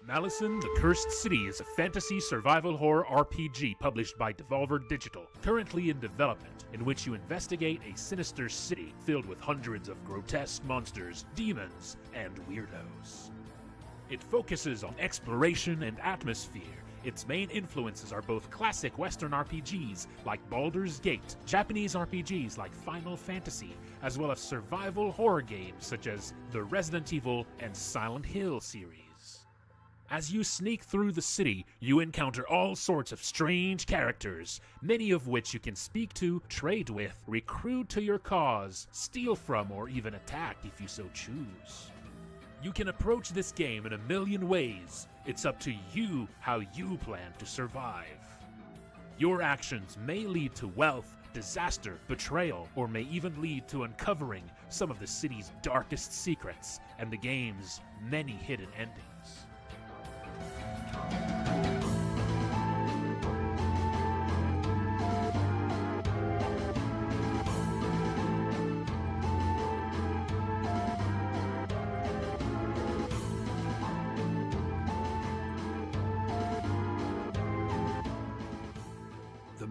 Malison: The Cursed City is a fantasy survival horror RPG published by Devolver Digital, currently in development, in which you investigate a sinister city filled with hundreds of grotesque monsters, demons, and weirdos. It focuses on exploration and atmosphere. Its main influences are both classic Western RPGs like Baldur's Gate, Japanese RPGs like Final Fantasy, as well as survival horror games such as the Resident Evil and Silent Hill series. As you sneak through the city, you encounter all sorts of strange characters, many of which you can speak to, trade with, recruit to your cause, steal from, or even attack if you so choose. You can approach this game in a million ways. It's up to you how you plan to survive. Your actions may lead to wealth, disaster, betrayal, or may even lead to uncovering some of the city's darkest secrets and the game's many hidden endings.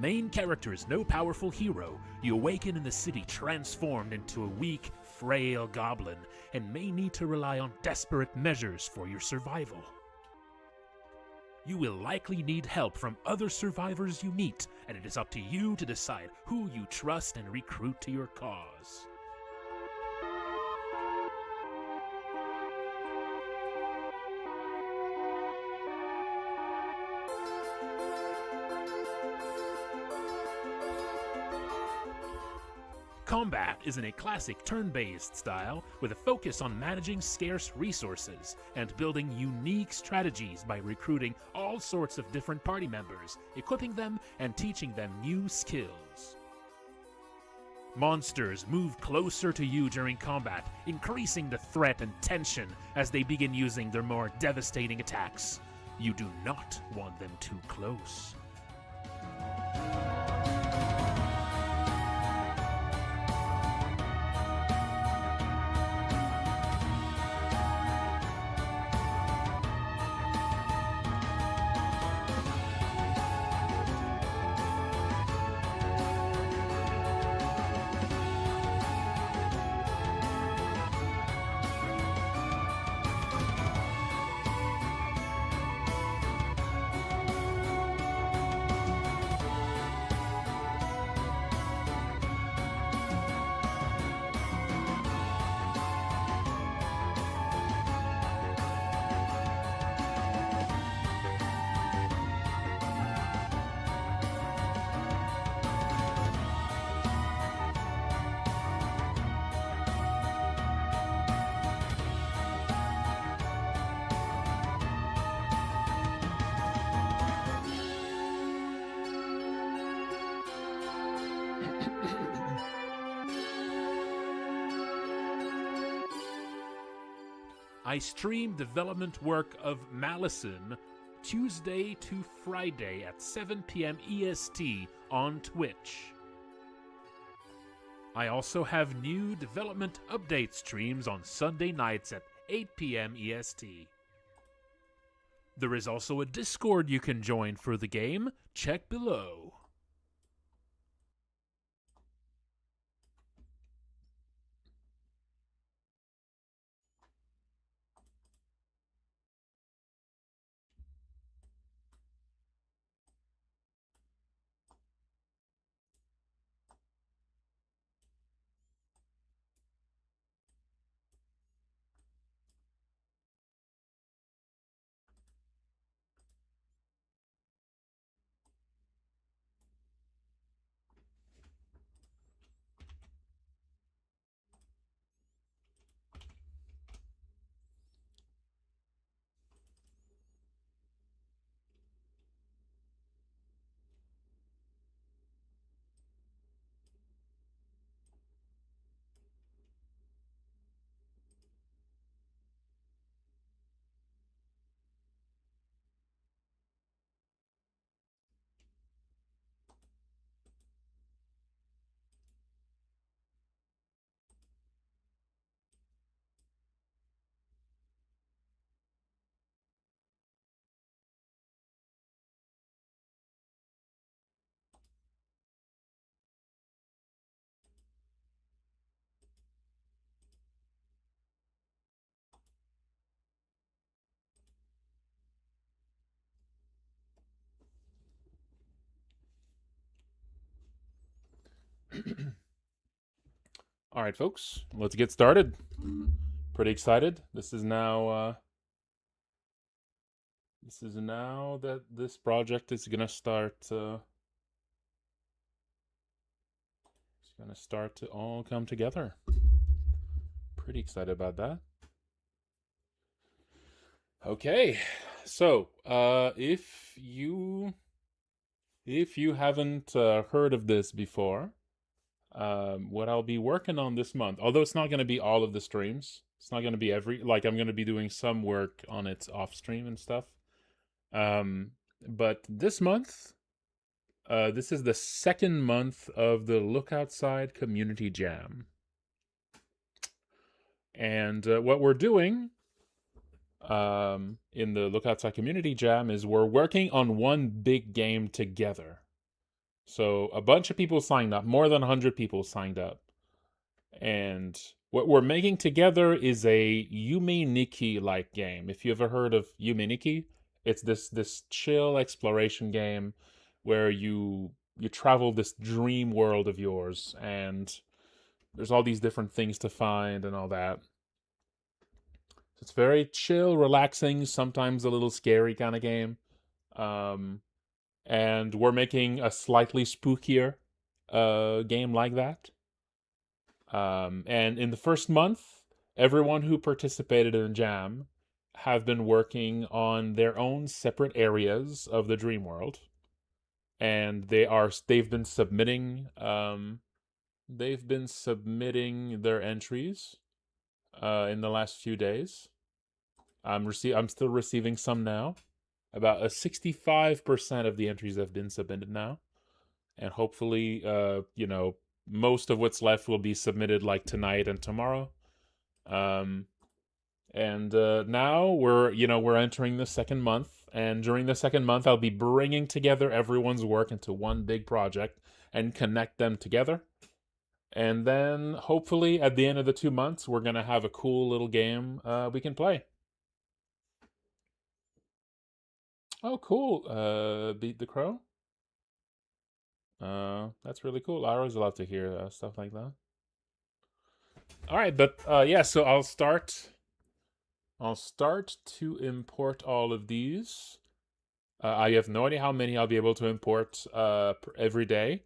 main character is no powerful hero, you awaken in the city transformed into a weak, frail goblin, and may need to rely on desperate measures for your survival. You will likely need help from other survivors you meet, and it is up to you to decide who you trust and recruit to your cause. Combat is in a classic turn-based style with a focus on managing scarce resources and building unique strategies by recruiting all sorts of different party members, equipping them and teaching them new skills. Monsters move closer to you during combat, increasing the threat and tension as they begin using their more devastating attacks. You do not want them too close. I stream development work of Malison Tuesday to Friday at 7 p.m. EST on Twitch. I also have new development update streams on Sunday nights at 8 p.m. EST. There is also a Discord you can join for the game. Check below. All right, folks, let's get started. Pretty excited. This is now that this project is gonna start. It's gonna start to all come together. Pretty excited about that. Okay, so if you haven't heard of this before, what I'll be working on this month, although it's not going to be all of the streams, it's not going to be I'm going to be doing some work on it off stream and stuff. But this month, this is the second month of the Look Outside Community Jam. And what we're doing in the Look Outside Community Jam is we're working on one big game together. So a bunch of people signed up, more than 100 people signed up. And what we're making together is a Yume Nikki like game. If you ever heard of Yume Nikki, it's this chill exploration game where you travel this dream world of yours, and there's all these different things to find and all that. It's very chill, relaxing, sometimes a little scary kind of game. Um, and we're making a slightly spookier game like that. And in the first month, everyone who participated in Jam have been working on their own separate areas of the dream world, and they've been submitting their entries in the last few days. I'm still receiving some now. About 65% of the entries have been submitted now, and hopefully, most of what's left will be submitted like tonight and tomorrow. And now we're entering the second month, and during the second month, I'll be bringing together everyone's work into one big project and connect them together. And then hopefully at the end of the 2 months, we're gonna have a cool little game we can play. Oh, cool! Beat the Crow. That's really cool. I always love to hear stuff like that. All right, but yeah, so I'll start. I'll start to import all of these. I have no idea how many I'll be able to import every day.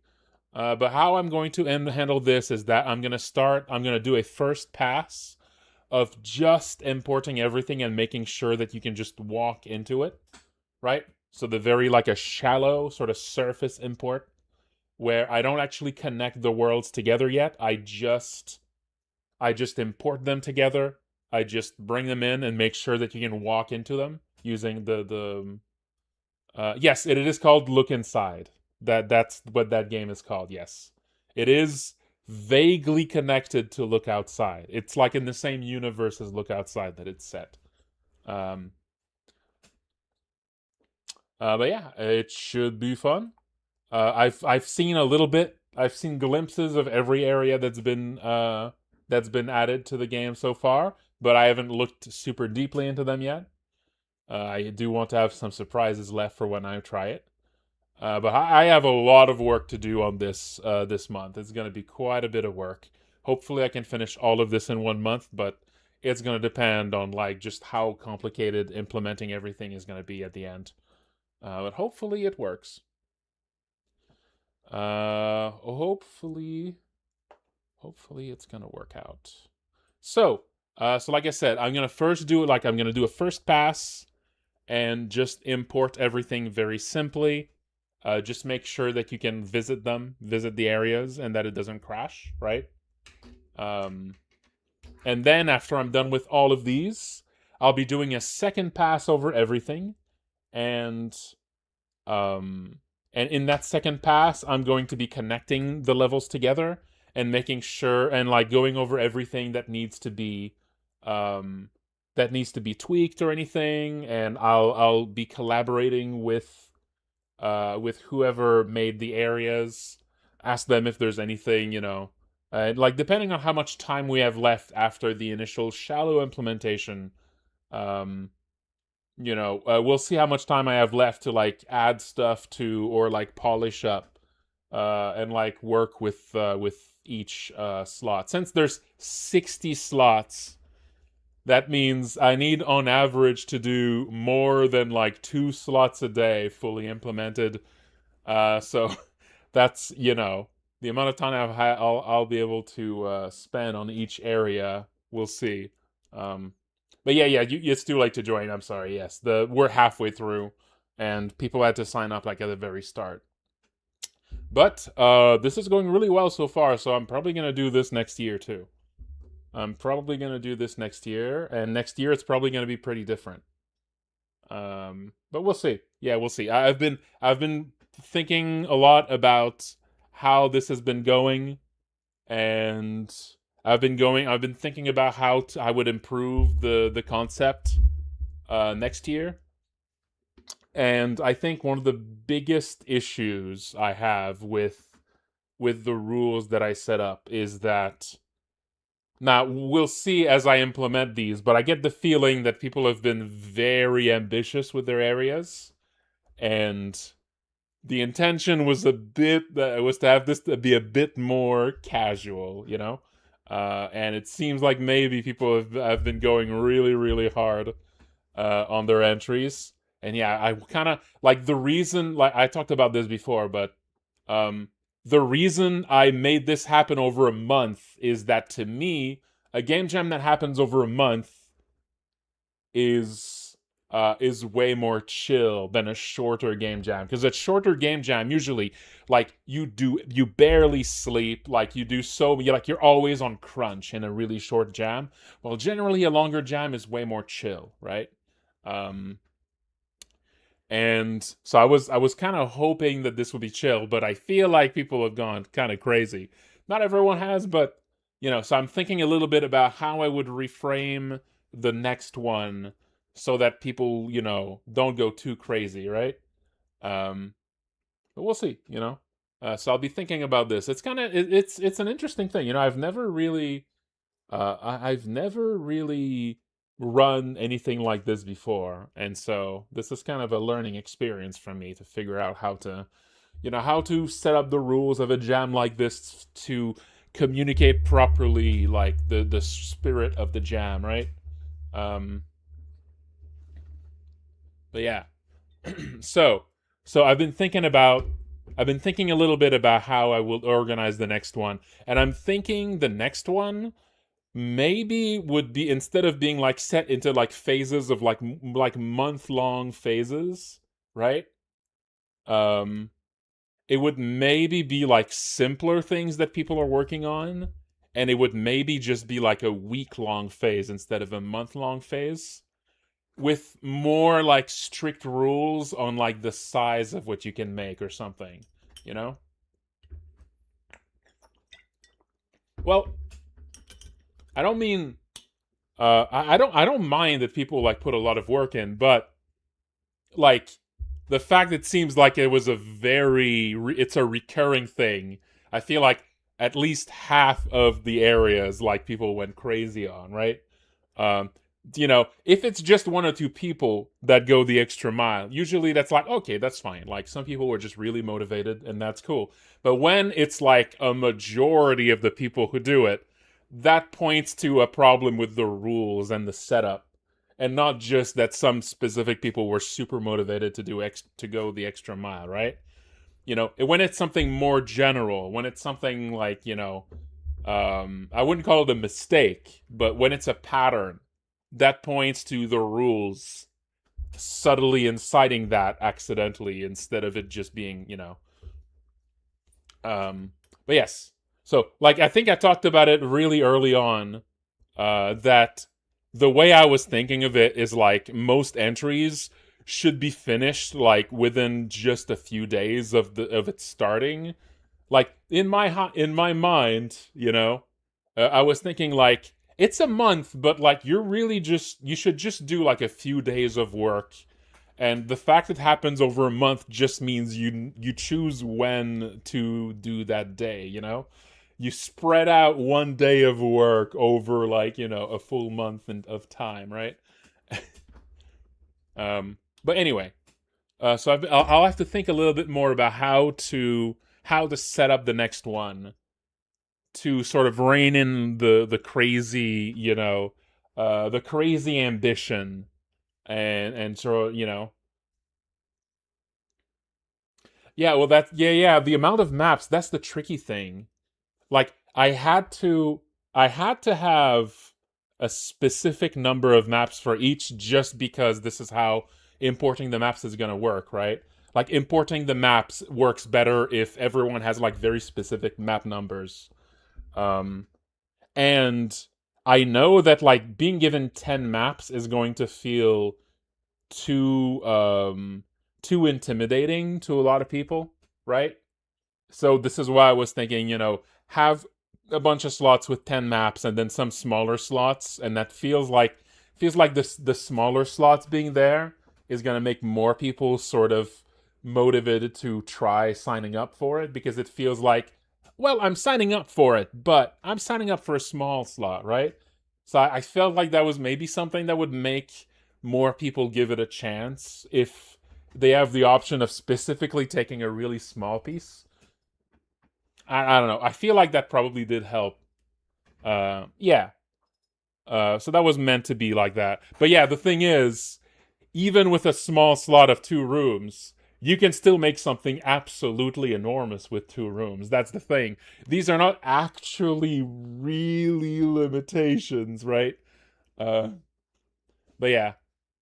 But how I'm going to handle this is that I'm gonna do a first pass of just importing everything and making sure that you can just walk into it, right? So the very like a shallow sort of surface import where I don't actually connect the worlds together yet. I just import them together. I just bring them in and make sure that you can walk into them using the yes, it is called Look Inside. That's what that game is called. Yes. It is vaguely connected to Look Outside. It's like in the same universe as Look Outside that it's set. Um but yeah, it should be fun. I've seen a little bit. I've seen glimpses of every area that's been added to the game so far, but I haven't looked super deeply into them yet. I do want to have some surprises left for when I try it. But I have a lot of work to do on this month. It's going to be quite a bit of work. Hopefully, I can finish all of this in 1 month, but it's going to depend on like just how complicated implementing everything is going to be at the end. But hopefully, it works. Hopefully it's gonna work out. So, so like I said, I'm gonna first do it. Like I'm gonna do a first pass and just import everything very simply. Just make sure that you can visit the areas, and that it doesn't crash, right? And then after I'm done with all of these, I'll be doing a second pass over everything, and um, and in that second pass, I'm going to be connecting the levels together and making sure and like going over everything um, that needs to be tweaked or anything. And I'll be collaborating with whoever made the areas. Ask them if there's anything, like depending on how much time we have left after the initial shallow implementation. We'll see how much time I have left to like add stuff to or like polish up and like work with each slot. Since there's 60 slots, that means I need on average to do more than like 2 slots a day fully implemented. So that's the amount of time I'll be able to spend on each area. We'll see. But yeah, it's too late to join. I'm sorry. Yes, we're halfway through, and people had to sign up like at the very start. But this is going really well so far, so I'm probably gonna do this next year too. I'm probably gonna do this next year, and next year it's probably gonna be pretty different. But we'll see. Yeah, we'll see. I've been thinking a lot about how this has been going, and I've been thinking about how I would improve the concept next year, And I think one of the biggest issues I have with the rules that I set up is that now we'll see as I implement these, but I get the feeling that people have been very ambitious with their areas, and the intention was was to have this to be a bit more casual, you know. And it seems like maybe people have been going really, really hard on their entries. And yeah, I kind of like the reason, like I talked about this before, but the reason I made this happen over a month is that to me, a game jam that happens over a month is way more chill than a shorter game jam. Because a shorter game jam usually, like you barely sleep, like you're always on crunch in a really short jam. Well, generally a longer jam is way more chill, right? And so I was kind of hoping that this would be chill, but I feel like people have gone kind of crazy. Not everyone has, but so I'm thinking a little bit about how I would reframe the next one so that people, don't go too crazy, right? But we'll see, So I'll be thinking about this. It's kind of it's an interesting thing, I've never really run anything like this before, and so this is kind of a learning experience for me to figure out how to set up the rules of a jam like this to communicate properly, like the spirit of the jam, right? But yeah, so I've been thinking a little bit about how I will organize the next one, and I'm thinking the next one maybe would be, instead of being like set into like phases of like month-long phases, right? It would maybe be like simpler things that people are working on, and it would maybe just be like a week-long phase instead of a month-long phase, with more like strict rules on like the size of what you can make or something, you know? Well, I don't mean I don't mind that people like put a lot of work in, but like the fact it seems like it was it's a recurring thing. I feel like at least half of the areas like people went crazy on, right? If it's just one or two people that go the extra mile, usually that's like, okay, that's fine. Like some people were just really motivated and that's cool. But when it's like a majority of the people who do it, that points to a problem with the rules and the setup, and not just that some specific people were super motivated to go the extra mile, right? When it's something more general, when it's something like, I wouldn't call it a mistake, but when it's a pattern, that points to the rules subtly inciting that accidentally instead of it just being, but yes. So, like, I think I talked about it really early on, that the way I was thinking of it is like most entries should be finished like within just a few days of it starting. Like in my mind, I was thinking like it's a month, but like you should just do like a few days of work. And the fact it happens over a month just means you choose when to do that day, You spread out one day of work over like, a full month of time, right? But anyway, so I'll have to think a little bit more about how to set up the next one to sort of rein in the crazy, the crazy ambition, and sort of, yeah, well yeah, the amount of maps, that's the tricky thing. Like I had to have a specific number of maps for each, just because this is how importing the maps is going to work, right? Like importing the maps works better if everyone has like very specific map numbers. And I know that like being given 10 maps is going to feel too intimidating to a lot of people, right? So this is why I was thinking, have a bunch of slots with 10 maps and then some smaller slots, and that feels like the smaller slots being there is going to make more people sort of motivated to try signing up for it, because it feels like, well, I'm signing up for it, but I'm signing up for a small slot, right? So I felt like that was maybe something that would make more people give it a chance if they have the option of specifically taking a really small piece. I don't know. I feel like that probably did help. Yeah. So that was meant to be like that. But yeah, the thing is, even with a small slot of 2 rooms, you can still make something absolutely enormous with 2 rooms. That's the thing. These are not actually really limitations, right? But yeah.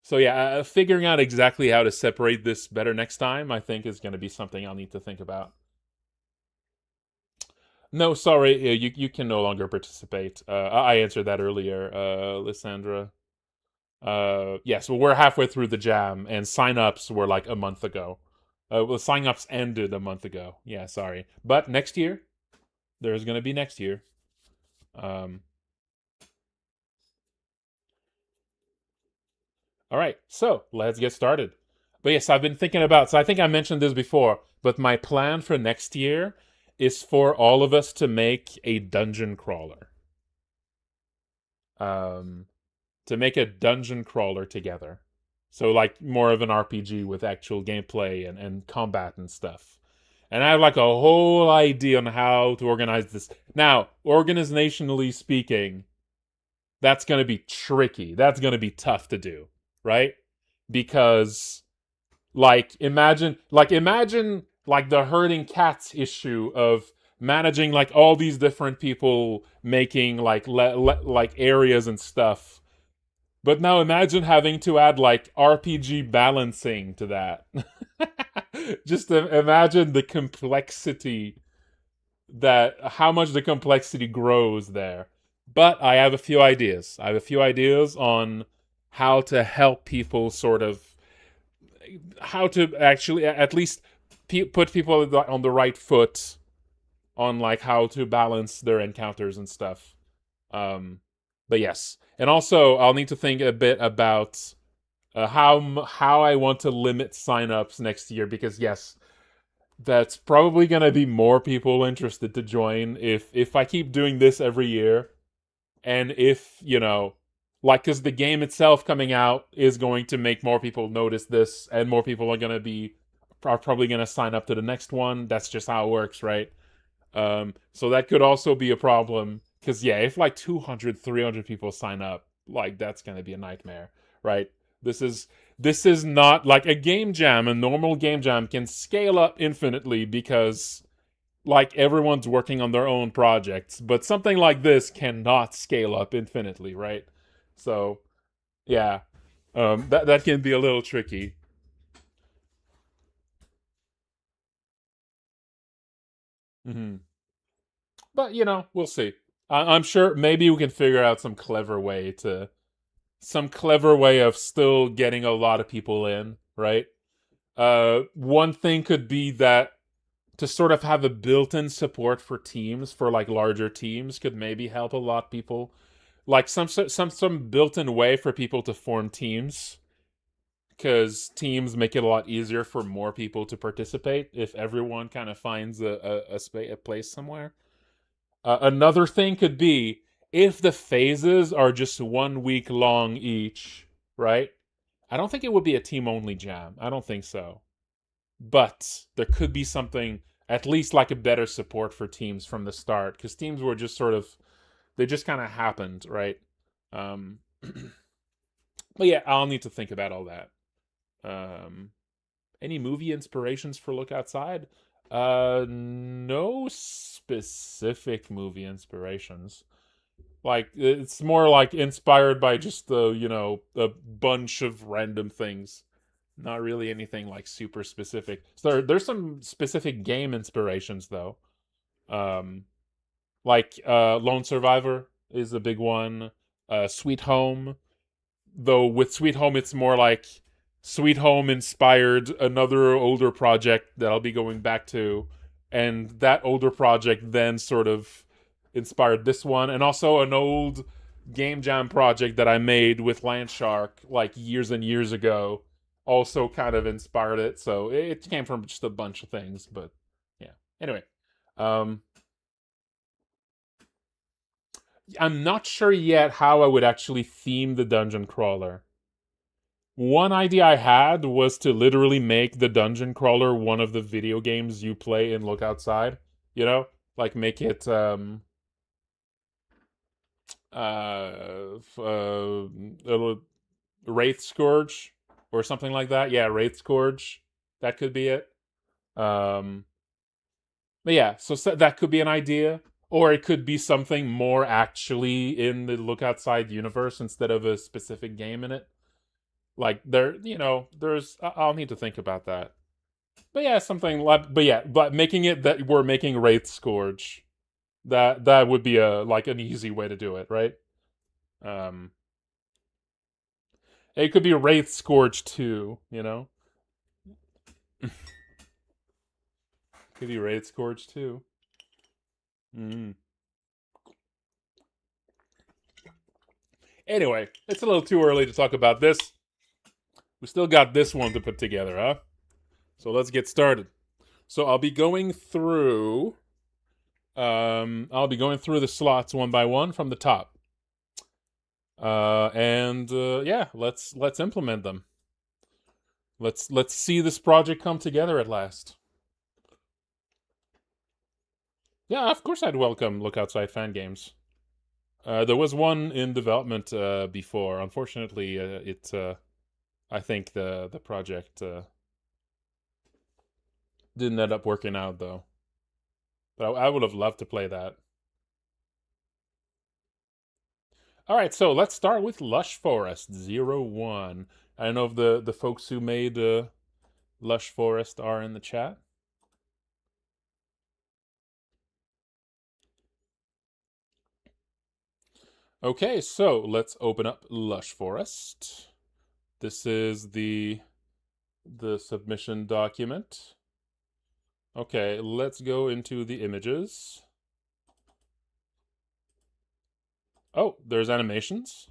So yeah, figuring out exactly how to separate this better next time, I think, is going to be something I'll need to think about. No, sorry, you can no longer participate. I answered that earlier, Lysandra. Yes, well, we're halfway through the jam, and sign-ups were like a month ago. Well, sign-ups ended a month ago. Yeah, sorry. But next year, there's going to be next year. All right, so let's get started. But yes, I've been thinking about, so I think I mentioned this before, but my plan for next year is for all of us to make a dungeon crawler. To make a dungeon crawler together. So like more of an RPG with actual gameplay and combat and stuff. And I have like a whole idea on how to organize this. Now, organizationally speaking, that's going to be tricky. That's going to be tough to do, right? Because imagine like the herding cats issue of managing like all these different people making like like areas and stuff. But now imagine having to add like RPG balancing to that. Just imagine the complexity, that how much the complexity grows there. But I have a few ideas. I have a few ideas on how to help people sort of, how to actually at least put people on the right foot on like how to balance their encounters and stuff. But yes, and also I'll need to think a bit about how I want to limit signups next year, because yes, that's probably gonna be more people interested to join if I keep doing this every year, and if like, because the game itself coming out is going to make more people notice this, and more people are probably gonna sign up to the next one. That's just how it works, right? So that could also be a problem. Because, yeah, if like 200, 300 people sign up, like, that's going to be a nightmare, right? This is not like a game jam. A normal game jam can scale up infinitely because, like, everyone's working on their own projects. But something like this cannot scale up infinitely, right? So, yeah, that can be a little tricky. Mm-hmm. But, we'll see. I'm sure maybe we can figure out some clever way of still getting a lot of people in, right? One thing could be that to sort of have a built-in support for teams, for like larger teams, could maybe help a lot of people. Like some built-in way for people to form teams, because teams make it a lot easier for more people to participate if everyone kind of finds a place somewhere. Another thing could be if the phases are just 1 week long each, right? I don't think it would be a team only jam. I don't think so. But there could be something, at least like a better support for teams from the start, because teams were just they just kind of happened, right? But yeah, I'll need to think about all that. Any movie inspirations for Look Outside? No specific movie inspirations. Like, it's more like inspired by just a bunch of random things. Not really anything like super specific. So there's some specific game inspirations though. Like Lone Survivor is a big one. Sweet Home, though with Sweet Home it's more like Sweet Home inspired another older project that I'll be going back to, and that older project then sort of inspired this one, and also an old game jam project that I made with Landshark like years and years ago also kind of inspired it. So it came from just a bunch of things, but yeah. Anyway, um, I'm not sure yet how I would actually theme the dungeon crawler. One idea I had was to literally make the dungeon crawler one of the video games you play in Look Outside. You know, like make it uh Wraith Scourge or something like that. Yeah, Wraith Scourge. That could be it. Um, but yeah, so that could be an idea, or it could be something more actually in the Look Outside universe instead of a specific game in it. Like there's I'll need to think about that. But yeah, something like, but making it that we're making Wraith Scourge, that would be a like an easy way to do it, right? Um, it could be Wraith Scourge 2, you know? Could be Wraith Scourge 2. Mm. Anyway, it's a little too early to talk about this. We still got this one to put together, huh? So let's get started. So I'll be going through the slots one by one from the top. Yeah, let's implement them. Let's see this project come together at last. Yeah, of course I'd welcome Look Outside fan games. There was one in development before. Unfortunately, I think the project didn't end up working out though. But I would have loved to play that. All right, so let's start with Lush Forest 01. I don't know if the folks who made Lush Forest are in the chat. Okay, so let's open up Lush Forest. This is the submission document. Okay, let's go into the images. Oh, there's animations.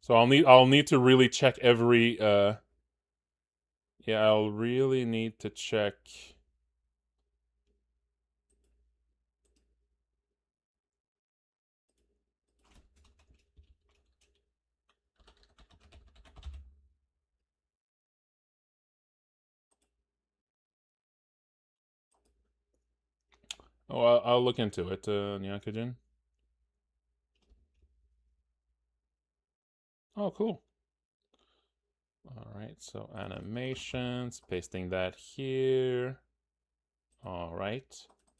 So I'll need to really check every yeah, I'll really need to check. Oh, I'll look into it, Nyakajin. Oh, cool. All right, so animations, pasting that here. All right.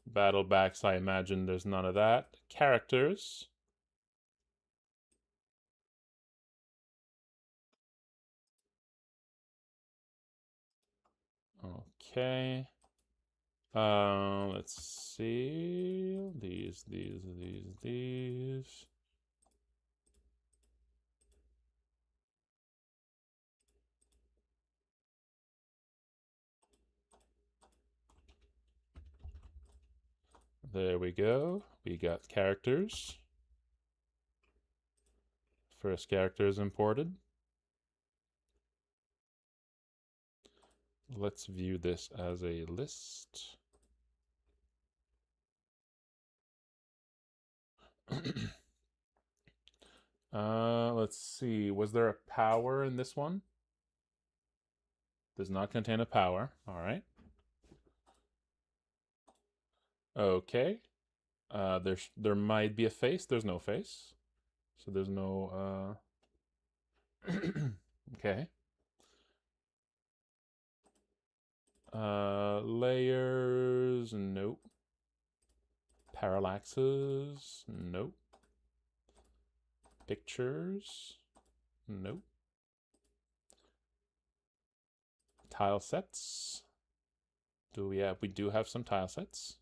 Battle backs, I imagine there's none of that. Characters. Okay. Let's see. These. There we go. We got characters. First character is imported. Let's view this as a list. Let's see. Was there a power in this one? Does not contain a power. All right. Okay. There might be a face. There's no face. So there's no okay. Layers, nope. Parallaxes, nope. Pictures, nope. Tile sets. We do have some tile sets.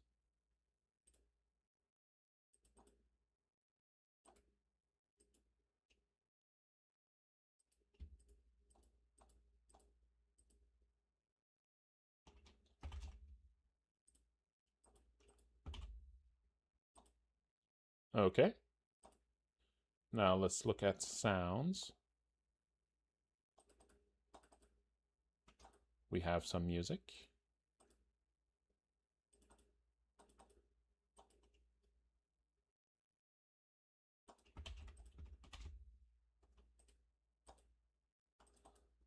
Okay. Now let's look at sounds. we have some music.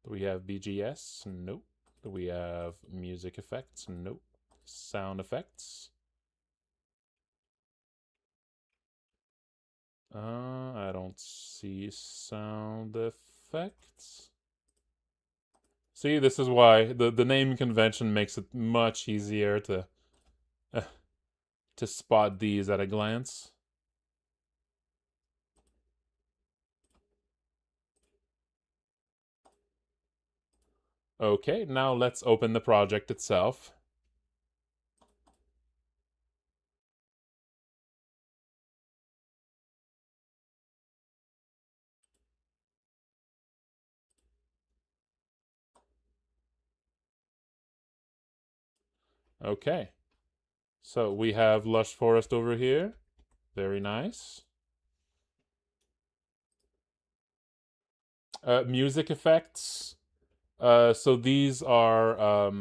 Do we have BGS? Nope. Do we have music effects? Nope. Sound effects? I don't see sound effects. See, this is why the name convention makes it much easier to spot these at a glance. Okay, now let's open the project itself. Okay, so we have Lush Forest over here. Very nice. Music effects. So these are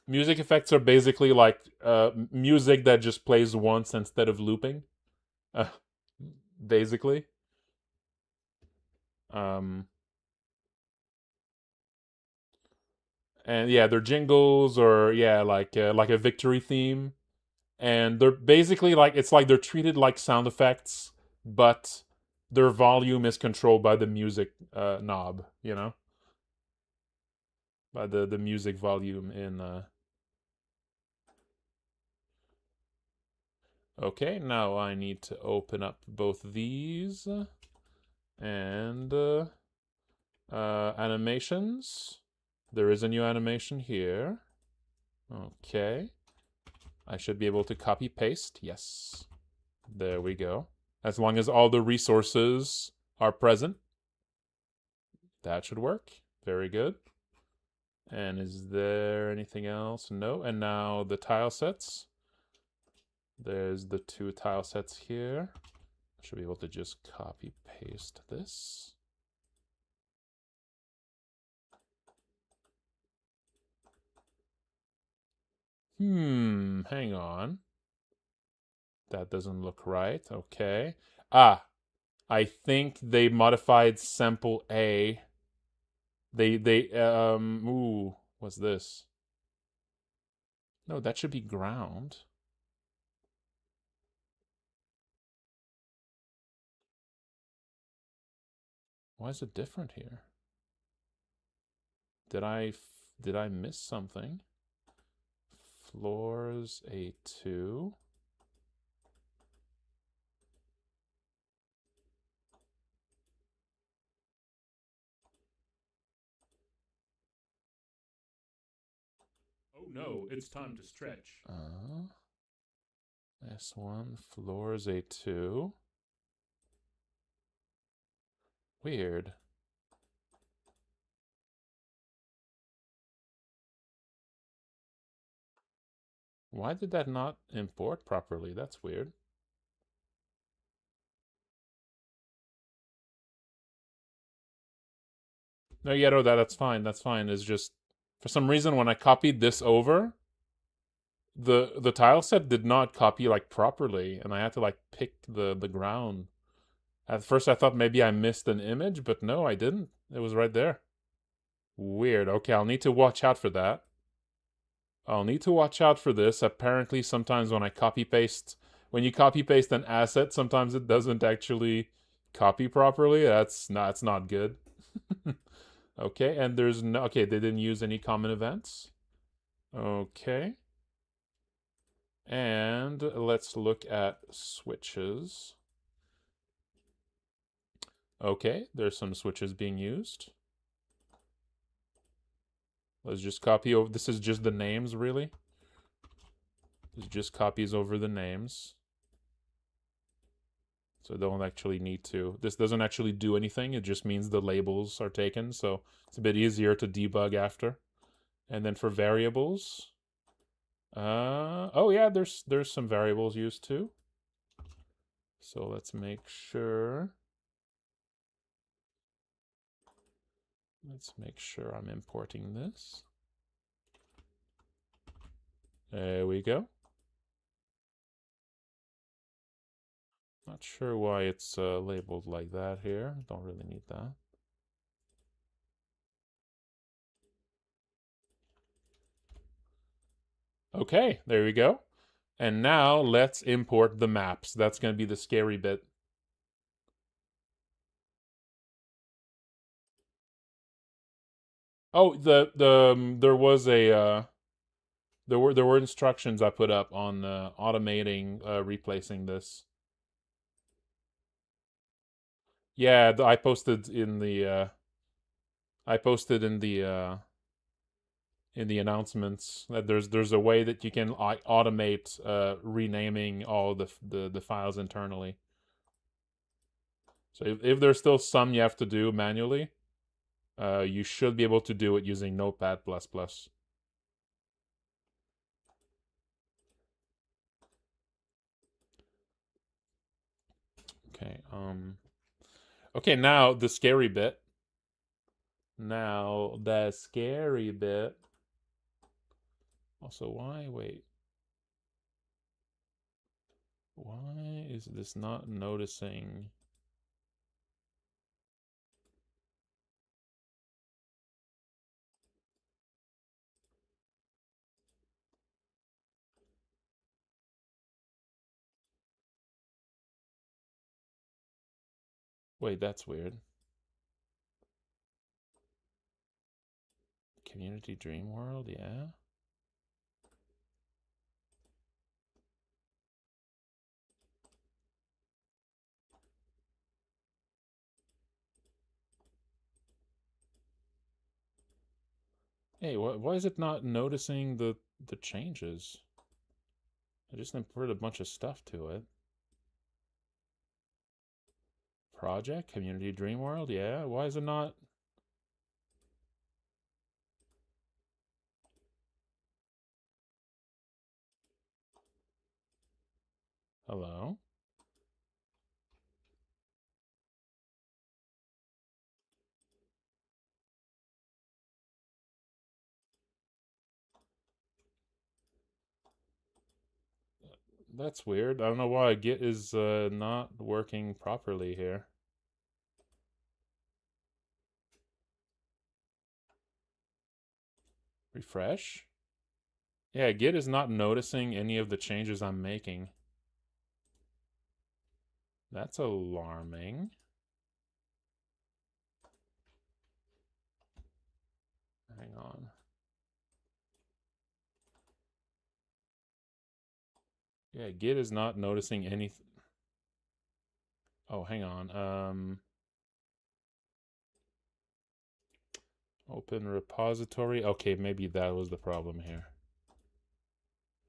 music effects are basically like music that just plays once instead of looping. Basically. And yeah, they're jingles or yeah, like a victory theme, and they're basically like it's like they're treated like sound effects, but their volume is controlled by the music knob, you know, by the music volume in. Okay, now I need to open up both these and animations. There is a new animation here. Okay. I should be able to copy paste. Yes. There we go. As long as all the resources are present. That should work. Very good. And is there anything else? No. And now the tile sets. There's the 2 tile sets here. I should be able to just copy paste this. Hang on. That doesn't look right. Okay. I think they modified sample A. Ooh, what's this? No, that should be ground. Why is it different here? Did I miss something? Floors A2. Oh no, it's time to stretch. S1, floors A2. Weird. Why did that not import properly? That's weird. No, yeah, no, that's fine. That's fine. It's just for some reason when I copied this over, the tile set did not copy like properly, and I had to like pick the ground. At first I thought maybe I missed an image, but no, I didn't. It was right there. Weird. Okay, I'll need to watch out for that. I'll need to watch out for this. Apparently sometimes when you copy paste an asset, sometimes it doesn't actually copy properly. That's not good. Okay, and there's no okay, they didn't use any common events. Okay. And let's look at switches. Okay, there's some switches being used. Let's just copy over. This is just the names, really. This just copies over the names. So don't actually need to. This doesn't actually do anything. It just means the labels are taken. So it's a bit easier to debug after. And then for variables. Oh yeah, there's some variables used too. So let's make sure Let's make sure I'm importing this. There we go. Not sure why it's labeled like that here. Don't really need that. Okay, there we go. And now let's import the maps. That's going to be the scary bit. Oh, there was a there were instructions I put up on automating replacing this. Yeah, I posted in the in the announcements that there's a way that you can automate renaming all the files internally. So if there's still some you have to do manually, you should be able to do it using Notepad++. Okay. Okay, now the scary bit. Now the scary bit. Also, why? Wait. Why is this not noticing? Wait, that's weird. Community Dream World, yeah. Hey, why is it not noticing the changes? I just imported a bunch of stuff to it. Project, Community Dream World, yeah. Why is it not? Hello? That's weird. I don't know why Git is not working properly here. Refresh? Yeah, Git is not noticing any of the changes I'm making. That's alarming. Hang on. Yeah, Git is not noticing anything. Oh, hang on. Open repository. Okay, maybe that was the problem here.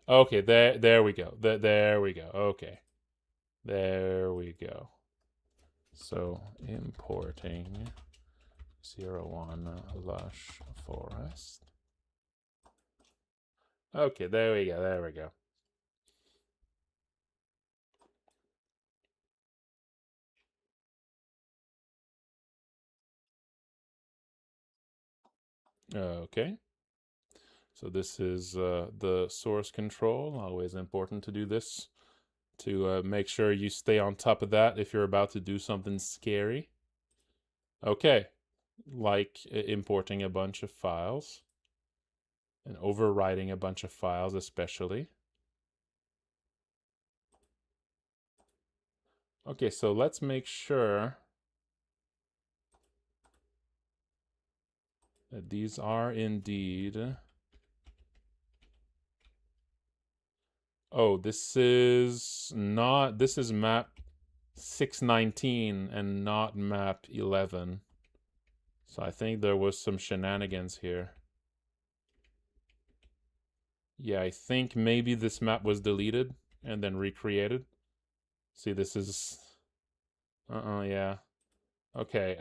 Okay, there we go. There we go. Okay. There we go. So importing 01 lush forest. Okay, there we go. There we go. Okay. So this is the source control. Always important to do this to make sure you stay on top of that if you're about to do something scary. Okay, like importing a bunch of files and overwriting a bunch of files especially. Okay, so let's make sure that these are indeed... Oh, this is not... This is map 619 and not map 11. So I think there was some shenanigans here. Yeah, I think maybe this map was deleted and then recreated. See, this is... yeah. Okay,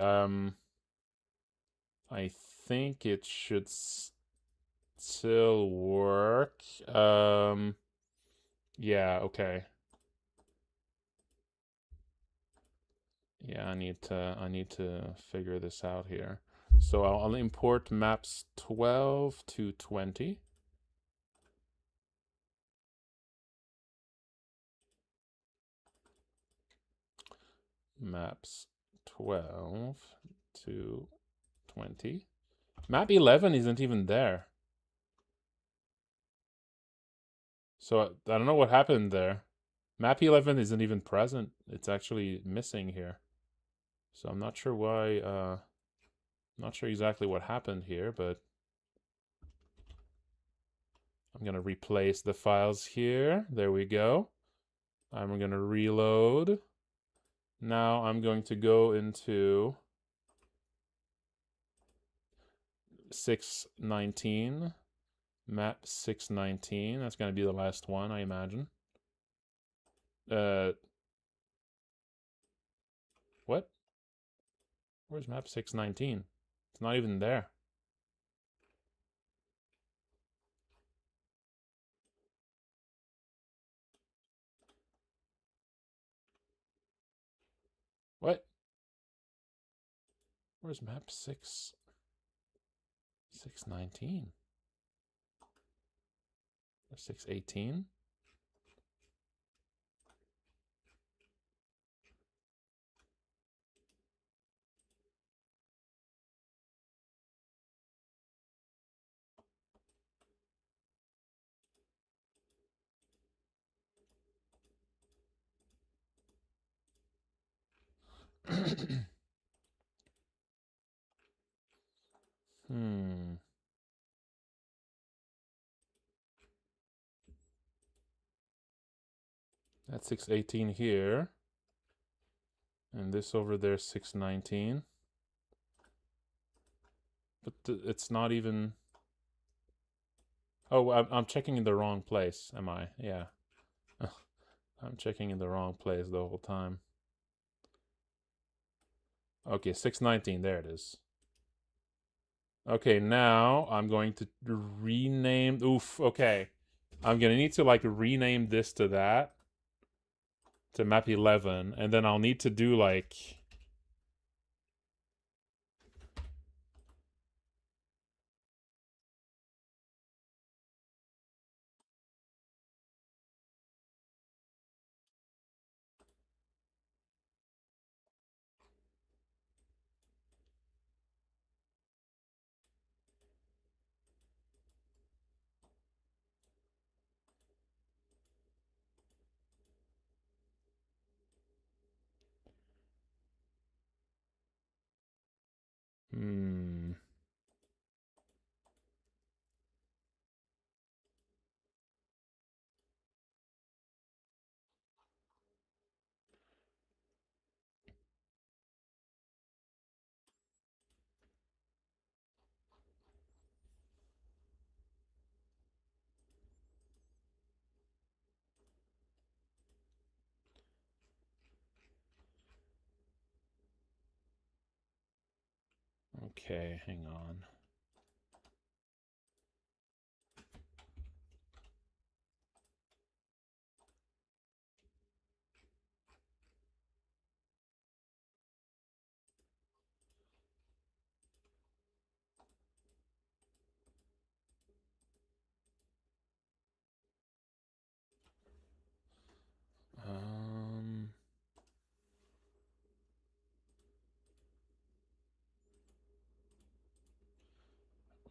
I think it should still work. Yeah, okay. Yeah, I need to figure this out here. So I'll import maps 12 to 20. Maps 12 to 20. Map 11 isn't even there. So I don't know what happened there. Map 11 isn't even present. It's actually missing here. So I'm not sure why, not sure exactly what happened here, but I'm gonna replace the files here. There we go. I'm gonna reload. Now I'm going to go into 619, map 619. That's gonna be the last one, I imagine. What? Where's map 619? It's not even there. What? Where's map 619? Or 618? That's 618 here. And this over there, 619. But it's not even... Oh, I'm checking in the wrong place, am I? Yeah. I'm checking in the wrong place the whole time. Okay, 619, there it is. Okay, now I'm going to rename... Oof, okay. I'm gonna need to, like, rename this to that. To map 11, and then I'll need to do, like... Okay, hang on.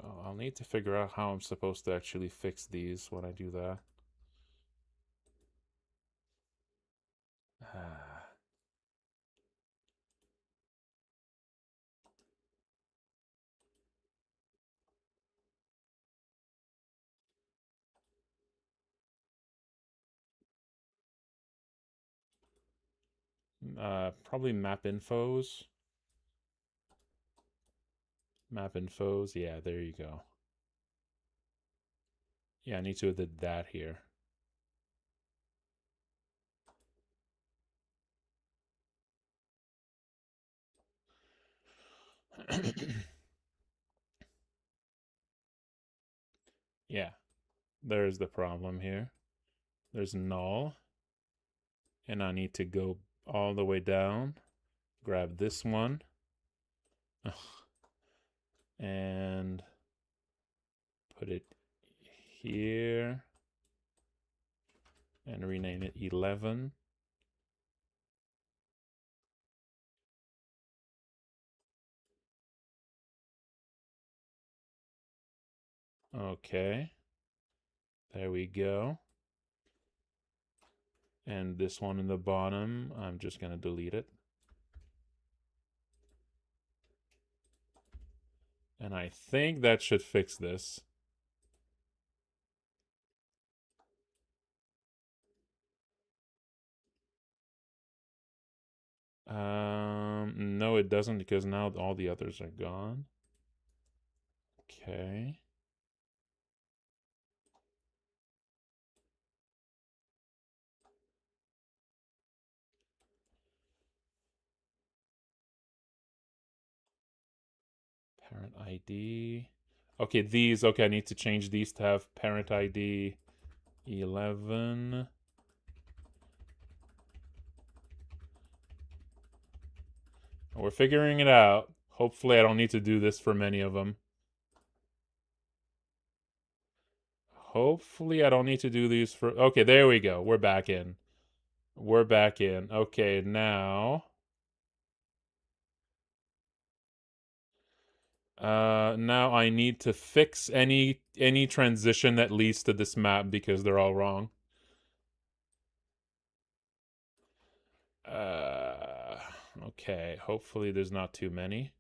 Well, I'll need to figure out how I'm supposed to actually fix these when I do that. Probably map infos. Map infos, yeah, there you go. Yeah, I need to edit that here. Yeah, there's the problem here. There's null. And I need to go all the way down. Grab this one. and put it here and rename it 11. Okay, there we go. And this one in the bottom, I'm just gonna delete it. And I think that should fix this. No, it doesn't, because now all the others are gone. Okay. Parent ID. Okay, these, okay, I need to change these to have parent ID 11. We're figuring it out. Hopefully I don't need to do this for many of them. Hopefully I don't need to do these for... Okay, there we go. We're back in. We're back in. Okay, now... now I need to fix any transition that leads to this map because they're all wrong. Okay, hopefully there's not too many.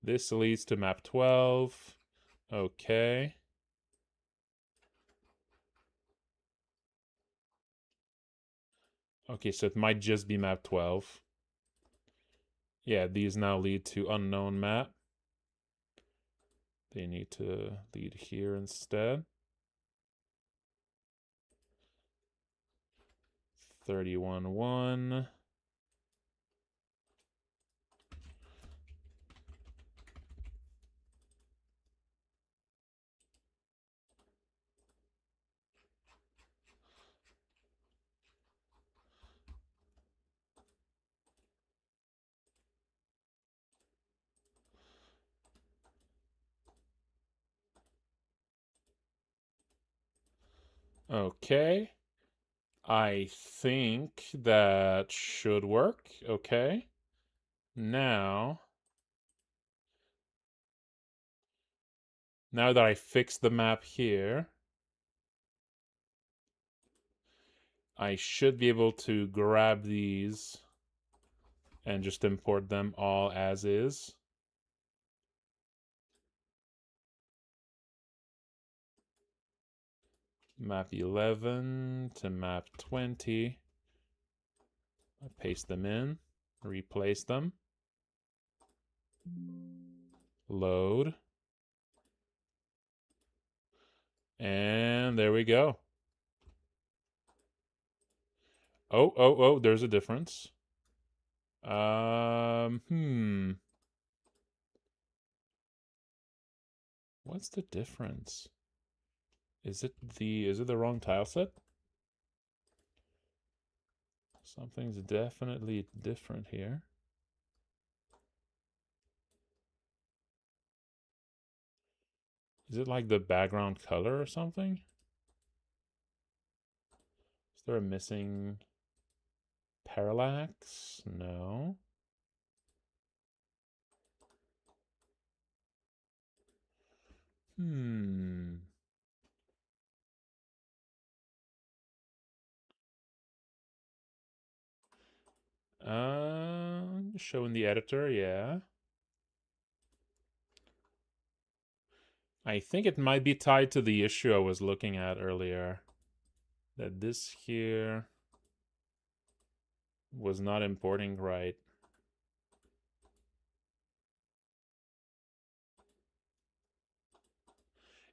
This leads to map 12. Okay. Okay, so it might just be map 12. Yeah, these now lead to unknown map. They need to lead here instead. 31-1. Okay. I think that should work. Okay. Now that I fixed the map here, I should be able to grab these and just import them all as is. Map 11 to map 20. I paste them in, replace them. Load. And there we go. Oh, there's a difference. What's the difference? Is it the wrong tile set? Something's definitely different here. Is it like the background color or something? Is there a missing parallax? No. Showing the editor, yeah. I think it might be tied to the issue I was looking at earlier. That this here was not importing right.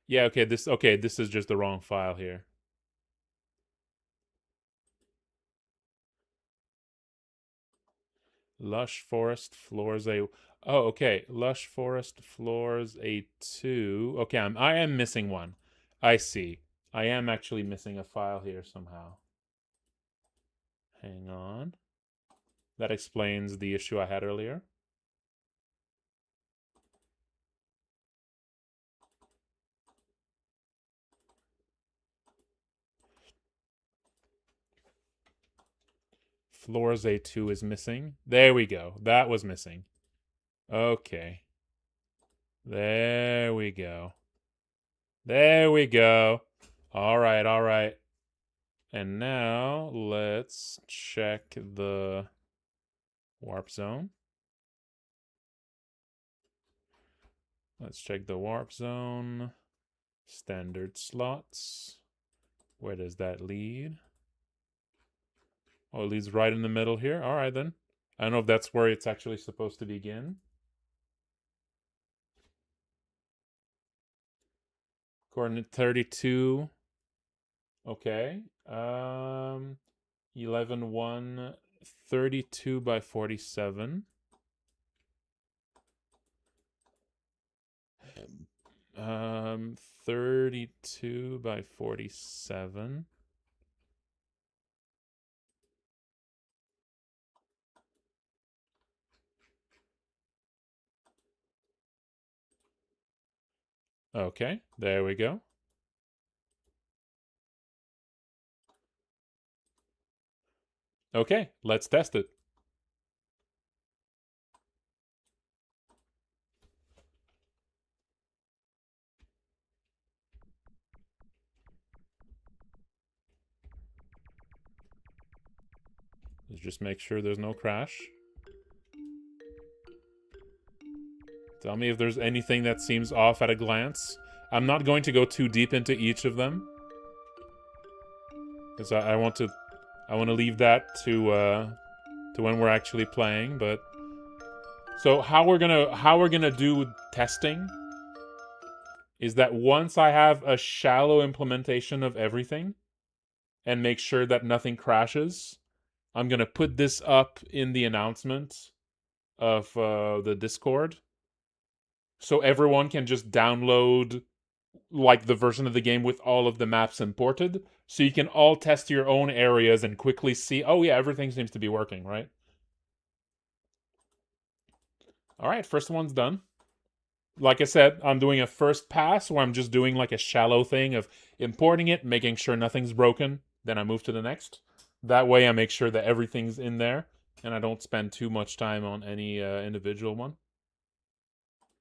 Yeah, okay, this is just the wrong file here. Lush Forest Floors A... Oh, okay. Lush Forest Floors A2. Okay, I am missing one. I see. I am actually missing a file here somehow. Hang on. That explains the issue I had earlier. Floors A2 is missing. There we go. That was missing. Okay. There we go. There we go. All right, all right. And now let's check the warp zone. Let's check the warp zone. Standard slots. Where does that lead? Oh, it leads right in the middle here. All right, then. I don't know if that's where it's actually supposed to begin. Coordinate 32. Okay. 11, 1, 32 by 47. 32 by 47. Okay, there we go. Okay, let's test it. Let's just make sure there's no crash. Tell me if there's anything that seems off at a glance. I'm not going to go too deep into each of them, because I want to leave that to when we're actually playing. But so how we're gonna do testing is that once I have a shallow implementation of everything and make sure that nothing crashes, I'm gonna put this up in the announcement of the Discord, so everyone can just download like the version of the game with all of the maps imported, so you can all test your own areas and quickly see, oh yeah, everything seems to be working, right? All right, first one's done. Like I said, I'm doing a first pass where I'm just doing like a shallow thing of importing it, making sure nothing's broken, then I move to the next. That way I make sure that everything's in there and I don't spend too much time on any individual one.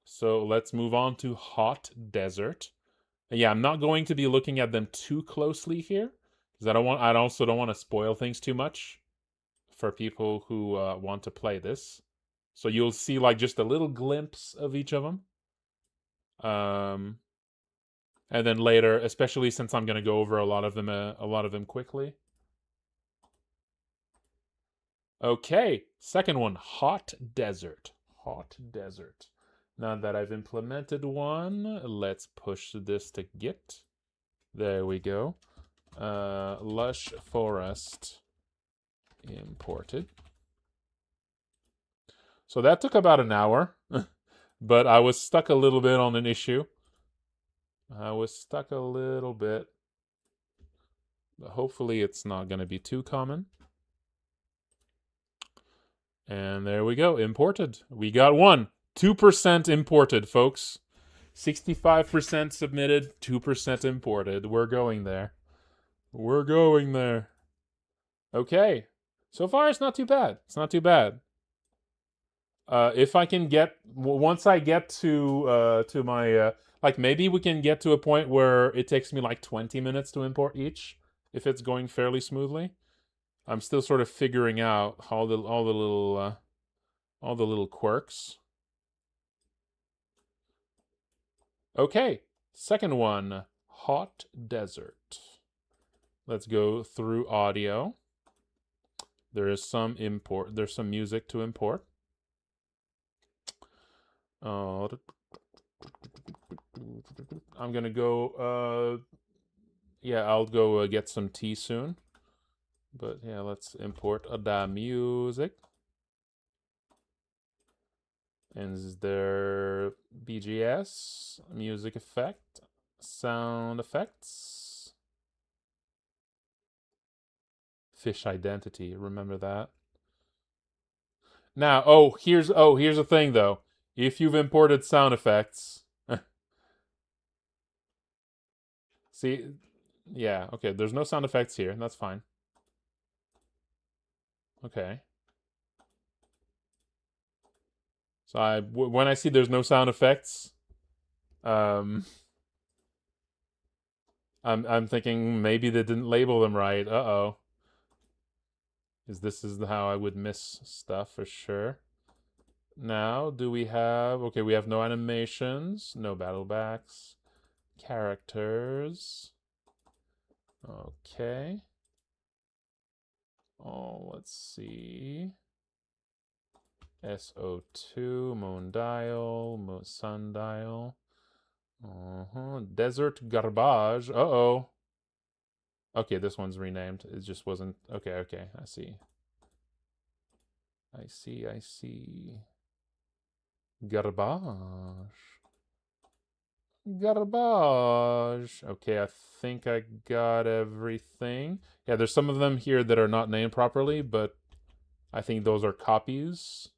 So let's move on to Hot Desert. Yeah, I'm not going to be looking at them too closely here because I also don't want to spoil things too much for people who want to play this. So you'll see like just a little glimpse of each of them. And then later, especially since I'm going to go over a lot of them quickly. Okay, second one, Hot Desert. Hot Desert. Now that I've implemented one, let's push this to Git. There we go. Lush Forest imported. So that took about an hour, but I was stuck a little bit on an issue. But hopefully it's not going to be too common. And there we go, imported. We got one. 2% imported, folks. 65% submitted, 2% imported. We're going there. We're going there. Okay. So far, it's not too bad. It's not too bad. If I can get... Once I get to my... like, maybe we can get to a point where it takes me like 20 minutes to import each, if it's going fairly smoothly. I'm still sort of figuring out all the little quirks. Okay, second one, Hot Desert. Let's go through audio. There's some music to import. I'm gonna go. Yeah, I'll go get some tea soon. But yeah, let's import the music. And is there BGS, music effect, sound effects, fish identity, remember that. Now, here's a thing though. If you've imported sound effects, see, yeah, okay, there's no sound effects here, that's fine. Okay. So when I see there's no sound effects, um, I'm thinking maybe they didn't label them right. Uh-oh. This is how I would miss stuff for sure. Now, do we have... Okay, we have no animations, no battle backs, characters. Okay. Oh, let's see. SO2, Mondial, Sundial. Desert Garbage. Uh-oh. Okay, this one's renamed. It just wasn't... Okay, okay, I see. I see. Garbage. Garbage. Okay, I think I got everything. Yeah, there's some of them here that are not named properly, but I think those are copies.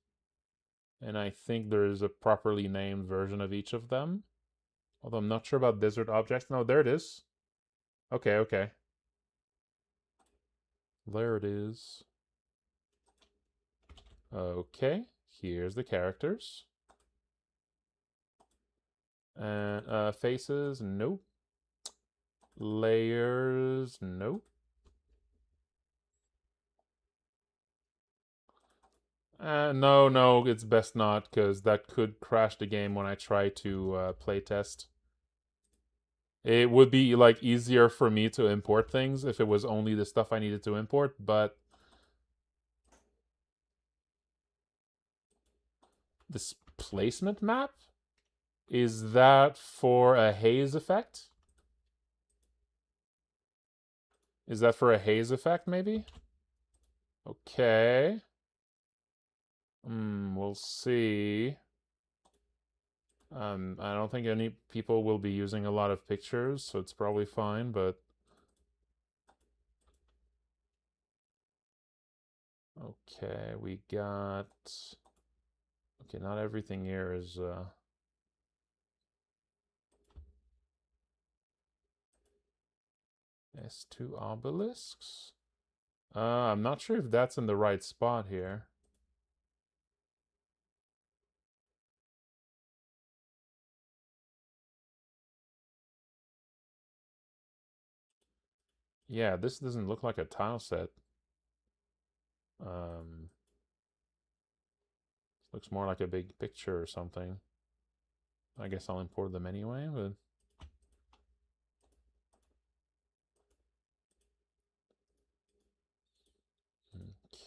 And I think there is a properly named version of each of them. Although I'm not sure about desert objects. No, there it is. Okay, okay. There it is. Okay, here's the characters. And faces, nope. Layers, nope. No, it's best not, because that could crash the game when I try to playtest. It would be like easier for me to import things if it was only the stuff I needed to import, but this placement map? Is that for a haze effect? Is that for a haze effect, maybe? Okay. We'll see. I don't think any people will be using a lot of pictures, so it's probably fine, but... Okay, we got... Okay, not everything here is... S2 obelisks? I'm not sure if that's in the right spot here. Yeah, this doesn't look like a tile set. Looks more like a big picture or something. I guess I'll import them anyway, but...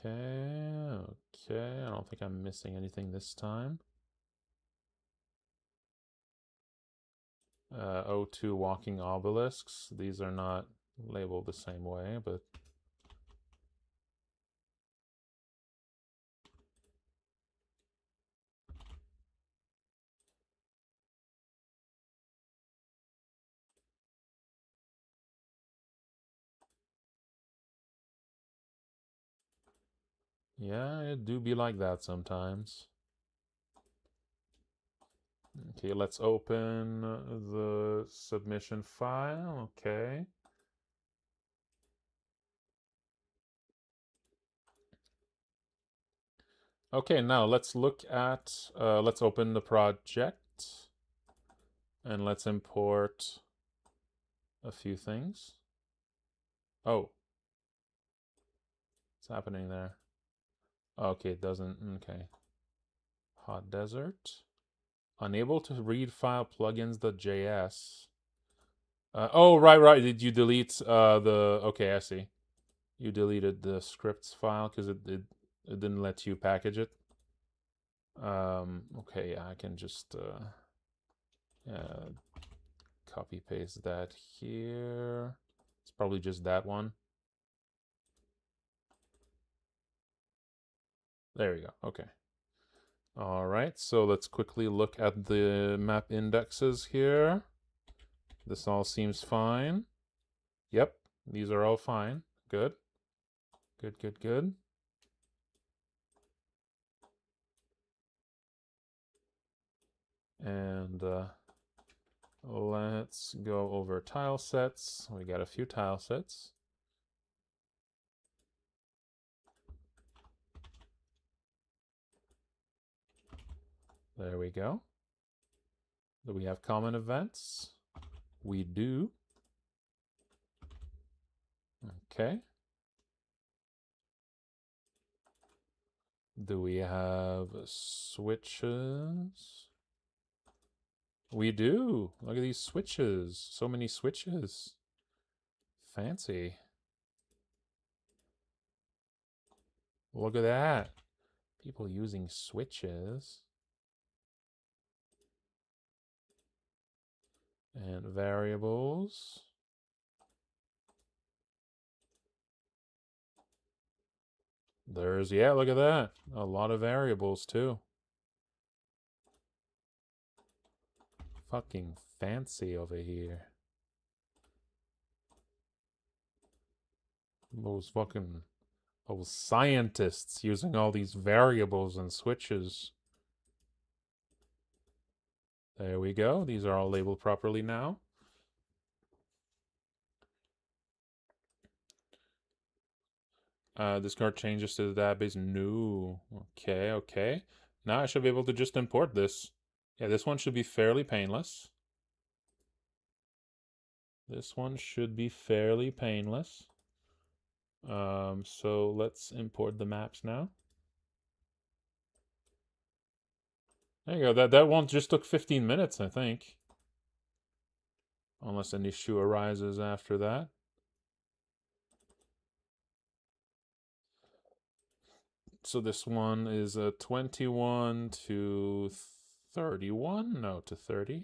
Okay. I don't think I'm missing anything this time. O2 walking obelisks. These are not labeled the same way, but... Yeah, it do be like that sometimes. Okay, let's open the submission file. Okay. Okay, now let's look at, let's open the project and let's import a few things. Oh. What's happening there? Okay, it doesn't, okay. Hot desert. Unable to read file plugins.js. Oh, right. Did you delete okay, I see. You deleted the scripts file because it didn't let you package it. Okay, yeah, I can just copy paste that here. It's probably just that one. There we go. Okay. All right, so let's quickly look at the map indexes here. This all seems fine. Yep, these are all fine. Good. Good. And let's go over tile sets. We got a few tile sets. There we go. Do we have common events? We do. Okay. Do we have switches? We do. Look at these switches. So many switches. Fancy. Look at that. People using switches. And variables. There's, yeah, look at that. A lot of variables, too. Fucking fancy over here. Those scientists using all these variables and switches. There we go. These are all labeled properly now. Discard changes to the database. No. Okay, okay. Now I should be able to just import this. Yeah, this one should be fairly painless. This one should be fairly painless. So let's import the maps now. There you go. That one just took 15 minutes, I think. Unless an issue arises after that. So this one is a 21 to 31? No, to 30.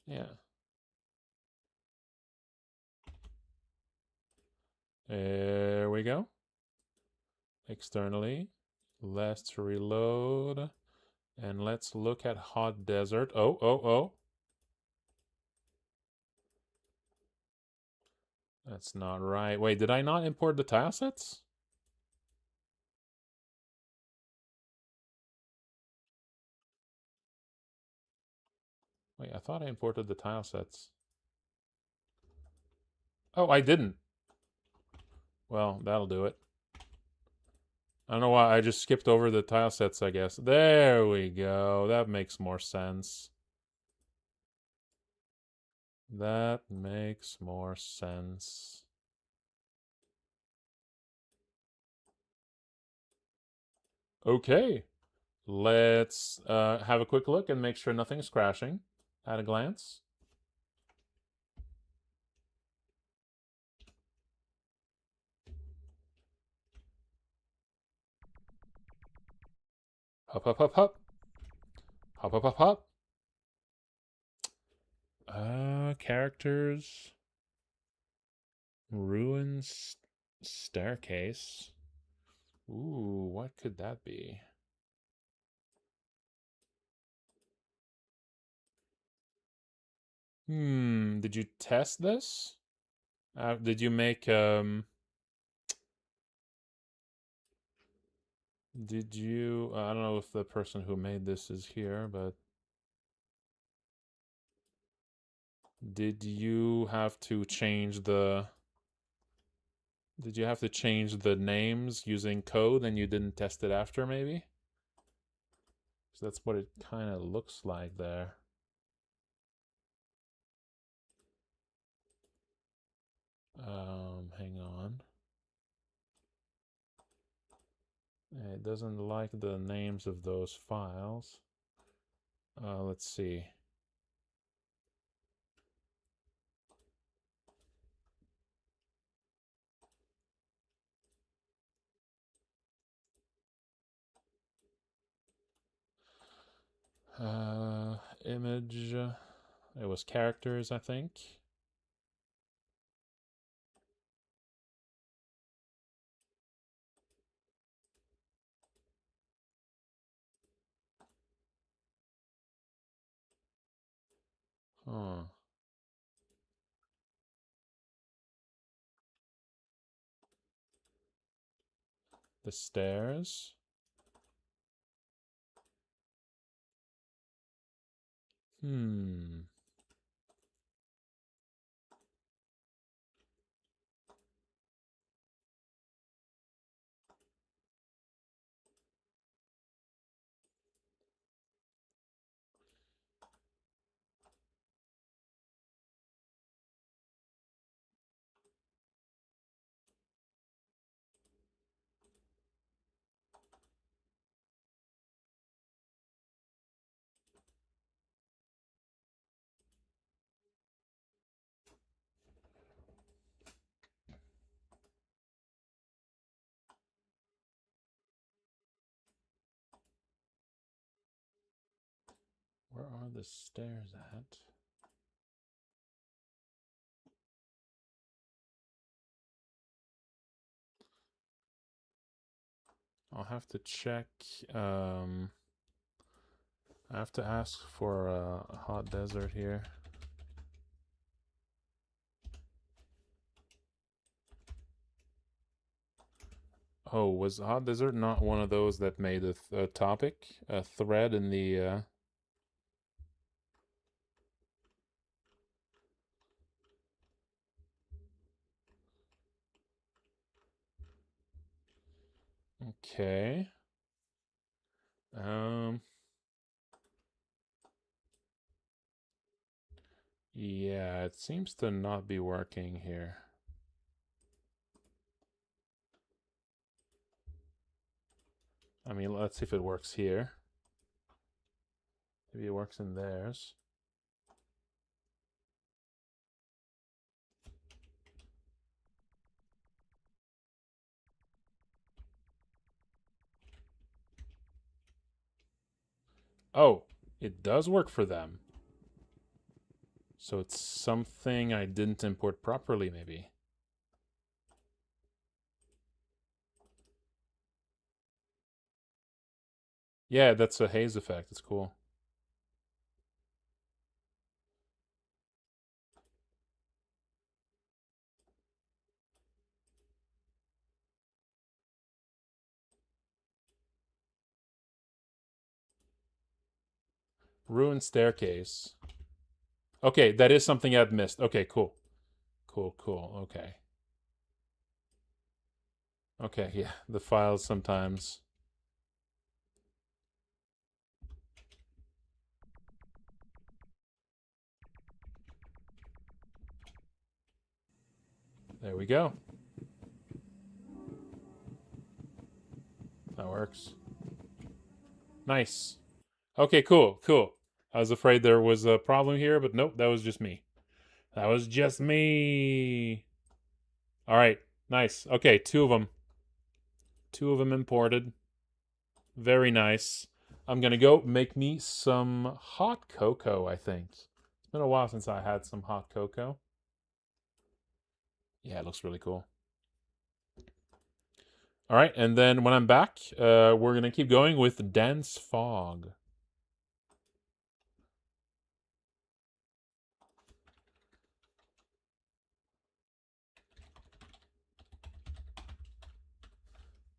Yeah. There we go. Externally. Let's reload. And let's look at hot desert. Oh. That's not right. Wait, did I not import the tile sets? Wait, I thought I imported the tile sets. Oh, I didn't. Well, that'll do it. I don't know why I just skipped over the tile sets, I guess. There we go. That makes more sense. That makes more sense. Okay. Let's have a quick look and make sure nothing's crashing at a glance. Hop, hop, hop, hop. Hop, hop, hop, hop. Characters. Ruins staircase. Ooh, what could that be? Did you test this? Did you make, did you, I don't know if the person who made this is here, but did you have to change the names using code and you didn't test it after, maybe? So that's what it kind of looks like there. Hang on. It doesn't like the names of those files. Let's see. Image. It was characters, I think. Huh. The stairs. are the stairs at? I'll have to check. I have to ask for a hot desert here. Oh, was hot desert not one of those that made a topic, a thread in the? Okay. Yeah, it seems to not be working here. I mean, let's see if it works here. Maybe it works in theirs. Oh, it does work for them. So it's something I didn't import properly, maybe. Yeah, that's a haze effect. It's cool. Ruined staircase. Okay, that is something I'd missed. Okay, cool. Cool. Okay. Okay, yeah. The files sometimes. There we go. That works. Nice. Okay, cool. I was afraid there was a problem here, but nope, that was just me. That was just me. All right, nice. Okay, two of them. Two of them imported. Very nice. I'm gonna go make me some hot cocoa, I think. It's been a while since I had some hot cocoa. Yeah, it looks really cool. All right, and then when I'm back, we're gonna keep going with Dense Fog.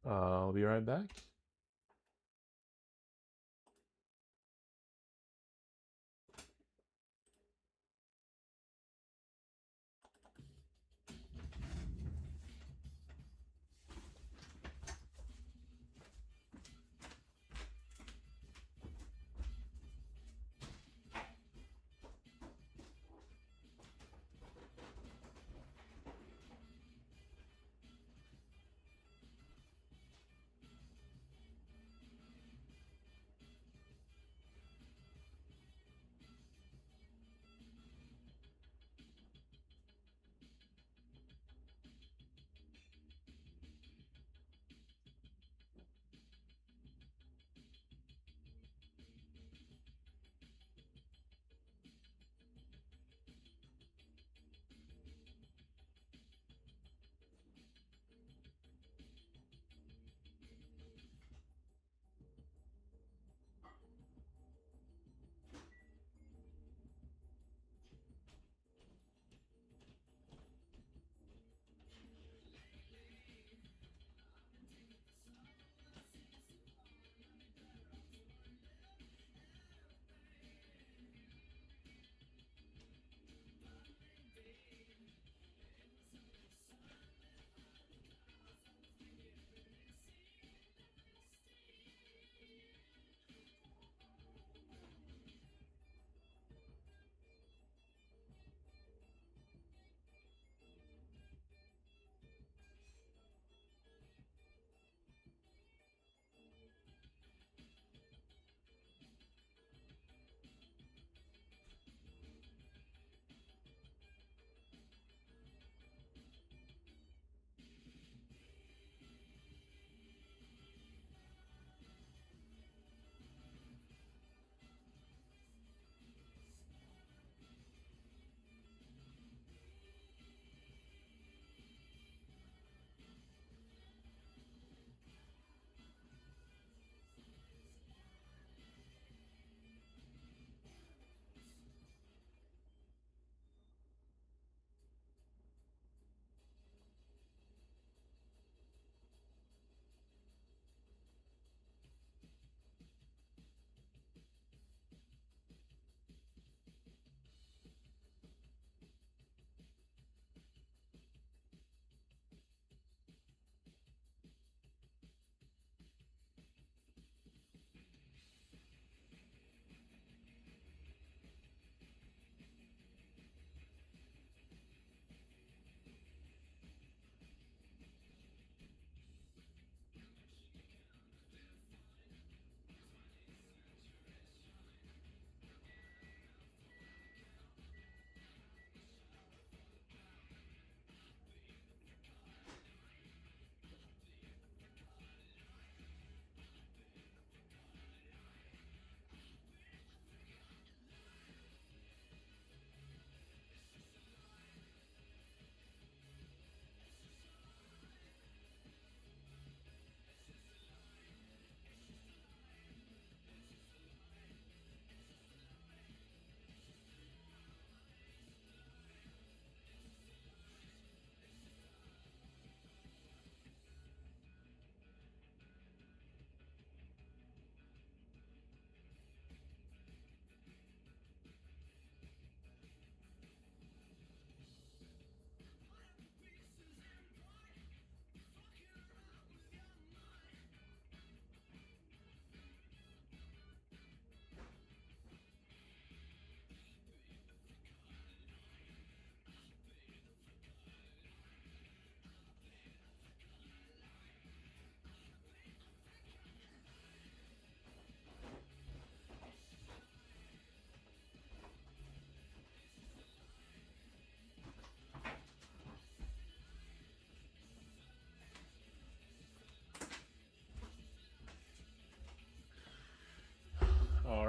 I'll be right back.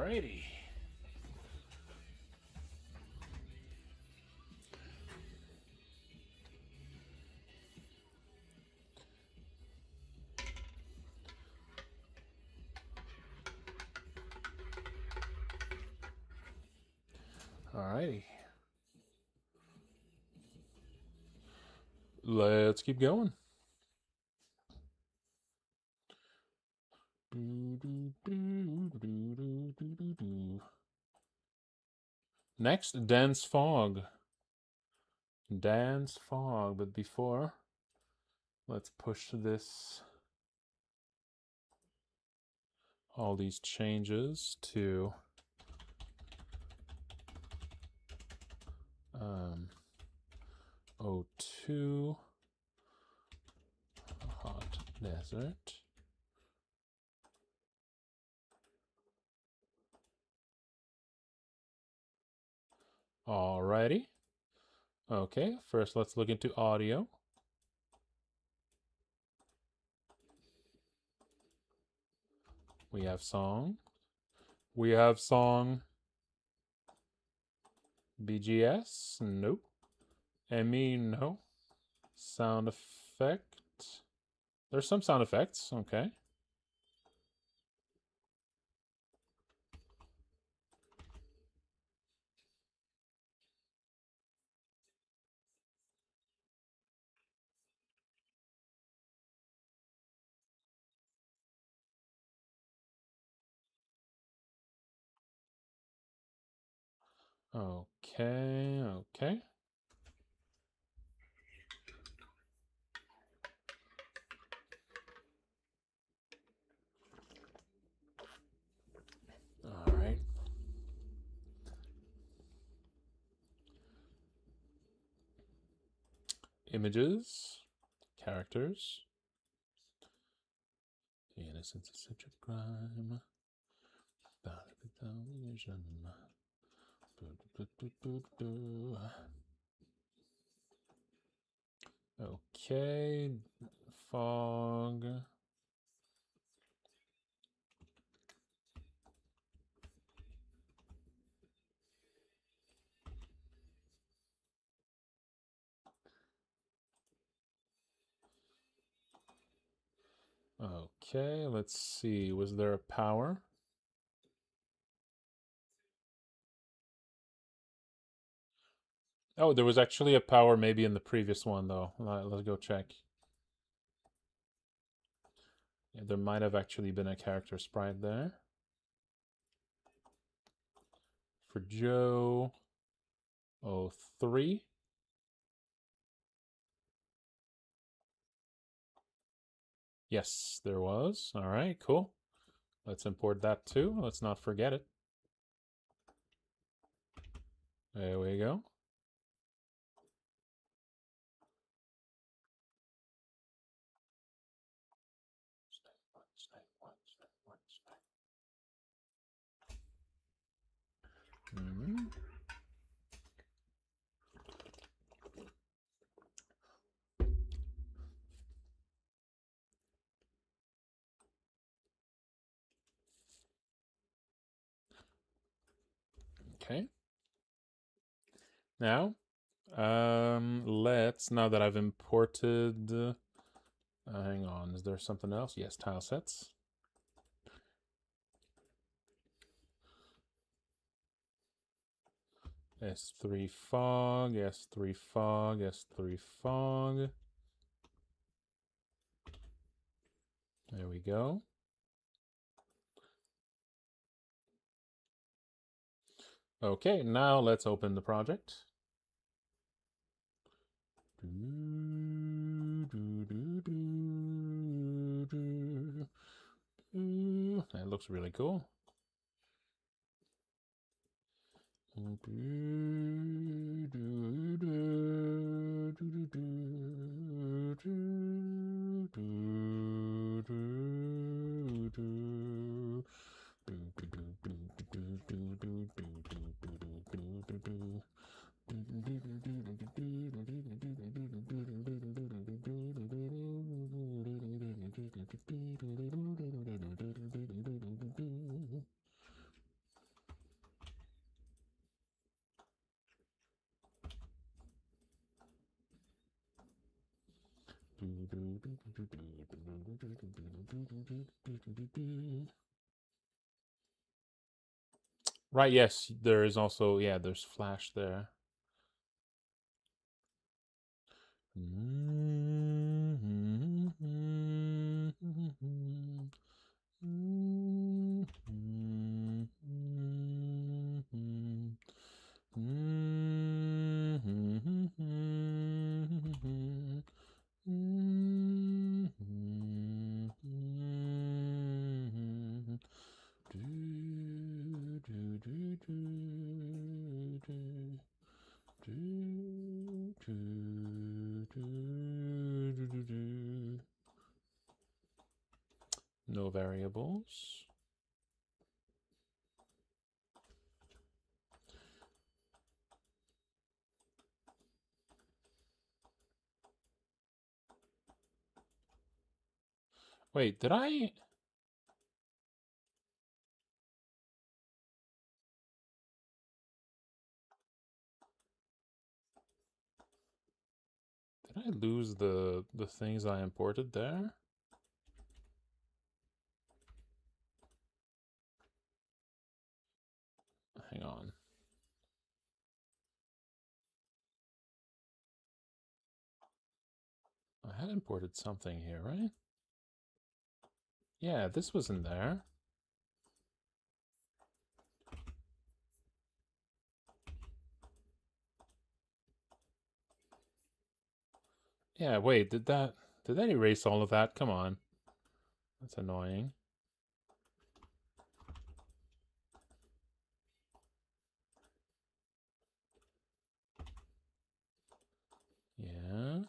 Alrighty. Alrighty. Let's keep going. Next, Dense Fog. Dense Fog, but before, let's push this, all these changes to O2, Hot Desert. Alrighty. Okay, first let's look into audio. We have song. We have song. BGS? Nope. ME? No. Sound effect? There's some sound effects. Okay. Okay, okay. All right. Images, characters. The innocence is such a crime. Okay, fog. Okay, let's see. Was there a power? Oh, there was actually a power maybe in the previous one, though. Let's go check. Yeah, there might have actually been a character sprite there. For Joe, 03. Yes, there was. All right, cool. Let's import that too. Let's not forget it. There we go. Mm-hmm. Okay. Now, let's, now that I've imported, hang on, is there something else? Yes, tile sets. S3 fog, S3 fog, S3 fog. There we go. Okay, now let's open the project. That looks really cool. Right, yes, there is also, yeah, there's Flash there. No variables. Wait, did I lose the things I imported there? Hang on. I had imported something here, right? Yeah, this was in there. Yeah, wait, did that erase all of that? Come on. That's annoying. Yeah.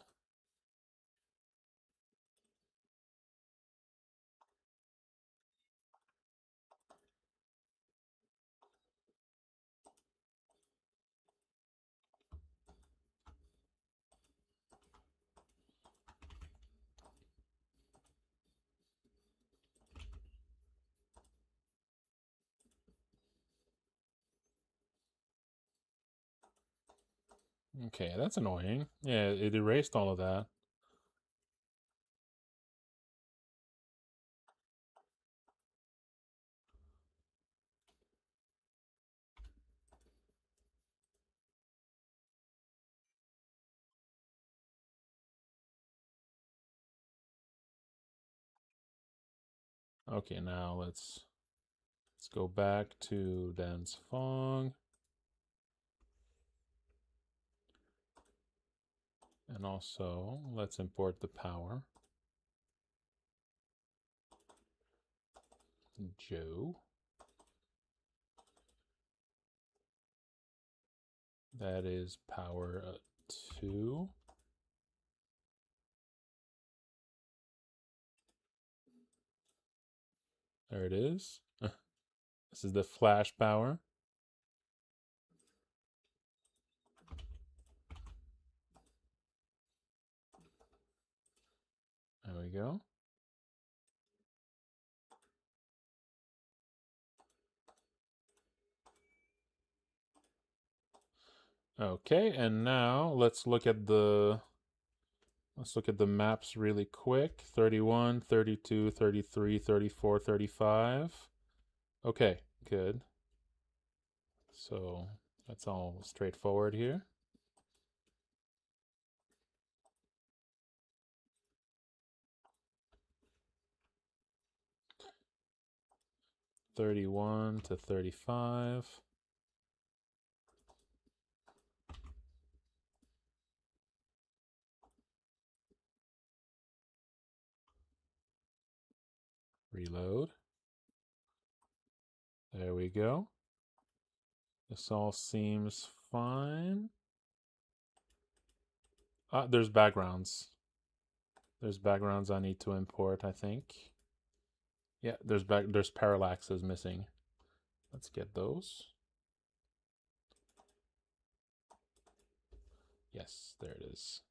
Okay, that's annoying. Yeah, it erased all of that. Okay, now let's go back to Dance Fong. And also, let's import the power. Joe. That is power 2. There it is. This is the flash power. There we go. Okay, and now let's look at the maps really quick. 31, 32, 33, 34, 35. Okay, good. So that's all straightforward here. (31 to 35). Reload. There we go. This all seems fine. There's backgrounds. There's backgrounds I need to import, I think. Yeah, there's parallaxes missing. Let's get those. Yes, there it is.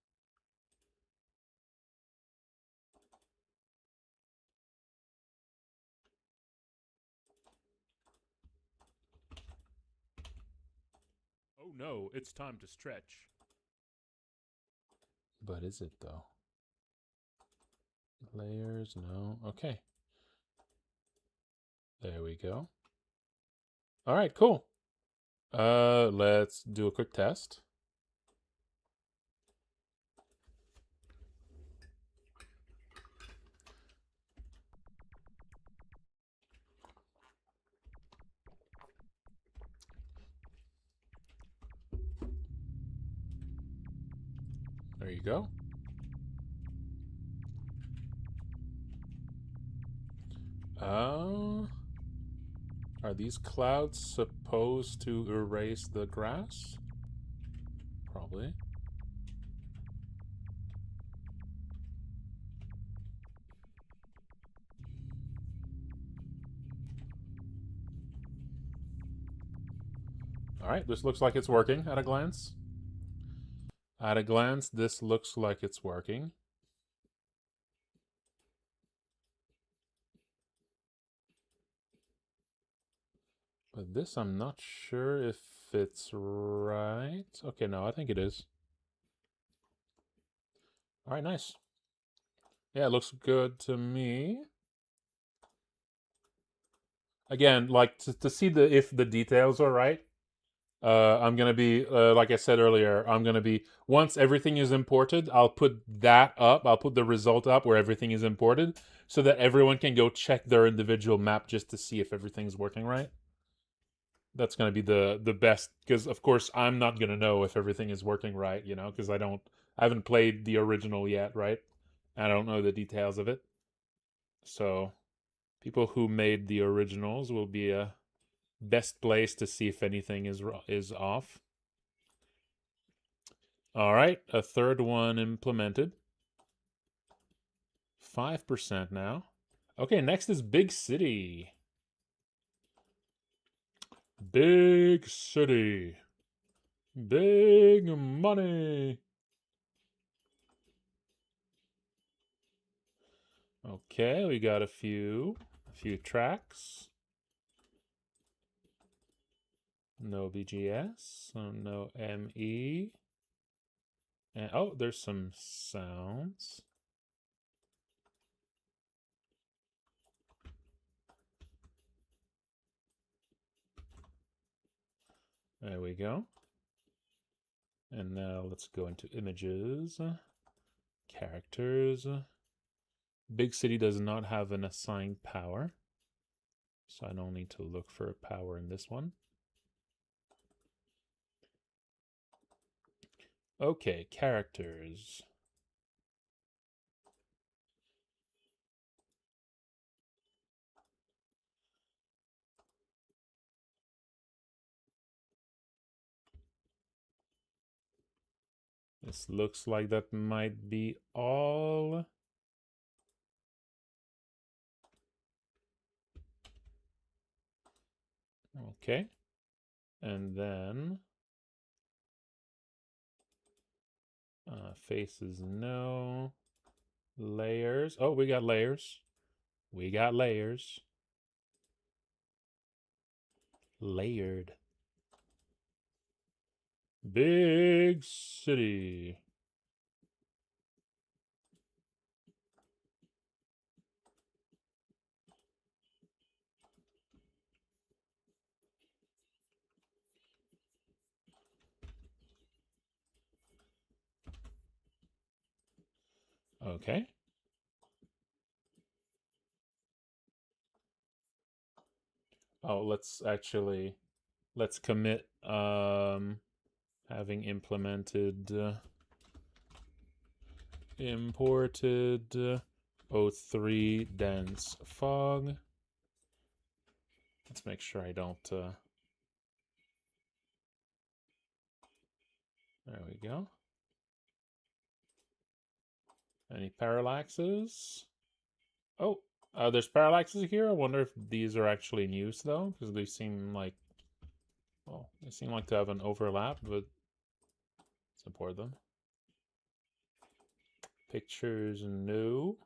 Oh no, it's time to stretch. But is it though? Layers, no. Okay. There we go. All right, cool. Let's do a quick test. There you go. Are these clouds supposed to erase the grass? Probably. All right, this looks like it's working at a glance. At a glance, this looks like it's working. But this, I'm not sure if it's right. Okay, no, I think it is. All right, nice. Yeah, it looks good to me. Again, like to see if the details are right, I'm gonna be like I said earlier. I'm gonna be once everything is imported, I'll put that up. I'll put the result up where everything is imported, so that everyone can go check their individual map just to see if everything's working right. That's gonna be the best, because of course I'm not gonna know if everything is working right, you know, because I haven't played the original yet, right? I don't know the details of it, so people who made the originals will be best place to see if anything is off. All right, a third one implemented. 5% now. Okay, next is Big City. Big City. Big money. Okay, we got a few tracks. No BGS, no ME. And oh, there's some sounds. There we go. And now let's go into images, characters. Big City does not have an assigned power, so I don't need to look for a power in this one. Okay, characters. This looks like that might be all. Okay. And then faces, no. Layers. Oh, we got layers. We got layers. Layered. Big City. Okay. Oh, let's commit having implemented imported O3 dense fog. Let's make sure I don't there we go. Any parallaxes? Oh, there's parallaxes here. I wonder if these are actually in use though, because they seem like, well, they seem like to have an overlap, but let's import them. Pictures, no.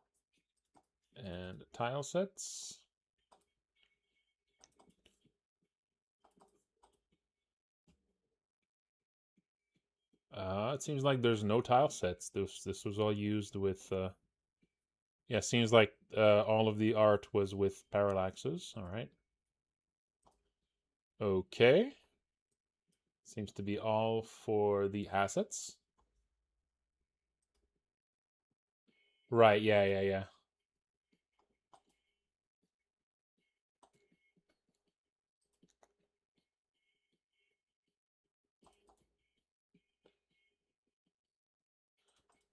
And tile sets. It seems like there's no tile sets. This was all used with Yeah, seems like all of the art was with parallaxes. All right. Okay. Seems to be all for the assets. Right, yeah.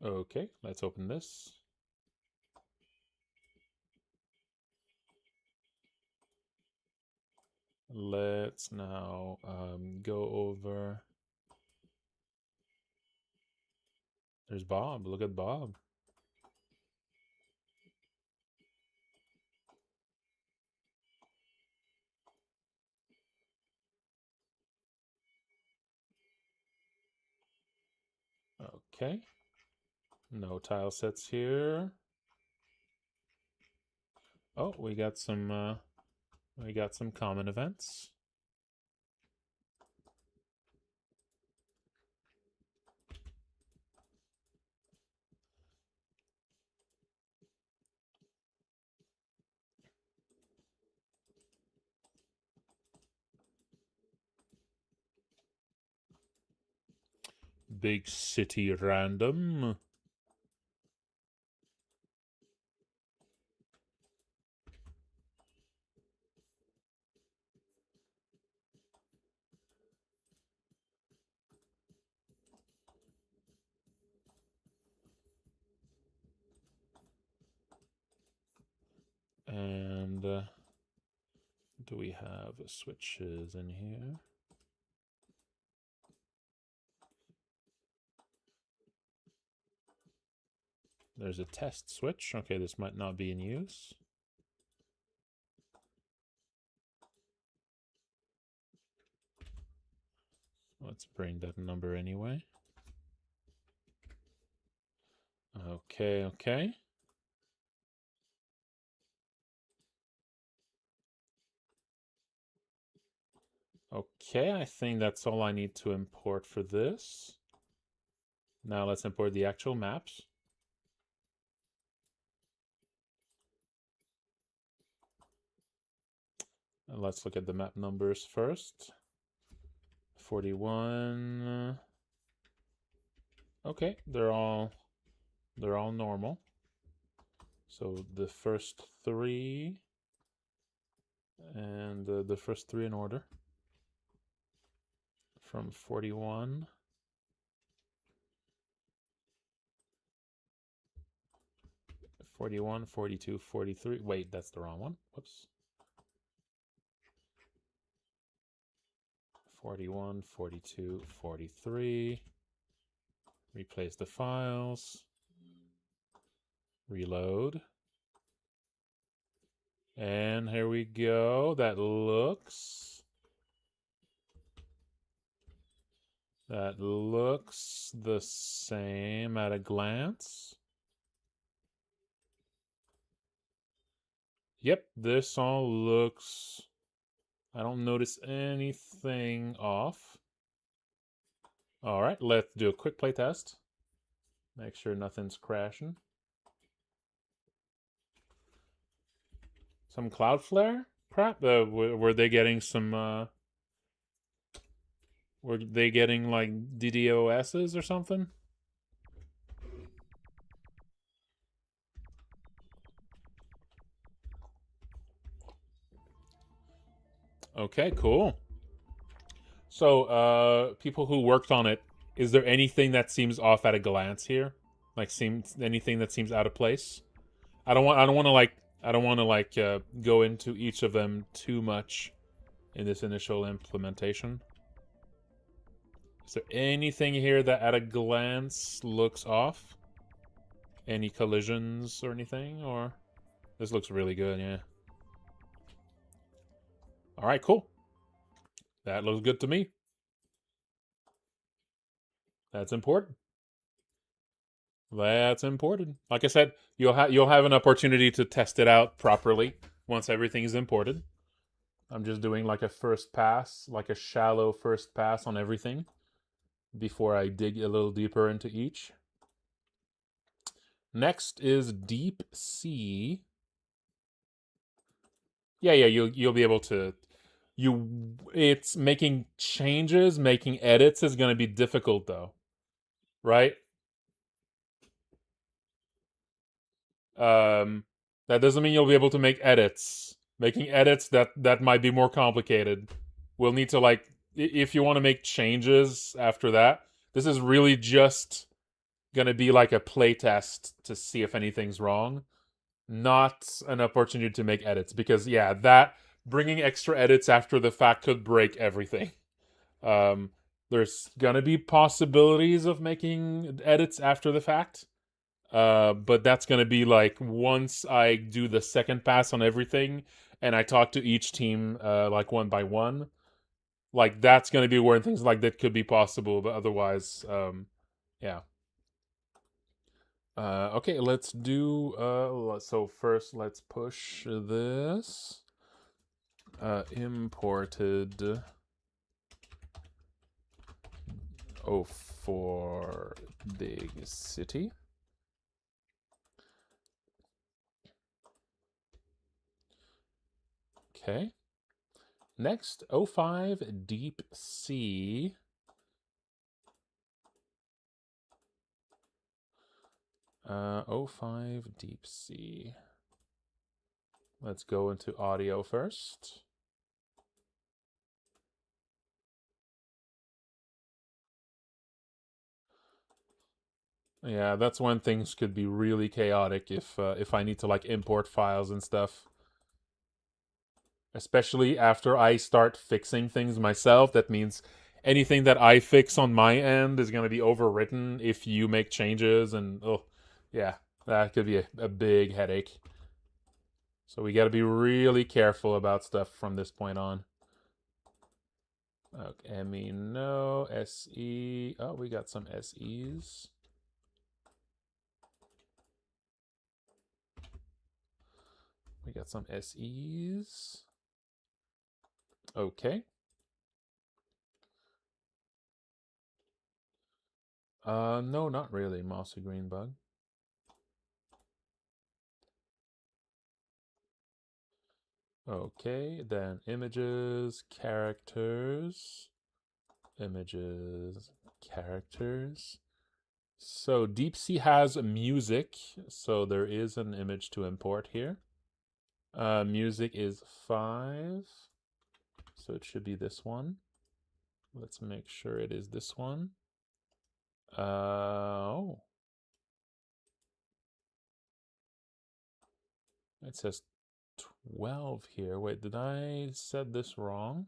Okay, let's open this. Let's now go over. There's Bob. Look at Bob. Okay. No tile sets here. Oh, we got some common events. Big city random. And do we have switches in here? There's a test switch. Okay, this might not be in use. Let's bring that number anyway. Okay. Okay, I think that's all I need to import for this. Now let's import the actual maps. And let's look at the map numbers first. 41. Okay, they're all normal. So the first three and the first three in order from 41. '41, '42, '43. Wait, that's the wrong one. Whoops. 41, '42, '43. Replace the files. Reload. And here we go. That looks the same at a glance. Yep, this all looks... I don't notice anything off. All right, let's do a quick play test. Make sure nothing's crashing. Some Cloudflare crap? Were they getting some... were they getting, like, DDoS's or something? Okay, cool. So, people who worked on it, is there anything that seems off at a glance here? Like, anything that seems out of place? I don't want to go into each of them too much in this initial implementation. Is there anything here that at a glance looks off? Any collisions or anything? Or this looks really good, yeah. All right, cool. That looks good to me. That's important. That's important. Like I said, you'll have an opportunity to test it out properly once everything is imported. I'm just doing like a first pass, like a shallow first pass on everything before I dig a little deeper into each. Next is Deep Sea. Yeah, you'll be able to it's making changes, making edits is going to be difficult though, right? Um that doesn't mean you'll be able to make edits. Making edits that might be more complicated. We'll need to like if you want to make changes after that. This is really just going to be like a play test to see if anything's wrong, not an opportunity to make edits because yeah, that bringing extra edits after the fact could break everything. Um, there's gonna be possibilities of making edits after the fact, but that's gonna be like once I do the second pass on everything and I talk to each team like one by one. Like that's gonna be where things like that could be possible, but otherwise, yeah. Okay, let's do so first let's push this imported 04 big city. Okay. Next 05 deep sea. 05 deep sea. Let's go into audio first. Yeah, that's when things could be really chaotic if I need to like import files and stuff. Especially after I start fixing things myself. That means anything that I fix on my end is going to be overwritten if you make changes, and oh, yeah, that could be a big headache. So we got to be really careful about stuff from this point on. Okay, ME no, SE. Oh, we got some SEs. We got some SEs. Okay. No, not really. Mossy green bug. Okay, then images, characters, images, characters. So DeepSea has music, so there is an image to import here. Music is 5, so it should be this one. Let's make sure it is this one. Oh. It says 12 here. Wait, did I set this wrong?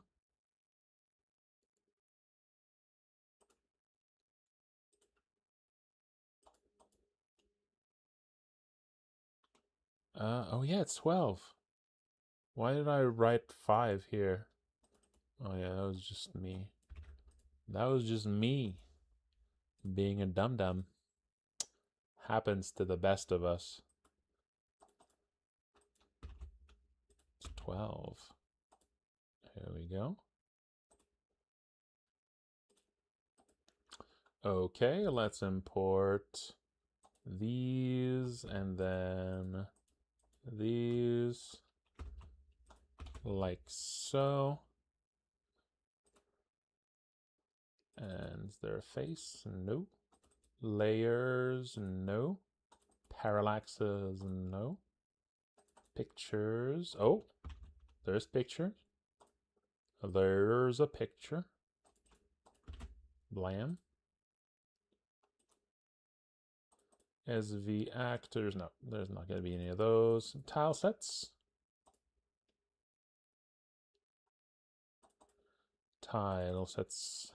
Oh yeah, it's 12. Why did I write 5 here? Oh yeah, that was just me. That was just me being a dum-dum. Happens to the best of us. It's 12. Here we go. Okay, let's import these and then these like so. And is there a face? No. Layers? No. Parallaxes? No. Pictures? Oh, there's pictures. There's a picture. Blam. SV actors. No, there's not going to be any of those. Tile sets. Tile sets.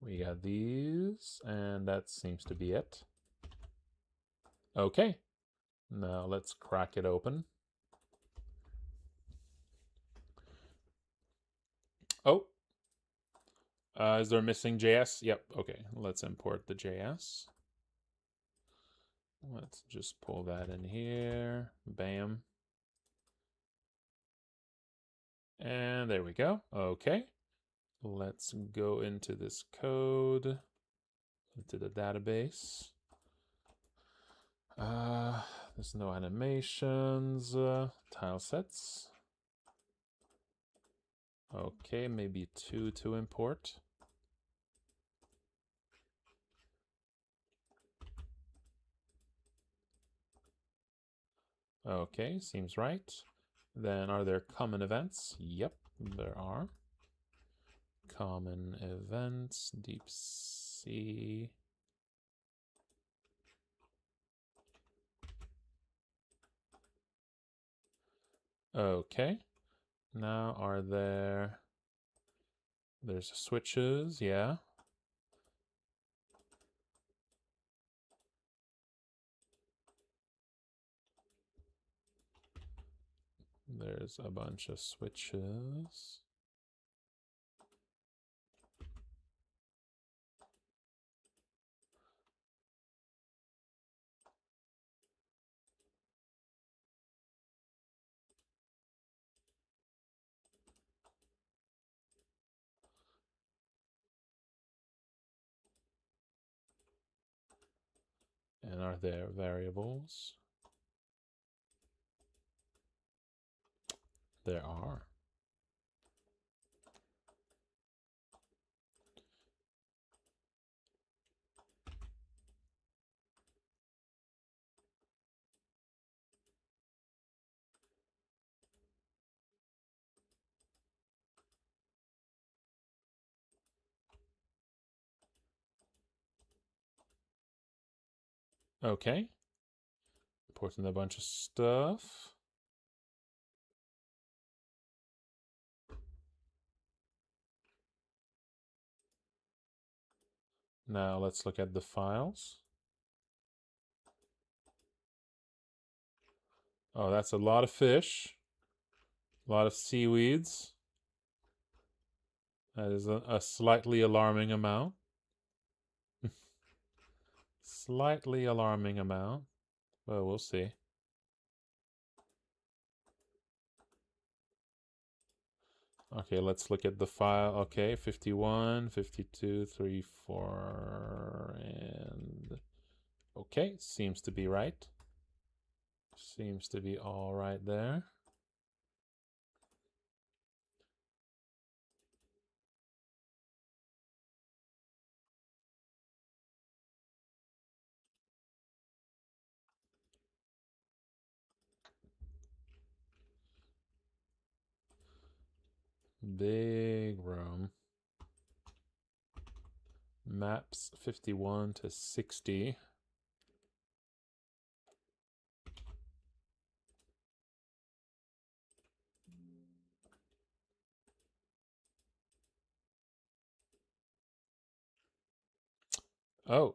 We got these, and that seems to be it. Okay, now let's crack it open. Oh, is there missing JS? Yep, okay, let's import the JS. Let's just pull that in here. Bam. And there we go. Okay. Let's go into this code, into the database. There's no animations, tile sets. Okay, maybe 2 to import. Okay, seems right. Then are there common events? Yep, there are. Common events, deep sea. Okay. Now are there's switches, yeah. There's a bunch of switches. And are there variables? There are. Okay. Importing a bunch of stuff. Now let's look at the files. Oh, that's a lot of fish. A lot of seaweeds. That is a slightly alarming amount. Slightly alarming amount. Well, we'll see. Okay, let's look at the file. Okay, 51, 52, 3, 4, and... Okay, seems to be right. Seems to be all right there. Big room. Maps 51 to 60. Oh.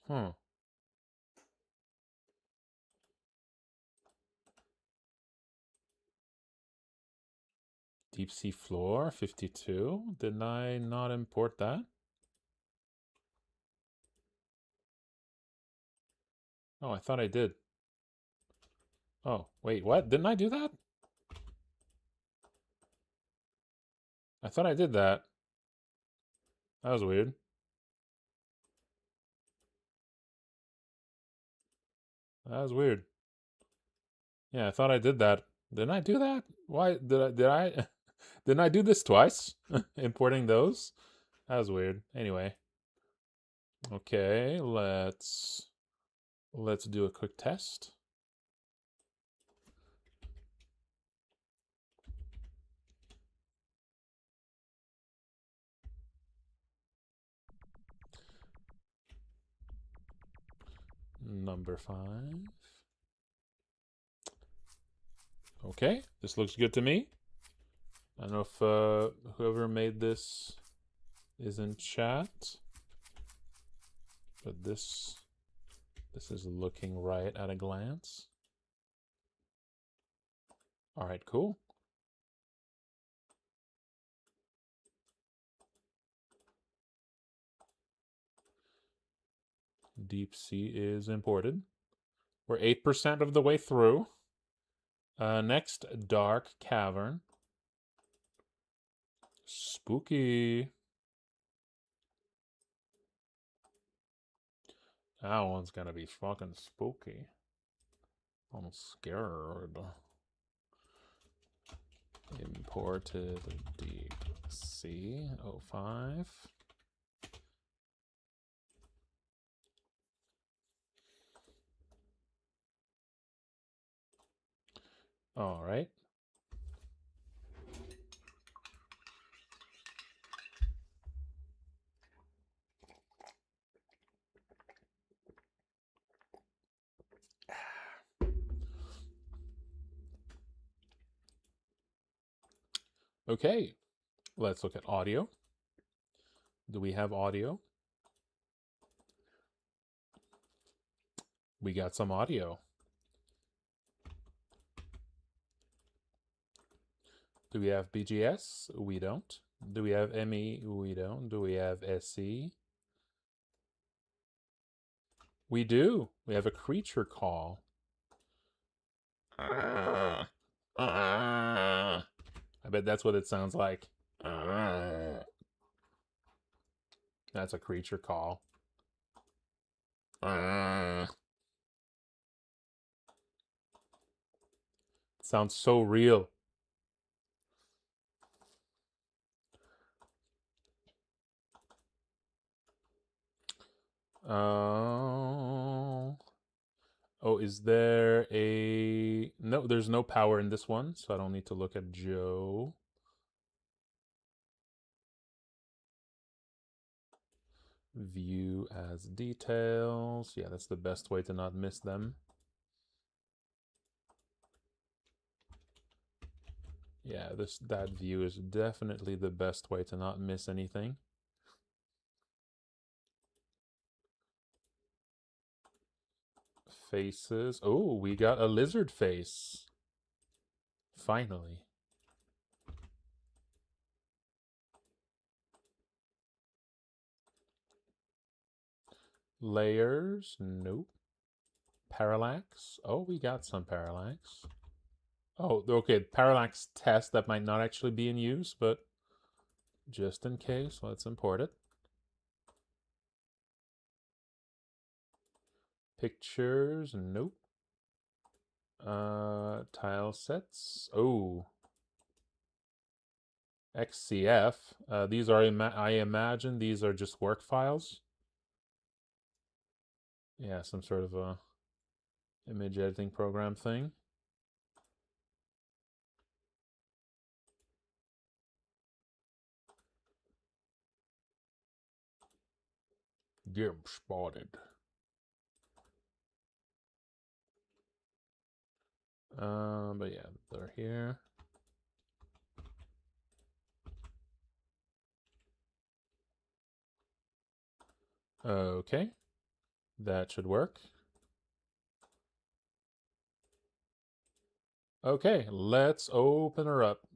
Huh. Deep sea floor 52. Didn't I not import that? Oh, I thought I did. Oh, wait, what? Didn't I do that? I thought I did that. That was weird. That was weird. Yeah, I thought I did that. Didn't I do that? Why did I didn't I do this twice? Importing those? That was weird. Anyway. Okay, let's do a quick test. Number 5. Okay, this looks good to me. I don't know if whoever made this is in chat, but this is looking right at a glance. All right, cool. Deep sea is imported. We're 8% of the way through. Next, Dark Cavern. Spooky. That one's gonna be fucking spooky. I'm scared. Imported deep sea 05. All right. Okay, let's look at audio. Do we have audio? We got some audio. Do we have BGS? We don't. Do we have ME? We don't. Do we have SE? We do. We have a creature call. I bet that's what it sounds like. That's a creature call. Sounds so real. Oh, is there a... No, there's no power in this one, so I don't need to look at Joe. View as details. Yeah, that's the best way to not miss them. Yeah, that view is definitely the best way to not miss anything. Faces. Oh, we got a lizard face. Finally. Layers. Nope. Parallax. Oh, we got some parallax. Oh, okay. Parallax test that might not actually be in use, but just in case, let's import it. Pictures. Nope. Tile sets. Oh. XCF. These are, I imagine these are just work files. Yeah, some sort of a image editing program thing. Gimp spotted. But yeah, they're here. Okay, that should work. Okay, let's open her up.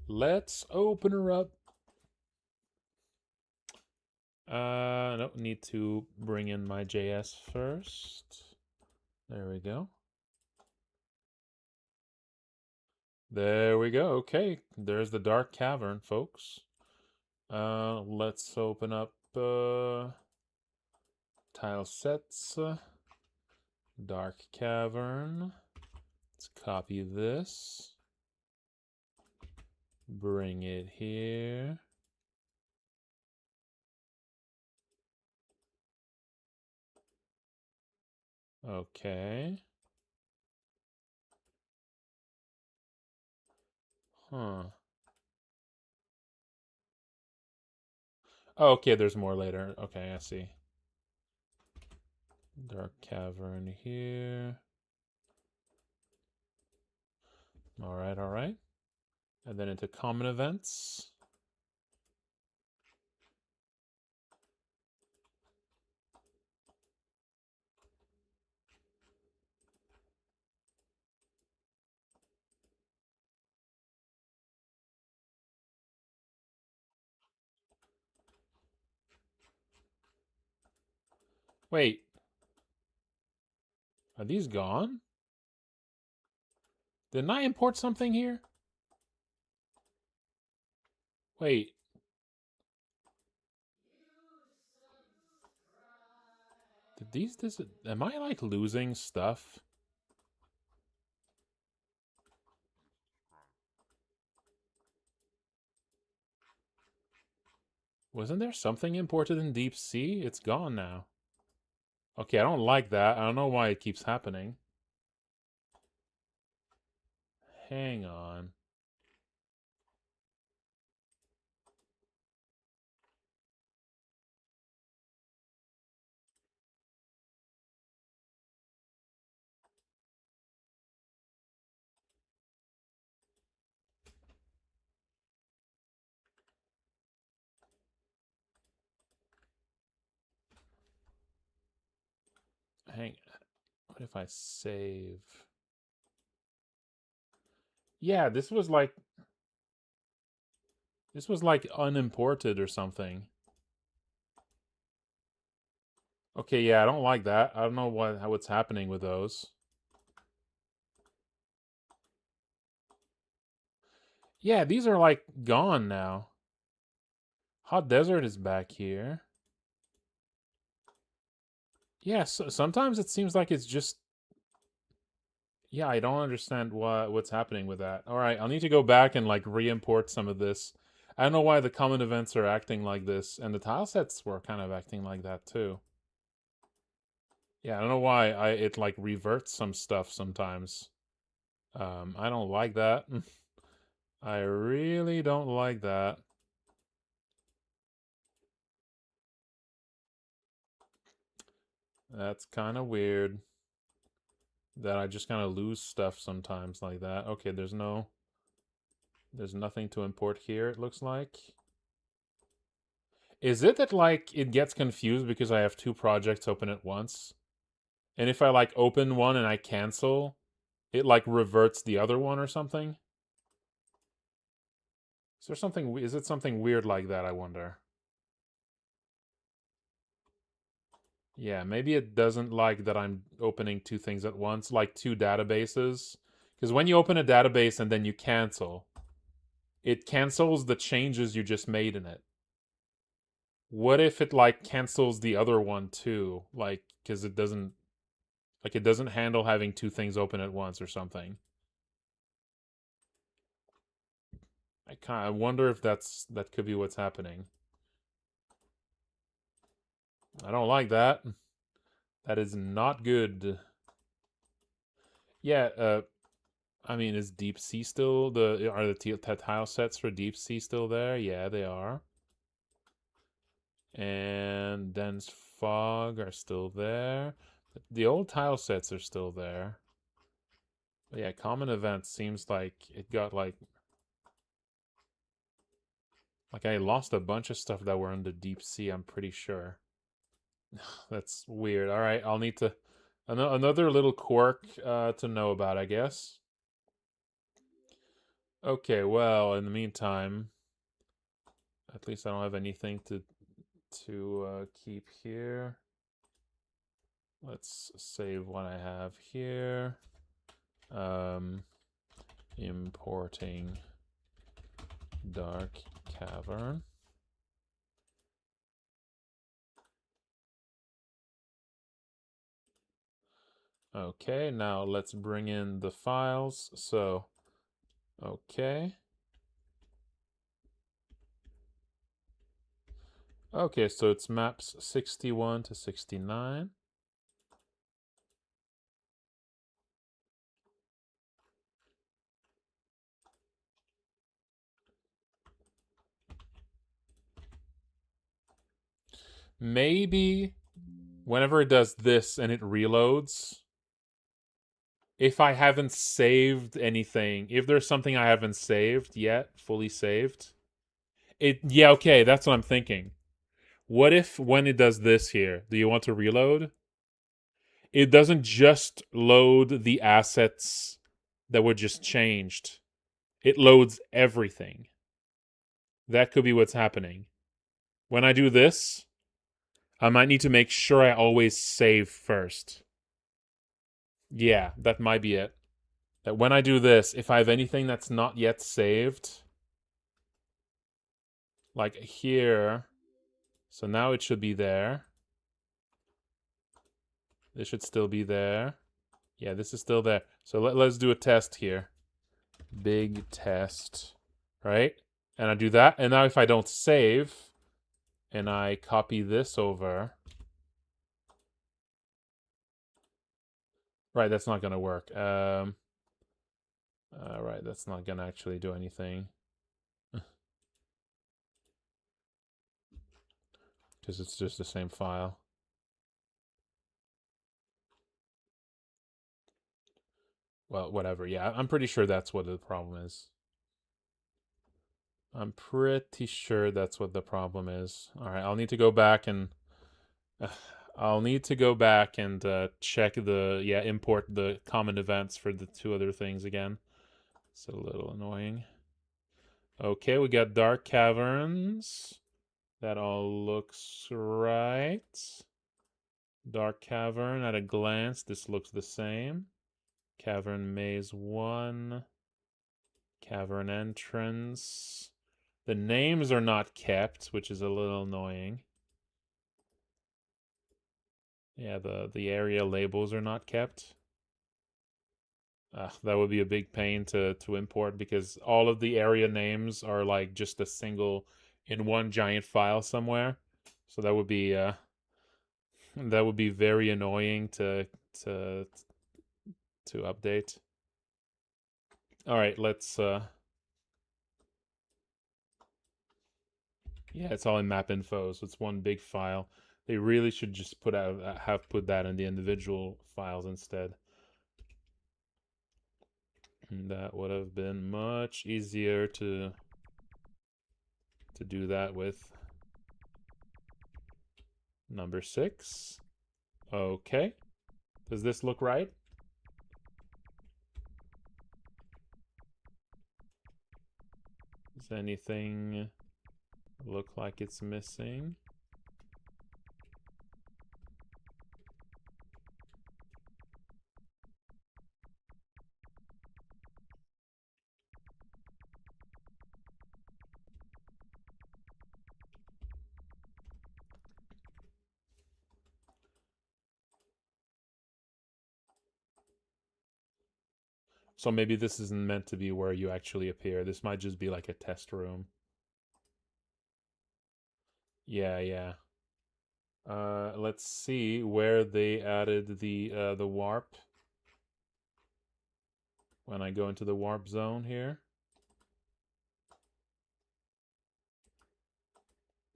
Let's open her up. No, need to bring in my JS first. There we go. There we go. Okay, there's the Dark Cavern, folks. Let's open up tile sets. Dark Cavern. Let's copy this. Bring it here. Okay. Huh. Oh, okay, there's more later. Okay, I see. Dark Cavern here. All right, all right. And then into common events. Wait. Are these gone? Didn't I import something here? Wait. Am I like losing stuff? Wasn't there something imported in Deep Sea? It's gone now. Okay, I don't like that. I don't know why it keeps happening. Hang on. What if I save? Yeah, this was like unimported or something. Okay, yeah, I don't like that. I don't know what's happening with those. Yeah, these are like gone now. Hot Desert is back here. Yeah, so sometimes it seems like it's just... Yeah, I don't understand what's happening with that. All right, I'll need to go back and like re-import some of this. I don't know why the common events are acting like this, and the tile sets were kind of acting like that too. Yeah, I don't know why it like reverts some stuff sometimes. I don't like that. I really don't like that. That's kind of weird. That I just kind of lose stuff sometimes like that. Okay, there's nothing to import here, it looks like. Is it that like it gets confused because I have two projects open at once? And if I like open one and I cancel, it like reverts the other one or something? Is it something weird like that, I wonder? Yeah, maybe it doesn't like that I'm opening two things at once, like two databases. Because when you open a database and then you cancel, it cancels the changes you just made in it. What if it like cancels the other one too? Like, because it doesn't handle having two things open at once or something. I wonder if that could be what's happening. I don't like that. That is not good. Yeah, I mean, is Deep Sea still are the tile sets for Deep Sea still there? Yeah, they are. And Dense Fog are still there. The old tile sets are still there. But yeah, common events seems like it got like I lost a bunch of stuff that were in the Deep Sea, I'm pretty sure. That's weird. All right, I'll need to another little quirk to know about, I guess. Okay, well, in the meantime, at least I don't have anything to keep here. Let's save what I have here. Importing Dark Cavern. Okay, now let's bring in the files. So, okay. Okay, so it's maps 61 to 69. Maybe whenever it does this and it reloads, if I haven't saved anything, if there's something I haven't saved yet, fully saved, yeah, okay, that's what I'm thinking. What if when it does this here, do you want to reload? It doesn't just load the assets that were just changed. It loads everything. That could be what's happening. When I do this, I might need to make sure I always save first. Yeah, that might be it. that when I do this, if I have anything that's not yet saved, like here, so now it should be there. This should still be there. Yeah, this is still there. So let's do a test here. Big test, right? And I do that, and now if I don't save, and I copy this over, right, that's not gonna work. Right, that's not gonna actually do anything. Because it's just the same file. Well, whatever. Yeah, I'm pretty sure that's what the problem is. I'm pretty sure that's what the problem is. All right, I'll need to go back and check the import the common events for the two other things again. It's a little annoying. Okay, we got Dark Caverns. That all looks right. Dark Cavern at a glance, this looks the same. Cavern Maze 1. Cavern Entrance. The names are not kept, which is a little annoying. Yeah, the area labels are not kept. That would be a big pain to import because all of the area names are like just a single in one giant file somewhere. So that would be very annoying to update. All right, let's yeah, it's all in map info, so it's one big file. They really should just have put that in the individual files instead. And that would have been much easier to do that with. Number 6. Okay. Does this look right? Does anything look like it's missing? So maybe this isn't meant to be where you actually appear. This might just be like a test room. Yeah, yeah. Let's see where they added the warp. When I go into the warp zone here.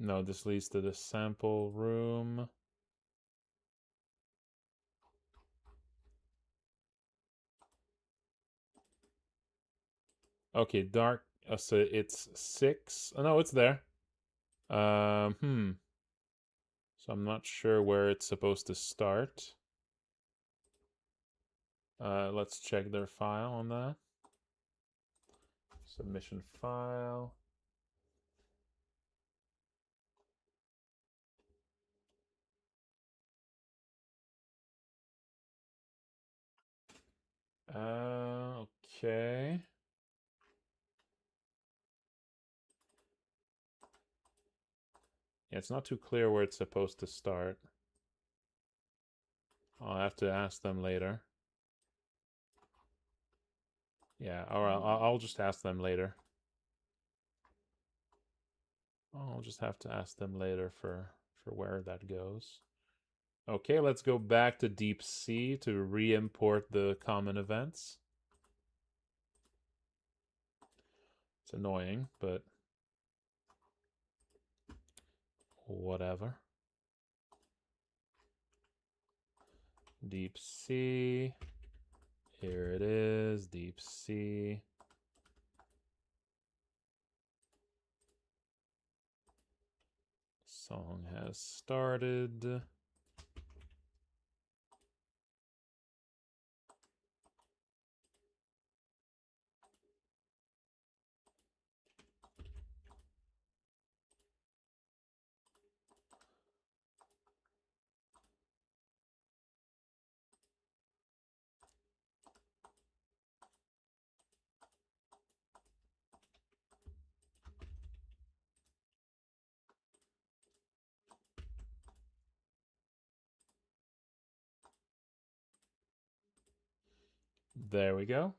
No, this leads to the sample room. Okay, dark. So it's 6. Oh, no, it's there. So I'm not sure where it's supposed to start. Let's check their file on that. Submission file. Okay. Yeah, it's not too clear where it's supposed to start. I'll have to ask them later. Yeah, or I'll just ask them later. I'll just have to ask them later for where that goes. Okay, let's go back to Deep Sea to re-import the common events. It's annoying, but whatever. Deep Sea. Here it is, Deep Sea. Song has started. There we go.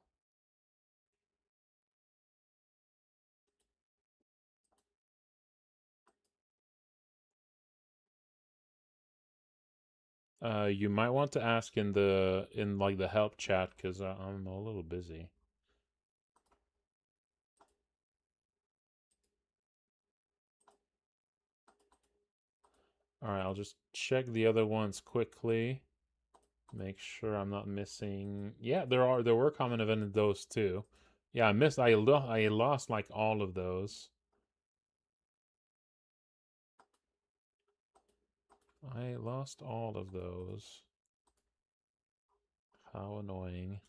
You might want to ask in like the help chat because I'm a little busy. All right, I'll just check the other ones quickly. Make sure I'm not missing. Yeah, there were common event in those too. Yeah, I lost like all of those. I lost all of those. How annoying.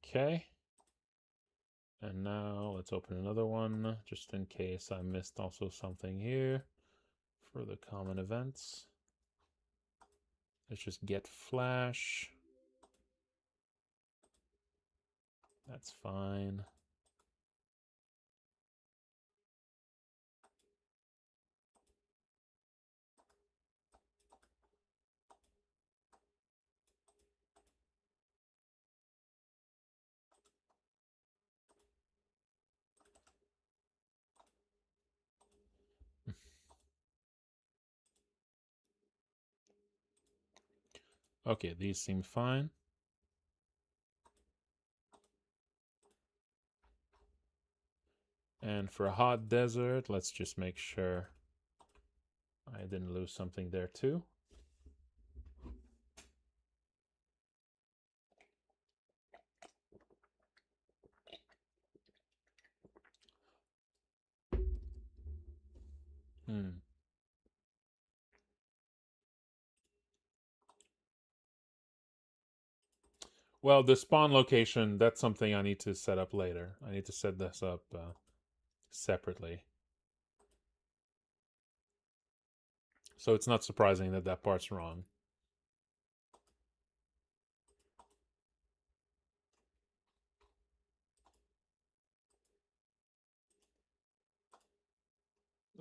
Okay. And now let's open another one, just in case I missed also something here for the common events. Let's just get Flash. That's fine. Okay, these seem fine. And for a hot desert, let's just make sure I didn't lose something there too. Well, the spawn location, that's something I need to set up later. I need to set this up separately. So it's not surprising that that part's wrong.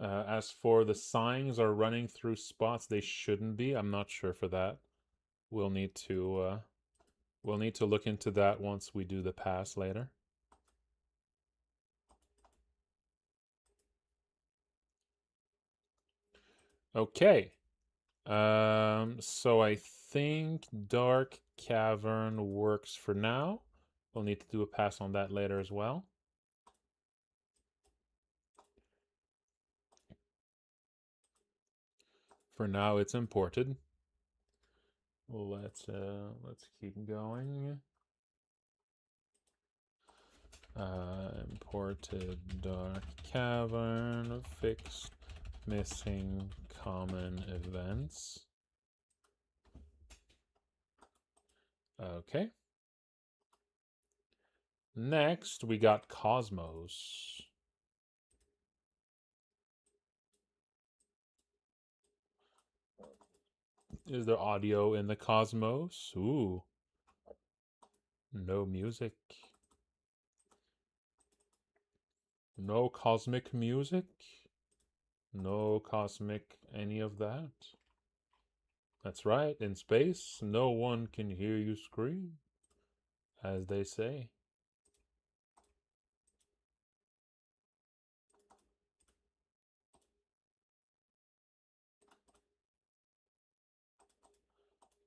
As for the signs are running through spots they shouldn't be, I'm not sure for that. We'll need to look into that once we do the pass later. Okay. So I think Dark Cavern works for now. We'll need to do a pass on that later as well. For now, it's imported. Let's keep going. Imported Dark Cavern, fixed missing common events. Okay. Next, we got Cosmos. Is there audio in the Cosmos? Ooh. No music. No cosmic music? No cosmic any of that? That's right, in space, no one can hear you scream, as they say.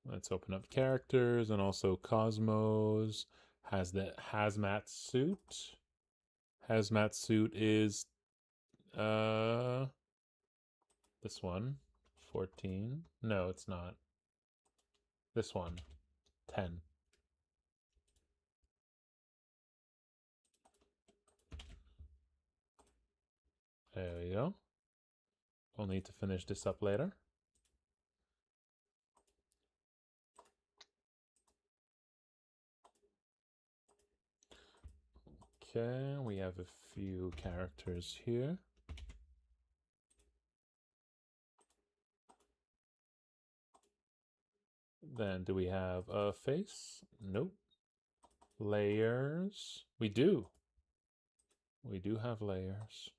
Let's open up characters, and also Cosmos has the hazmat suit. Hazmat suit is this one, 14. No, it's not. This one, 10. There we go. We'll need to finish this up later. Okay, we have a few characters here. Then do we have a face? Nope. Layers? We do. We do have layers.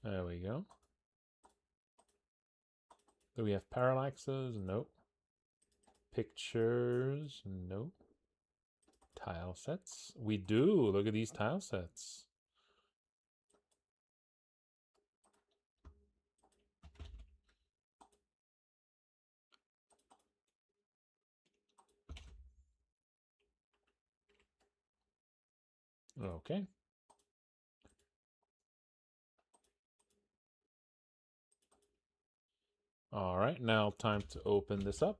There we go. Do we have parallaxes? Nope. Pictures? Nope. Tile sets? We do. Look at these tile sets. Okay. All right, now time to open this up.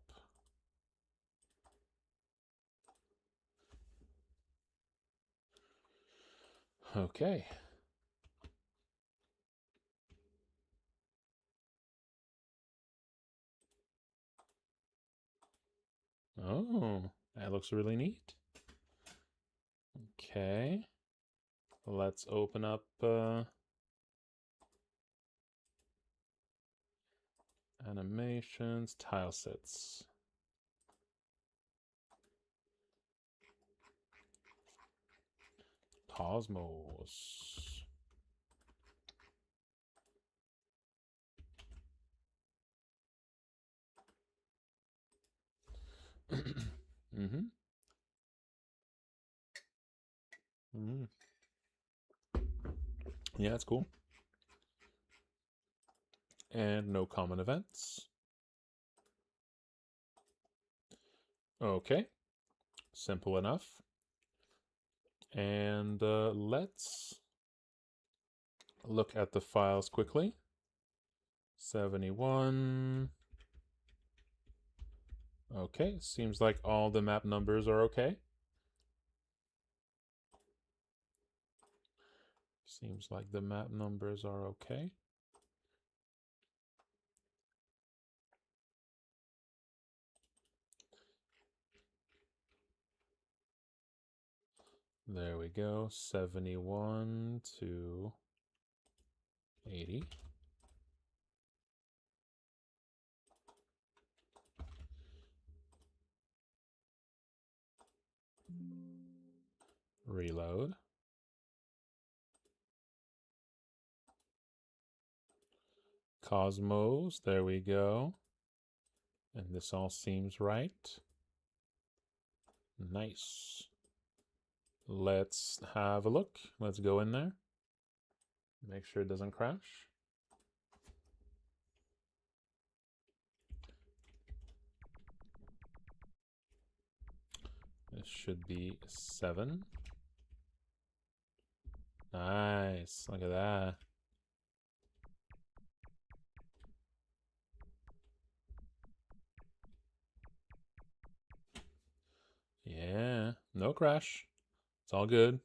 Okay. Oh, that looks really neat. Okay. Let's open up animations, tile sets. Cosmos. Mm-hmm. Mm-hmm. Yeah, that's cool. And no common events. Okay. Simple enough. And let's look at the files quickly. 71. Okay, seems like all the map numbers are okay. Seems like the map numbers are okay. There we go, 71 to 80. Reload. Cosmos, there we go. And this all seems right. Nice. Let's have a look. Let's go in there. Make sure it doesn't crash. This should be 7. Nice. Look at that. Yeah, no crash. It's all good.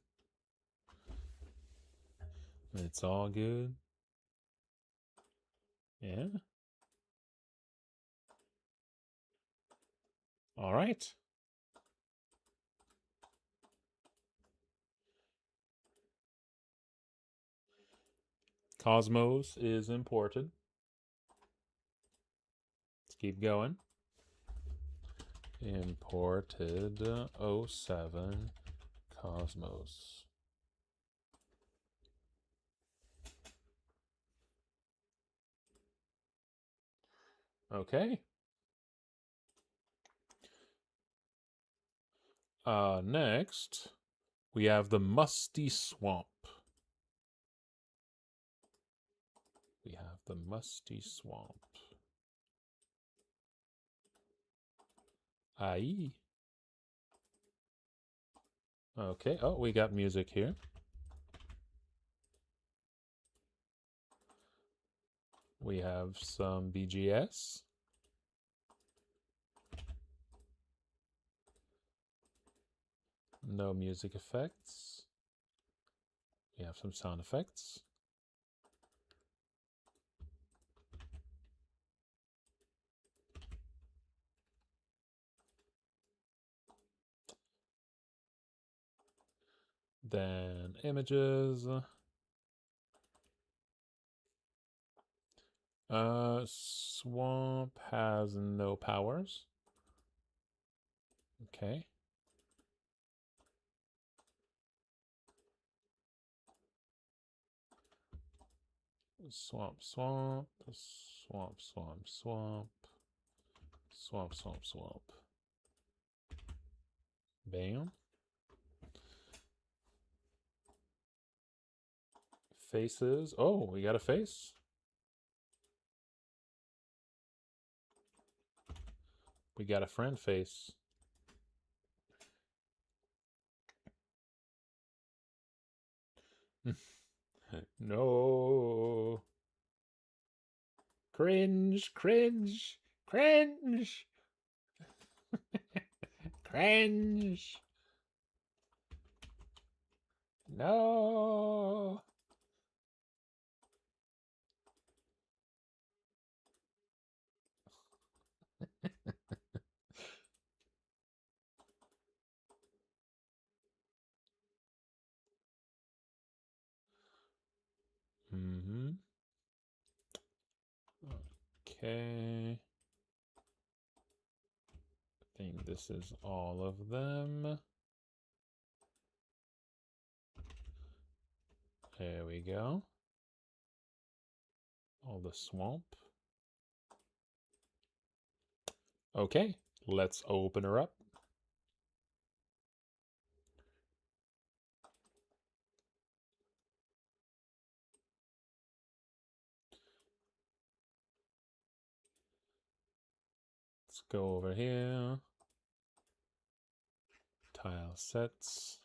It's all good. Yeah. All right. Cosmos is imported. keep going. Imported 07 Cosmos. Okay. Next, we have the Musty Swamp. We have the Musty Swamp. Aye. Okay. Oh, we got music here. We have some BGS. No music effects. We have some sound effects. Then images. Swamp has no powers. Okay. Swamp, swamp, swamp, swamp, swamp, swamp, swamp, swamp. Bam. Faces. Oh, we got a face. We got a friend face. No. Cringe, cringe, cringe. Cringe. No. Mm-hmm. Okay. I think this is all of them. There we go. All the swamp. Okay, let's open her up. Let's go over here. Tile sets.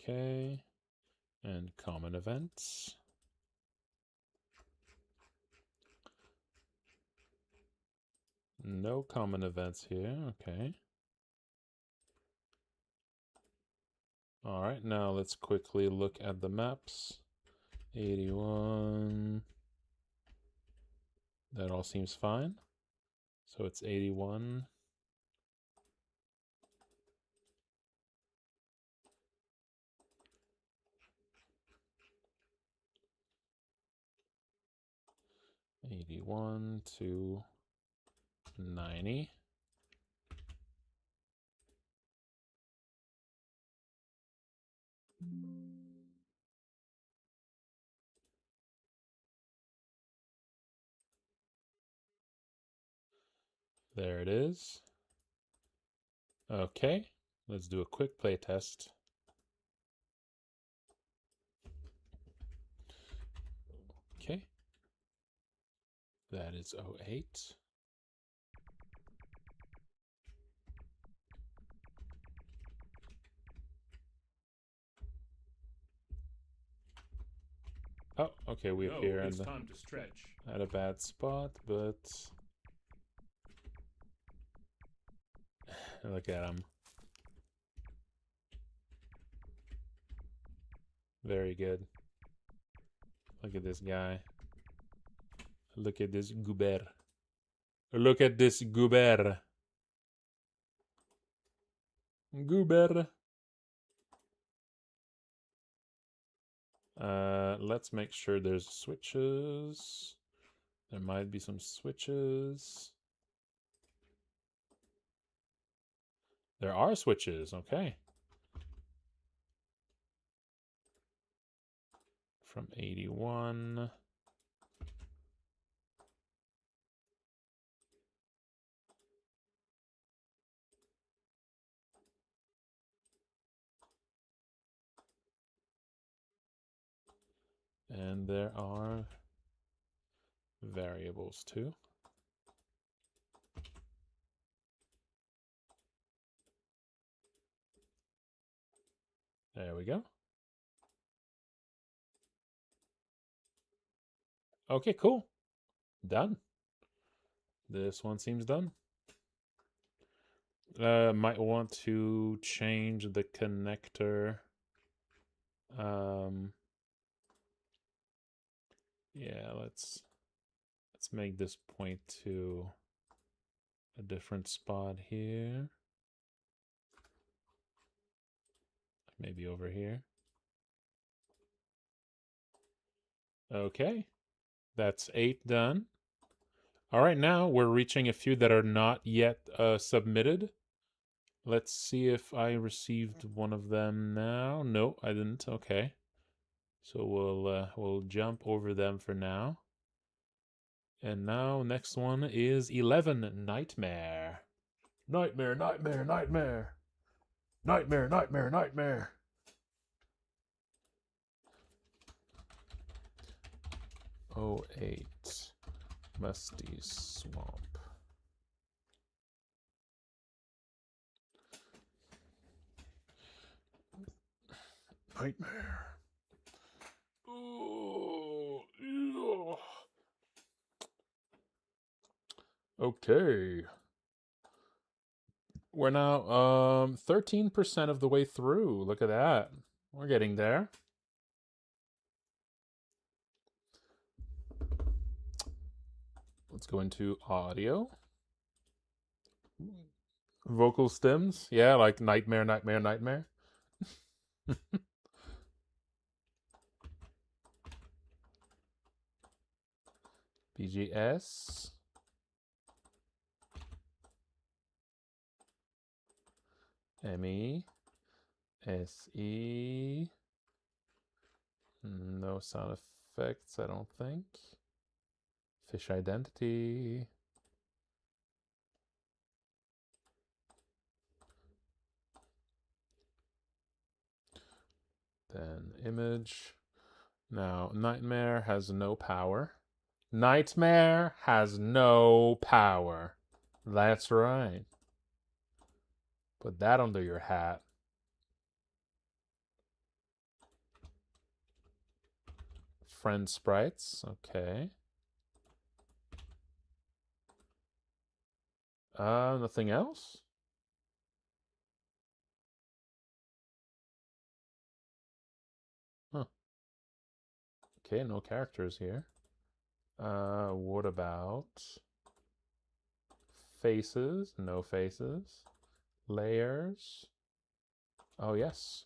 Okay, and common events. No common events here, okay. All right, now let's quickly look at the maps. 81. That all seems fine. So it's 81. to 90. There it is. Okay, let's do a quick play test. Okay. That is 08. Oh, okay, we appear it's time to stretch. At a bad spot, but look at him. Very good. Look at this guy. Look at this goober. Look at this goober. Goober. Let's make sure there's switches. There might be some switches. There are switches, okay. From 81. And there are variables too. There we go. Okay, cool. Done. This one seems done. Might want to change the connector. Yeah, let's make this point to a different spot here. Maybe over here. Okay. That's 8 done. All right, now we're reaching a few that are not yet submitted. Let's see if I received one of them now. No, I didn't. Okay. So we'll jump over them for now. And now next one is 11, Nightmare. Nightmare, nightmare, nightmare. Nightmare, nightmare, nightmare. Oh, 08, Musty Swamp. Nightmare. Oh, ew. Okay. We're now 13% of the way through. Look at that. We're getting there. Let's go into audio. Vocal stems. Yeah, like nightmare, nightmare, nightmare. BGS. ME. SE. No sound effects, I don't think. Fish identity. Then image. Now, Nightmare has no power. Nightmare has no power. That's right. Put that under your hat. Friend sprites. Okay. Nothing else? Huh. Okay, no characters here. What about faces? No faces. Layers. Oh, yes.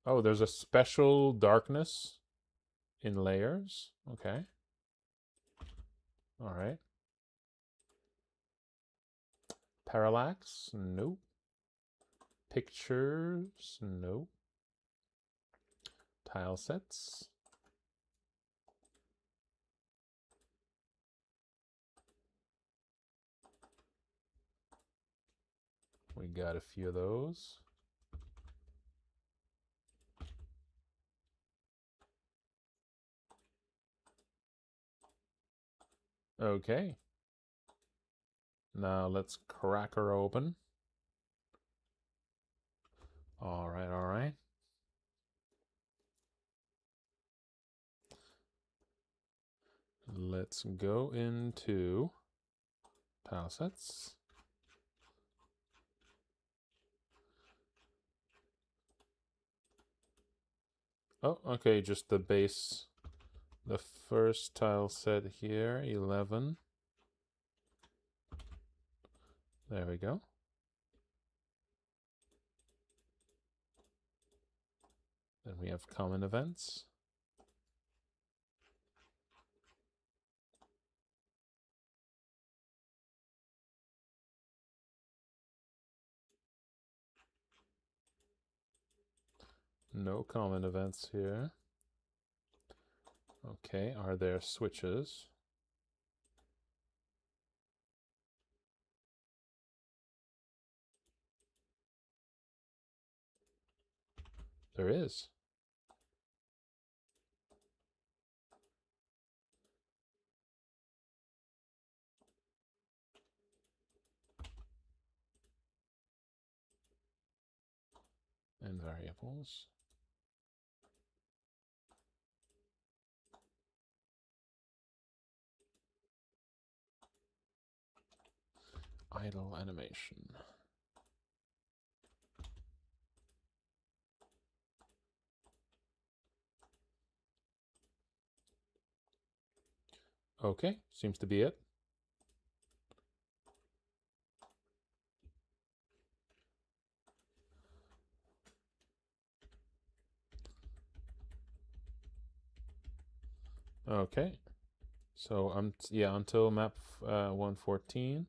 Oh, there's a special darkness in layers. Okay. All right. Parallax? Nope. Pictures? Nope. Tile sets? We got a few of those. Okay. Now let's crack her open. All right, all right. Let's go into tile sets. Oh, okay, just the base the first tile set here, 11. There we go. Then we have common events. No common events here. Okay, are there switches? There is. And variables. Idle animation. Okay, seems to be it. Okay, so yeah, until map 114.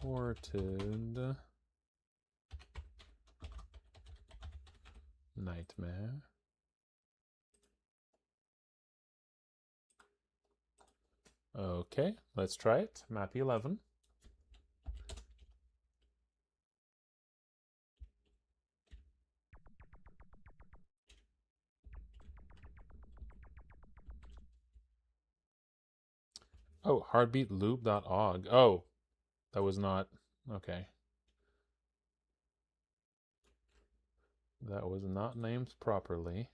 Imported nightmare. Okay, let's try it. Map 11. Oh, heartbeatloop.org. Oh, that was not... Okay. That was not named properly.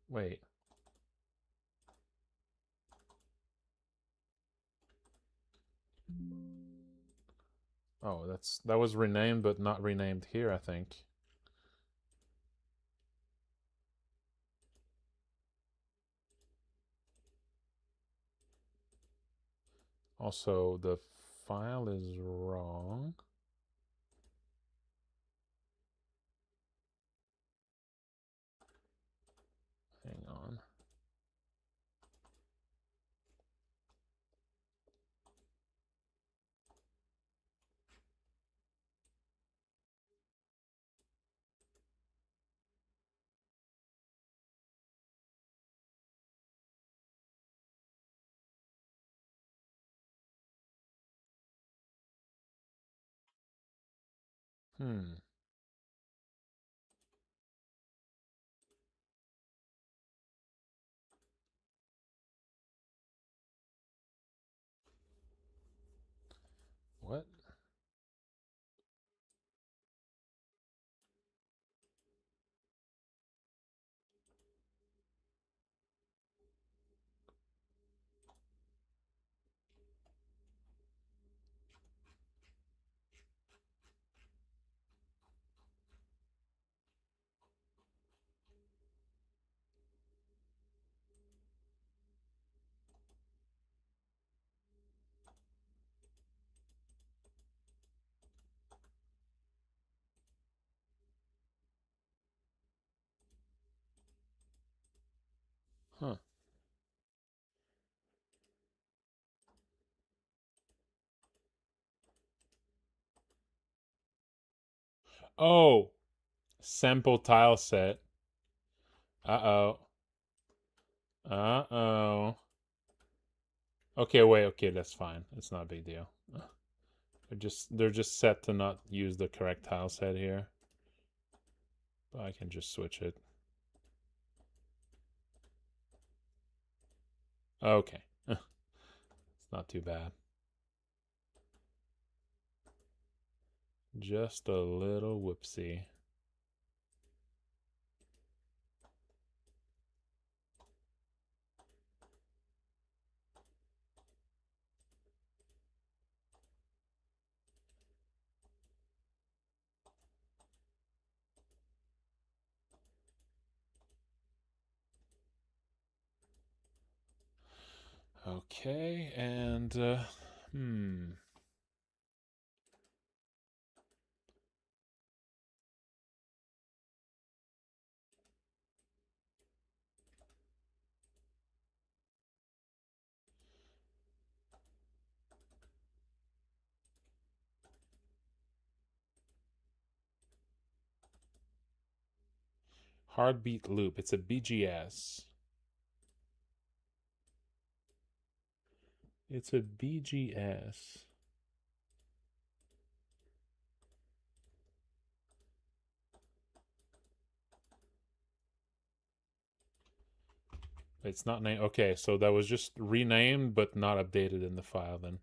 Wait. Oh, that was renamed, but not renamed here, I think. Also, the file is wrong. Hang on. What? Huh. Oh, sample tile set. Uh-oh. Uh-oh. Okay, wait, okay, that's fine. It's not a big deal. They're just set to not use the correct tile set here. But I can just switch it. Okay. It's not too bad. Just a little whoopsie. Okay, and Heartbeat Loop. It's a BGS. It's a BGS. It's not named. Okay, so that was just renamed but not updated in the file then.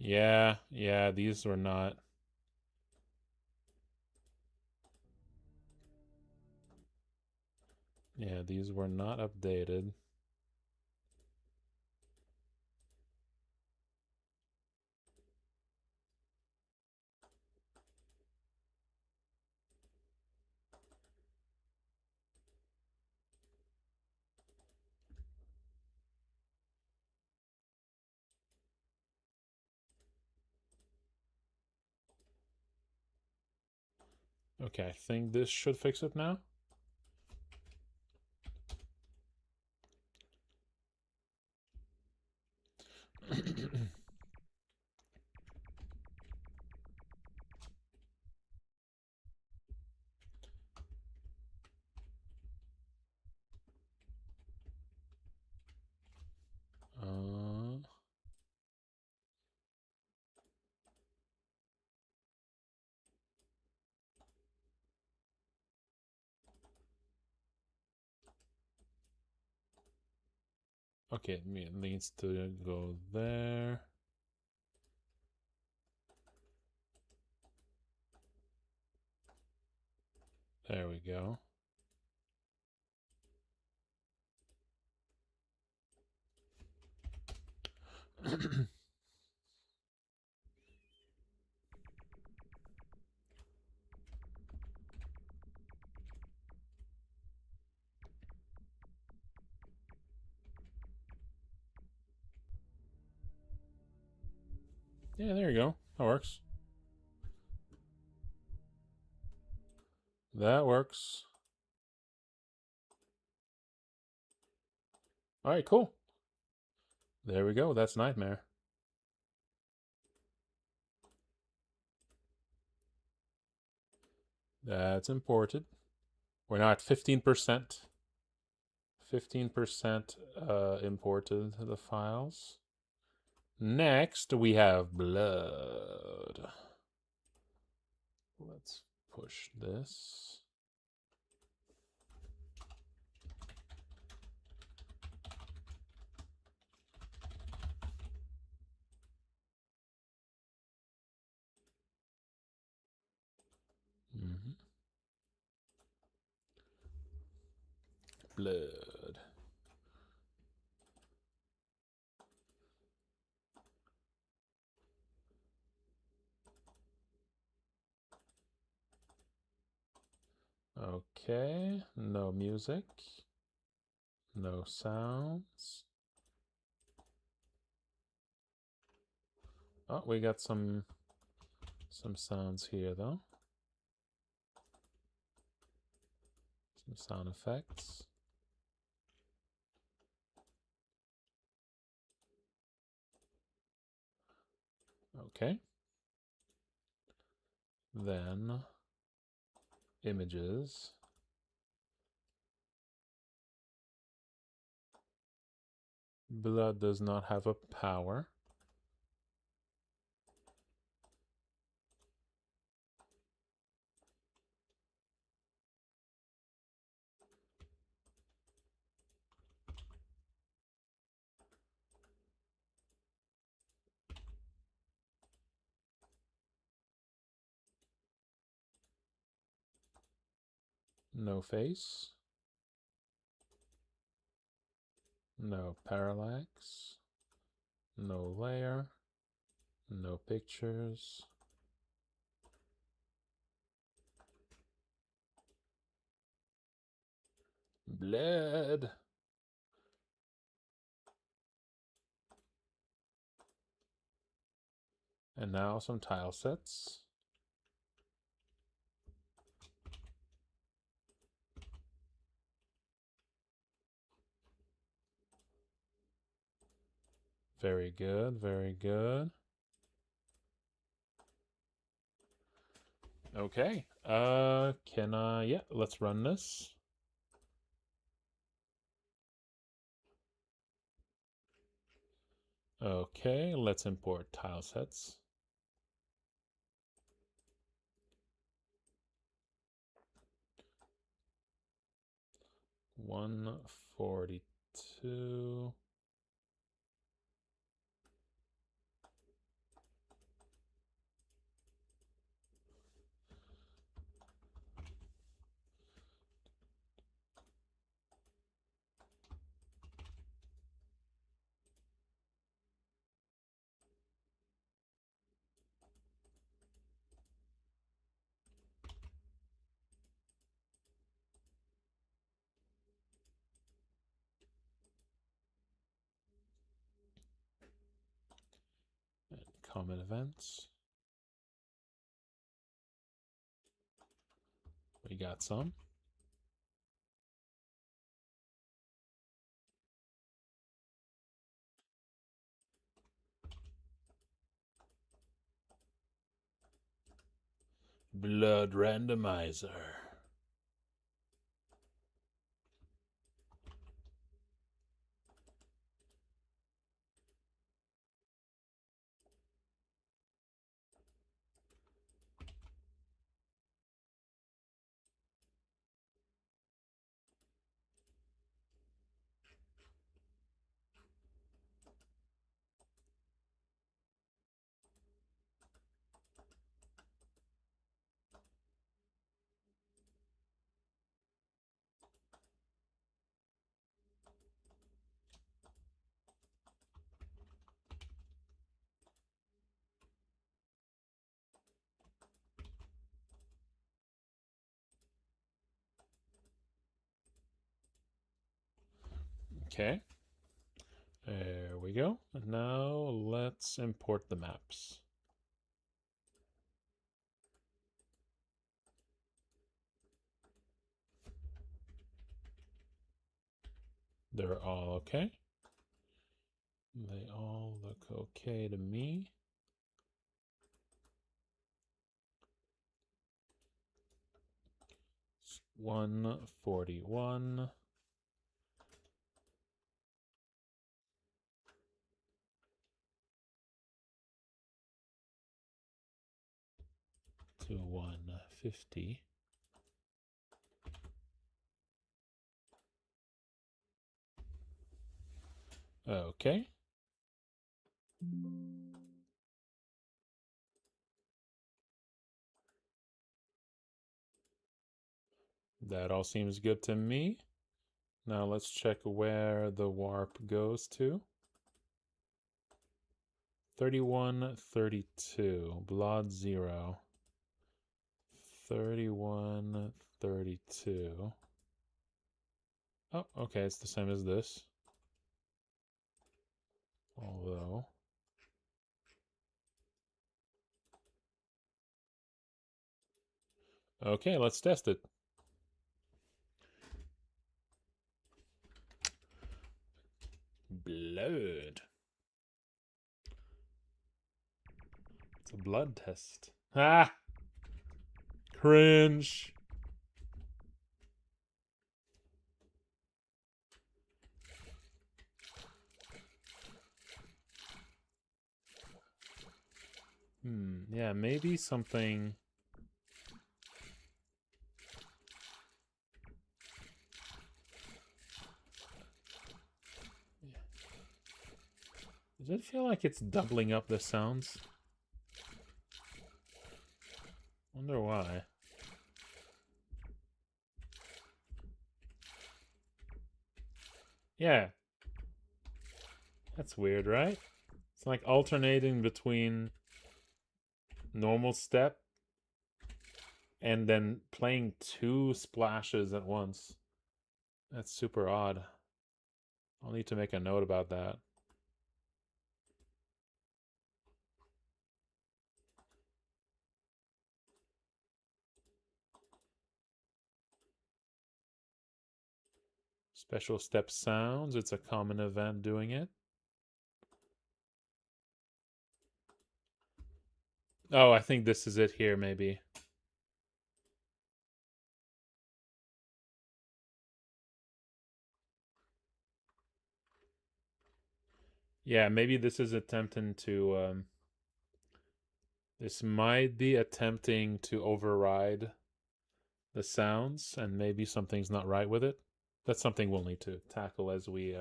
Yeah, these were not. Yeah, these were not updated. Okay, I think this should fix it now. Okay, it needs to go there. There we go. Yeah, there you go. That works. That works. All right, cool. There we go. That's Nightmare. That's imported. We're now at 15%. 15% imported the files. Next, we have blood. Let's push this. Blood. Okay, no music. No sounds. Oh, we got some sounds here though. Some sound effects. Okay. Then images. Blood does not have a power. No face. No parallax. No layer. No pictures. Blood. And now some tile sets. Very good, very good. Okay. Can I, yeah, let's run this. Okay, let's import tile sets. $142. And common events. We got some. Blood randomizer. Okay. There we go. And now let's import the maps. They're all okay. They all look okay to me. It's 141. To 150. Okay. That all seems good to me. Now let's check where the warp goes to. 3132. Blood 0. 3132. Oh, okay, it's the same as this. Although Okay, let's test it. Blood. It's a blood test. Ah! Cringe. Yeah, maybe something... Does it feel like it's doubling up the sounds? Wonder why. Yeah. That's weird, right? It's like alternating between normal step and then playing 2 splashes at once. That's super odd. I'll need to make a note about that. Special step sounds. It's a common event doing it. Oh, I think this is it here, maybe. Yeah, maybe this is attempting to... this might be attempting to override the sounds, and maybe something's not right with it. That's something we'll need to tackle as we...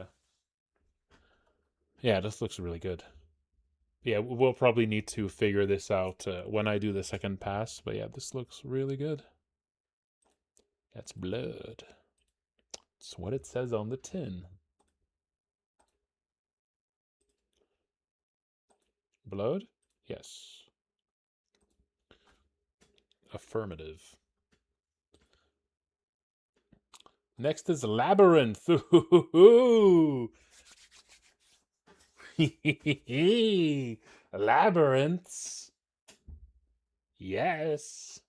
Yeah, this looks really good. Yeah, we'll probably need to figure this out when I do the second pass, but yeah, this looks really good. That's blood. It's what it says on the tin. Blood? Yes. Affirmative. Next is Labyrinth. Ooh. Labyrinths. Yes.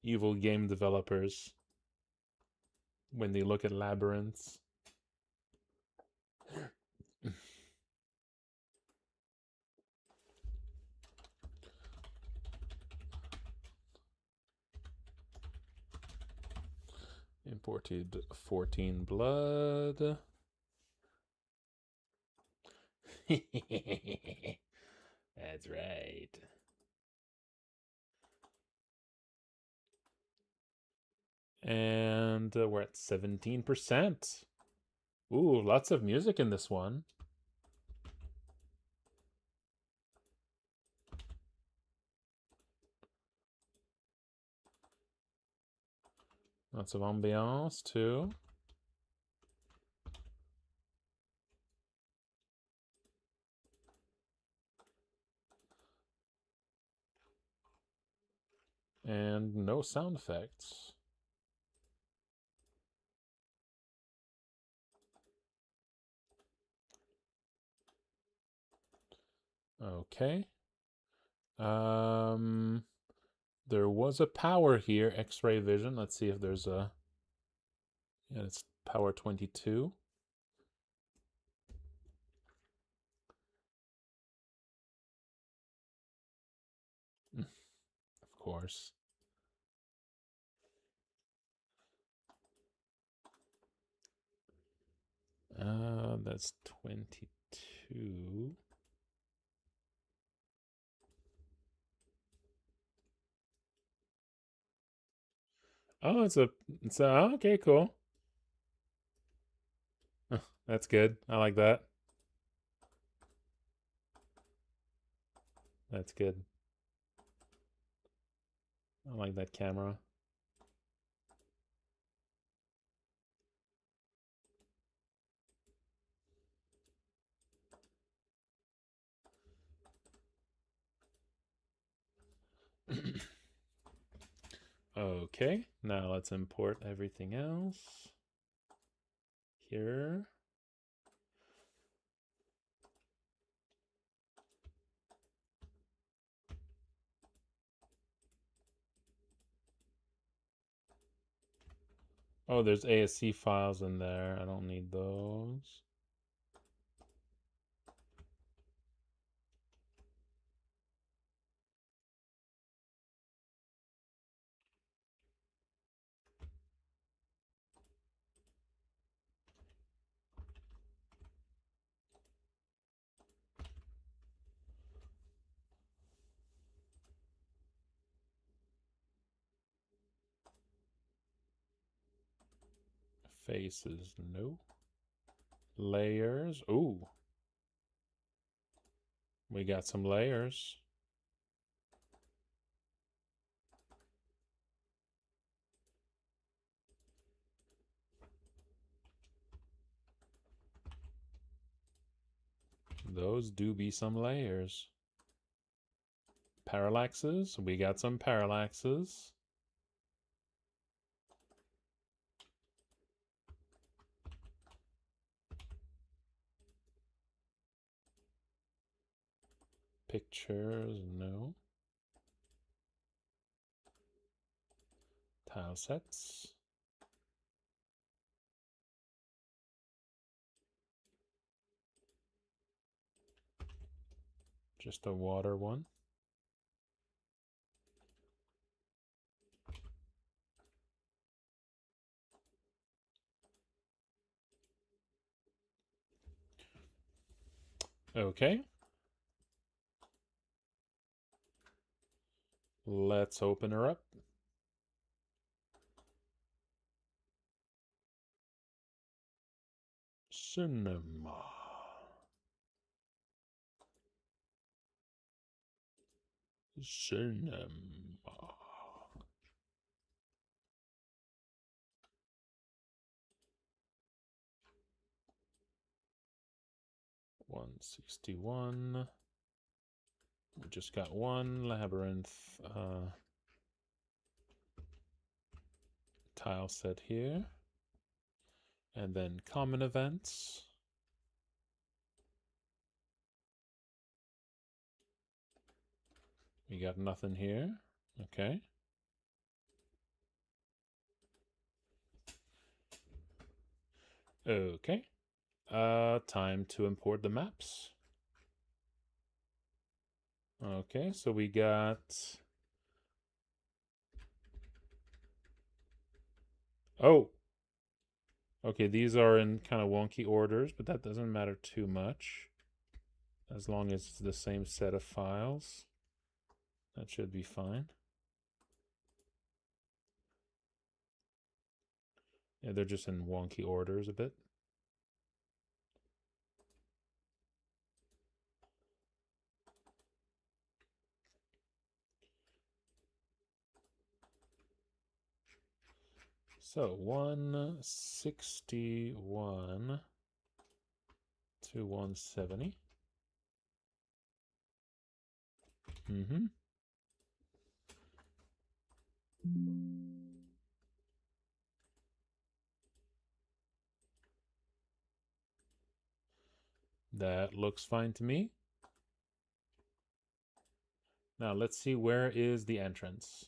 Evil game developers. When they look at labyrinths. Imported 14 blood. That's right. And we're at 17%. Ooh, lots of music in this one. Lots of ambiance, too. And no sound effects. Okay. There was a power here, X-ray vision. Let's see if there's a... Yeah, it's power 22. Of course. That's 22. Oh, it's a okay, cool. That's good. I like that. That's good. I like that camera. Okay, now let's import everything else. Here. Oh, there's ASC files in there. I don't need those. Faces, no. Layers, ooh. We got some layers. Those do be some layers. Parallaxes, we got some parallaxes. Pictures, no. Tile sets. Just a water one. Okay. Let's open her up. Cinema. Cinema. $161. We just got one labyrinth tile set here. And then common events. We got nothing here. Okay. Okay. Time to import the maps. Okay, so we got... Oh! Okay, these are in kind of wonky orders, but that doesn't matter too much. As long as it's the same set of files. That should be fine. Yeah, they're just in wonky orders a bit. So 161 to 170. That looks fine to me. Now let's see, where is the entrance?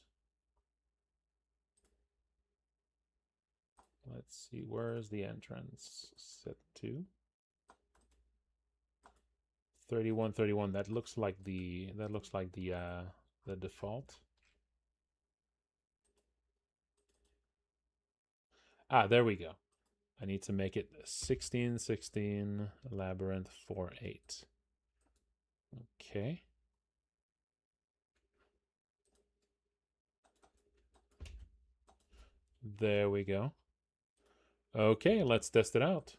Let's see, where is the entrance? Set to 3131. That looks like the default. Ah, there we go. I need to make it 1616 labyrinth 48. Okay. There we go. Okay, let's test it out.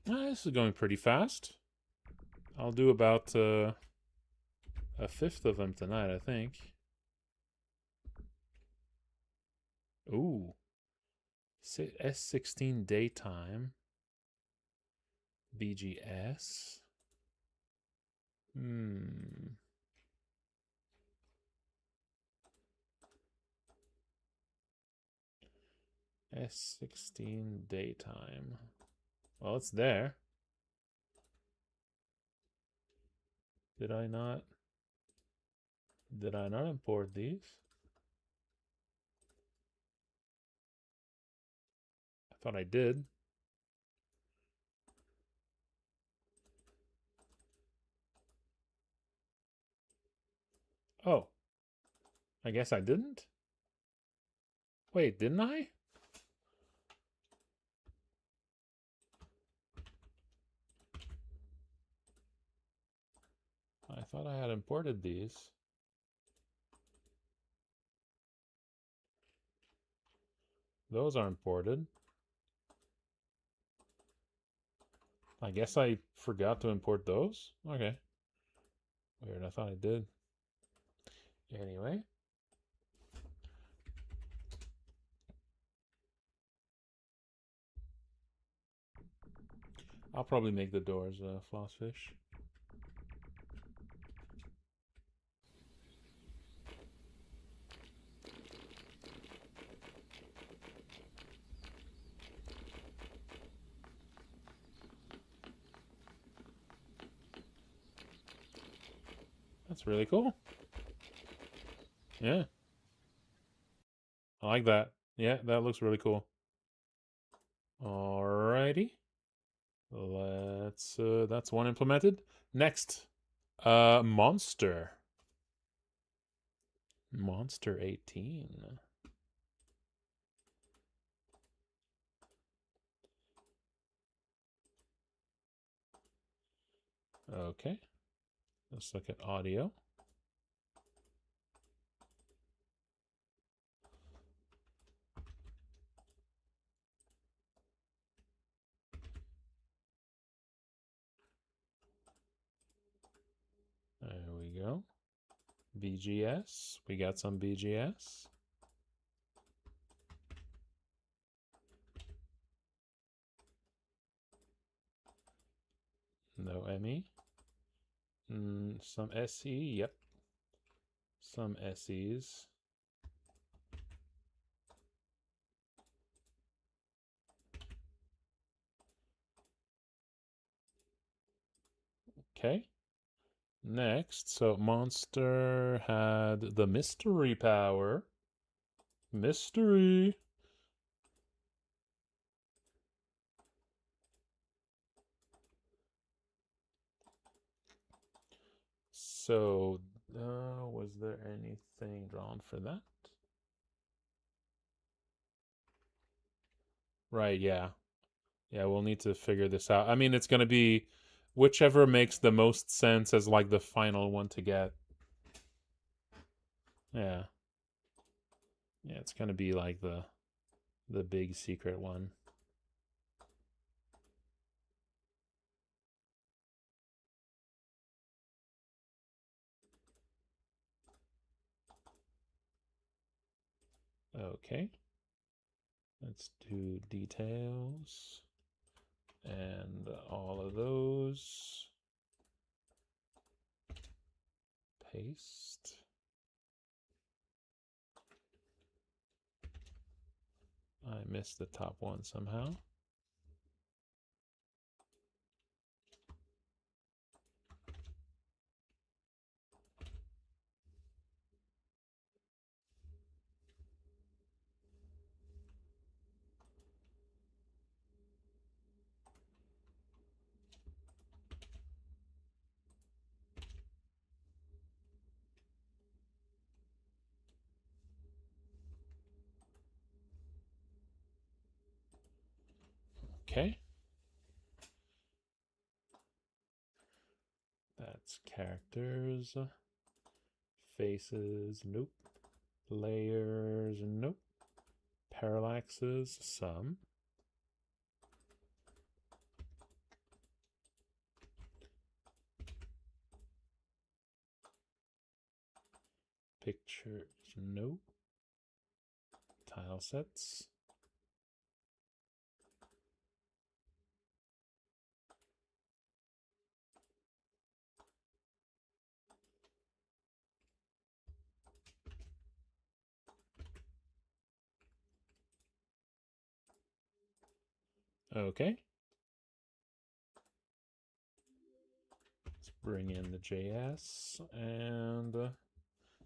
This is going pretty fast. I'll do about a fifth of them tonight, I think. Ooh. S16 daytime. BGS. S16 daytime. Well, it's there. Did I not? Did I not import these? I thought I did. Oh, I guess I didn't. Wait, didn't I? I thought I had imported these. Those are imported. I guess I forgot to import those? Okay. Weird, I thought I did. Anyway. I'll probably make the doors flossfish. That's really cool. Yeah. I like that. Yeah, that looks really cool. Alrighty. Let's that's one implemented. Next. Monster. Monster 18. Okay. Let's look at audio. There we go. BGS. We got some BGS. No ME. Some SE. Yep. Some SEs. Okay. Next, so Monster had the mystery power. Mystery. So, was there anything drawn for that? Right, yeah. Yeah, we'll need to figure this out. I mean, it's going to be whichever makes the most sense as like the final one to get. Yeah. Yeah, it's going to be like the big secret one. Okay. Let's do details and all of those. Paste. I missed the top one somehow. Okay. That's characters. Faces, nope. Layers, nope. Parallaxes, some. Pictures, nope. Tile sets. Okay. Let's bring in the JS and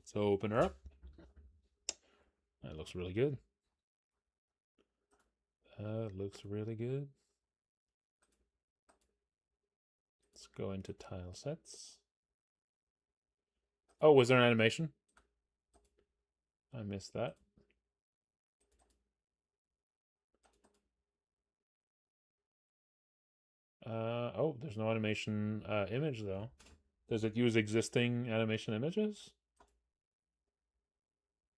so open her up. That looks really good. Looks really good. Let's go into tile sets. Oh, was there an animation? I missed that. Oh, there's no animation image though. Does it use existing animation images?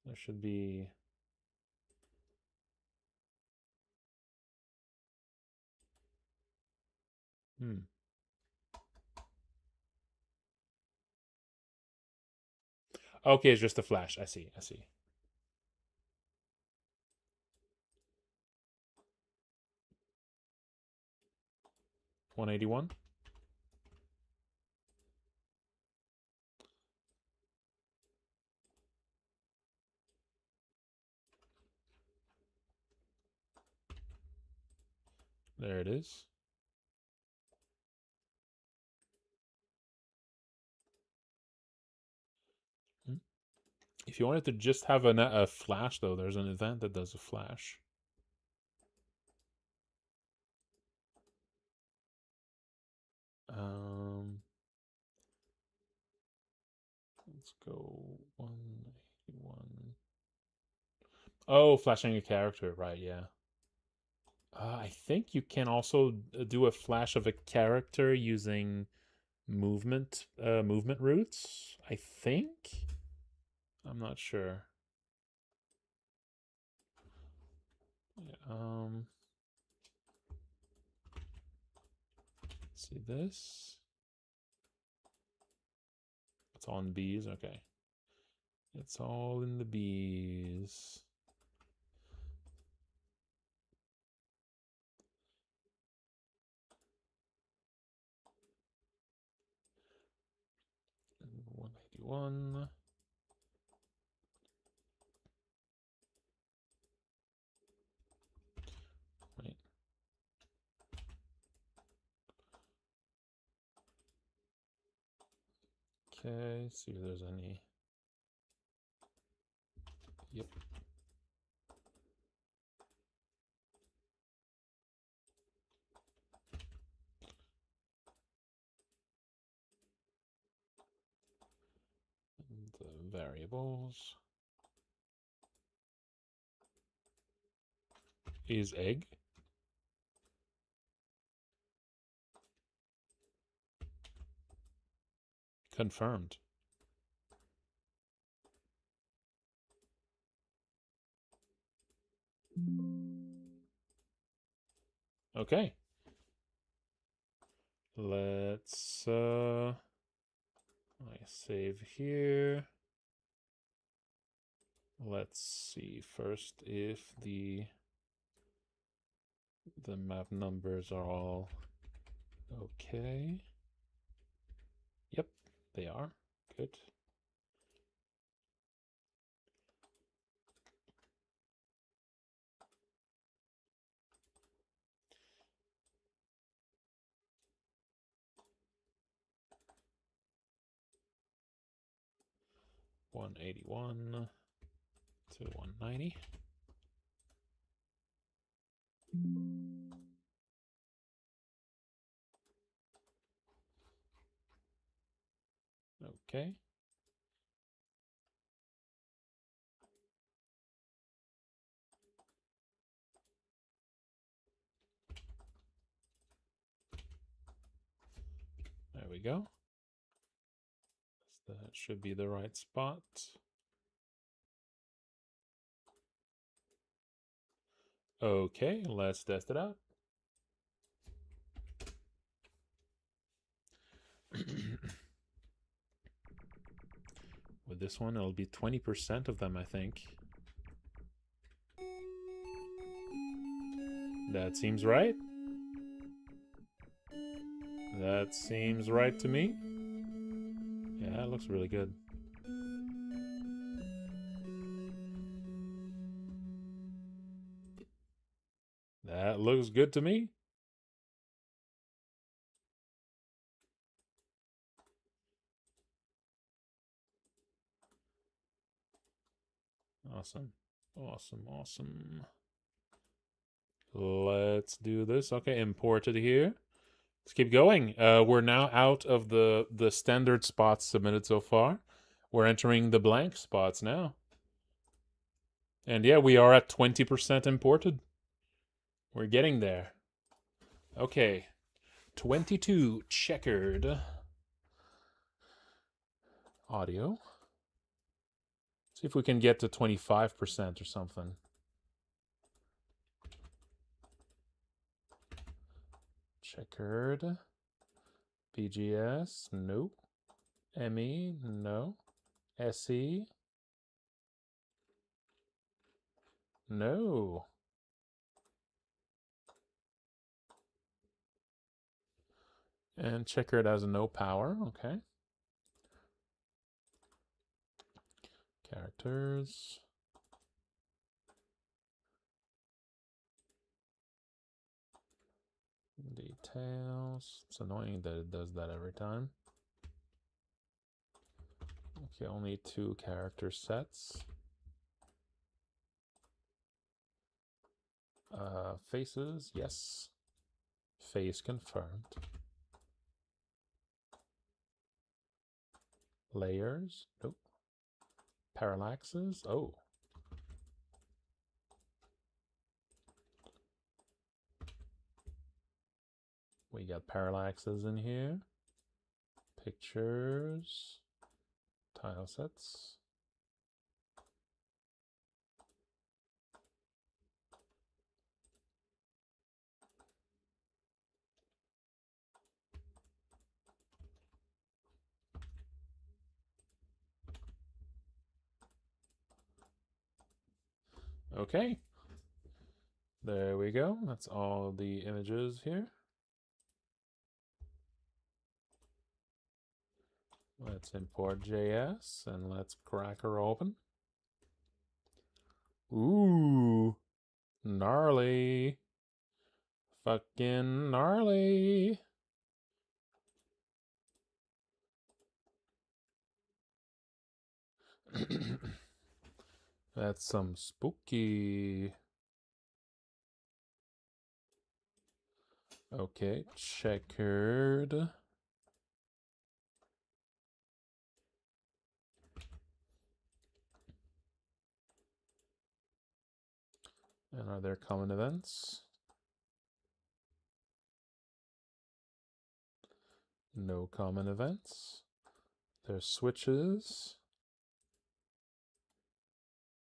There should be. Okay, it's just a flash. I see. 181. There it is. If you wanted to just have a flash, though, there's an event that does a flash. Let's go 181. Oh, flashing a character, right? Yeah. I think you can also do a flash of a character using movement roots. I think. I'm not sure. Yeah, see this. It's on bees. Okay. It's all in the bees. And 181. Right. Okay, see if there's any. Yep. And the variables is egg. Confirmed. Okay. Let's I save here. Let's see first if the map numbers are all okay. Yep, they are. Good. $181 to $190. Okay. There we go. That should be the right spot. Okay, let's test it out. With this one, it'll be 20% of them, I think. That seems right. That seems right to me. Yeah, it looks really good. That looks good to me. Awesome. Awesome, awesome. Let's do this. Okay, imported here. Let's keep going. We're now out of the standard spots submitted so far. We're entering the blank spots now. And yeah, we are at 20% imported. We're getting there. Okay. 22 checkered. Audio. See if we can get to 25% or something. Checkered. BGS, no. ME, no. SE, no. And checkered has no power, okay. Characters. Details. It's annoying that it does that every time. Okay, only 2 character sets. Faces, yes. Face confirmed. Layers, nope. Parallaxes, oh. We got parallaxes in here. Pictures. Tile sets. Okay. There we go. That's all the images here. Let's import JS and let's crack her open. Ooh, gnarly. Fucking gnarly. That's some spooky. Okay, checkered. And are there common events? No common events. There's switches.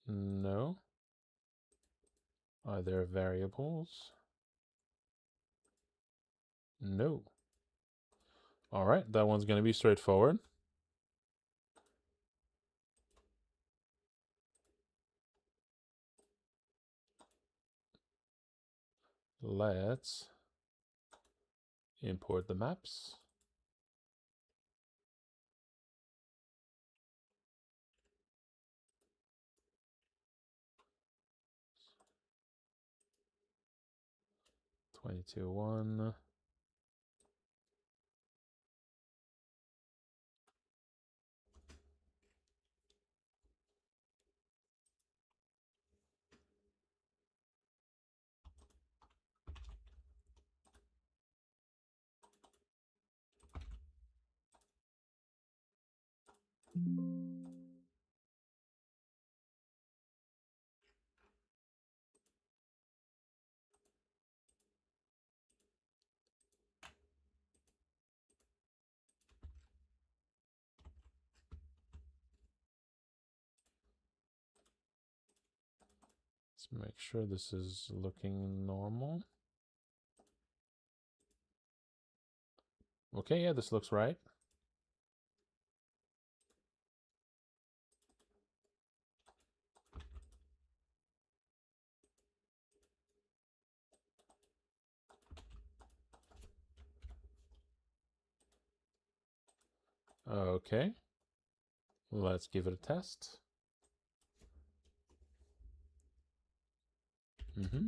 No. Are there variables? No. All right, that one's going to be straightforward. Let's import the maps. Twenty-two one. Let's make sure this is looking normal. Okay, yeah, this looks right. Okay. Let's give it a test. Mm-hmm.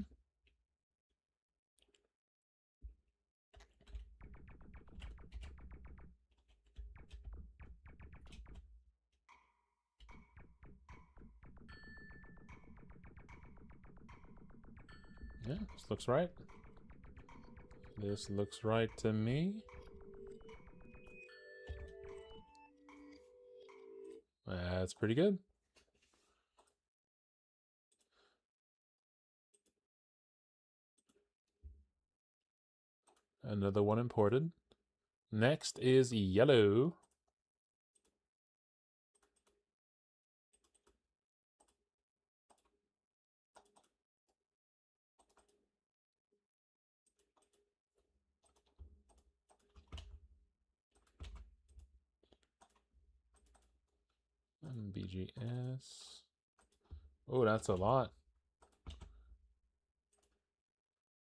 Yeah, this looks right. This looks right to me. That's pretty good. Another one imported. Next is yellow. And BGS. Oh, that's a lot.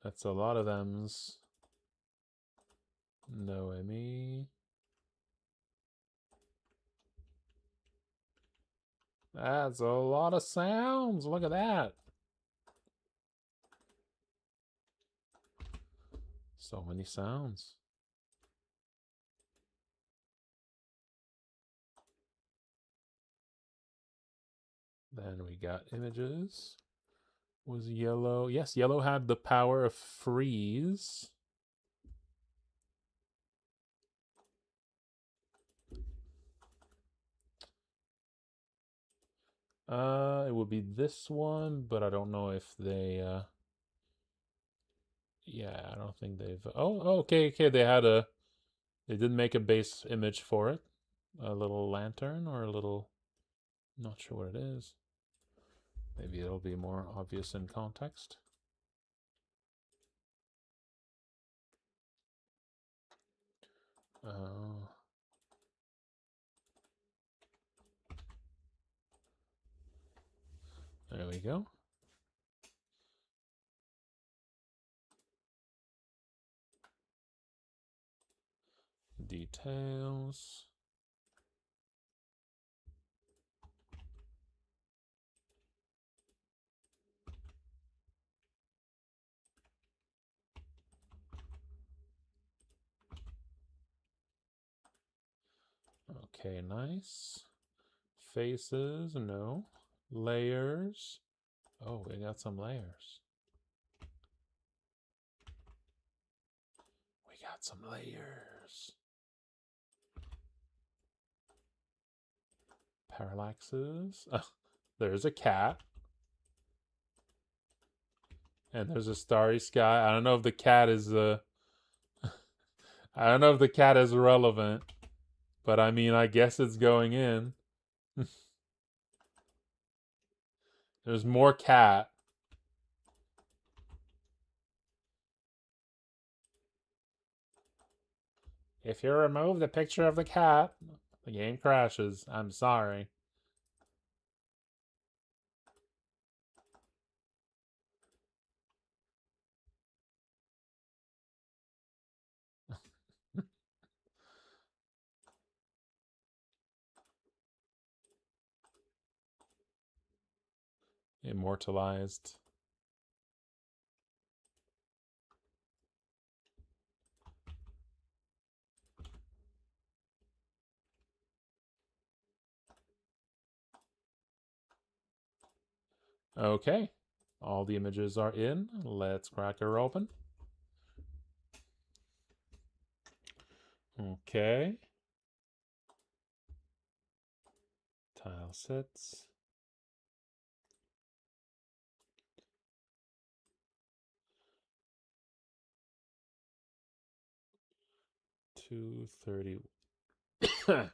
That's a lot of thems. Noemi. That's a lot of sounds. Look at that. So many sounds. Then we got images. Was yellow? Yes, yellow had the power of freeze. It would be this one, but I don't know if they yeah, I don't think they've okay, they had they did make a base image for it. A little lantern or a little, not sure what it is. Maybe it'll be more obvious in context. There we go. Details. Okay, nice. Faces, no. Layers. Oh, we got some layers. We got some layers. Parallaxes. There's a cat. And there's a starry sky. I don't know if the cat is I don't know if the cat is relevant, but I mean, I guess it's going in. There's more cat. If you remove the picture of the cat, the game crashes. I'm sorry. Immortalized. Okay. All the images are in. Let's crack her open. Okay. Tile sets. $230. $231.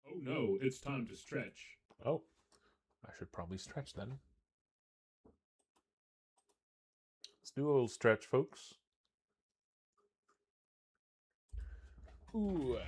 Oh no, it's time to stretch. Oh, I should probably stretch then. Let's do a little stretch, folks. Ooh.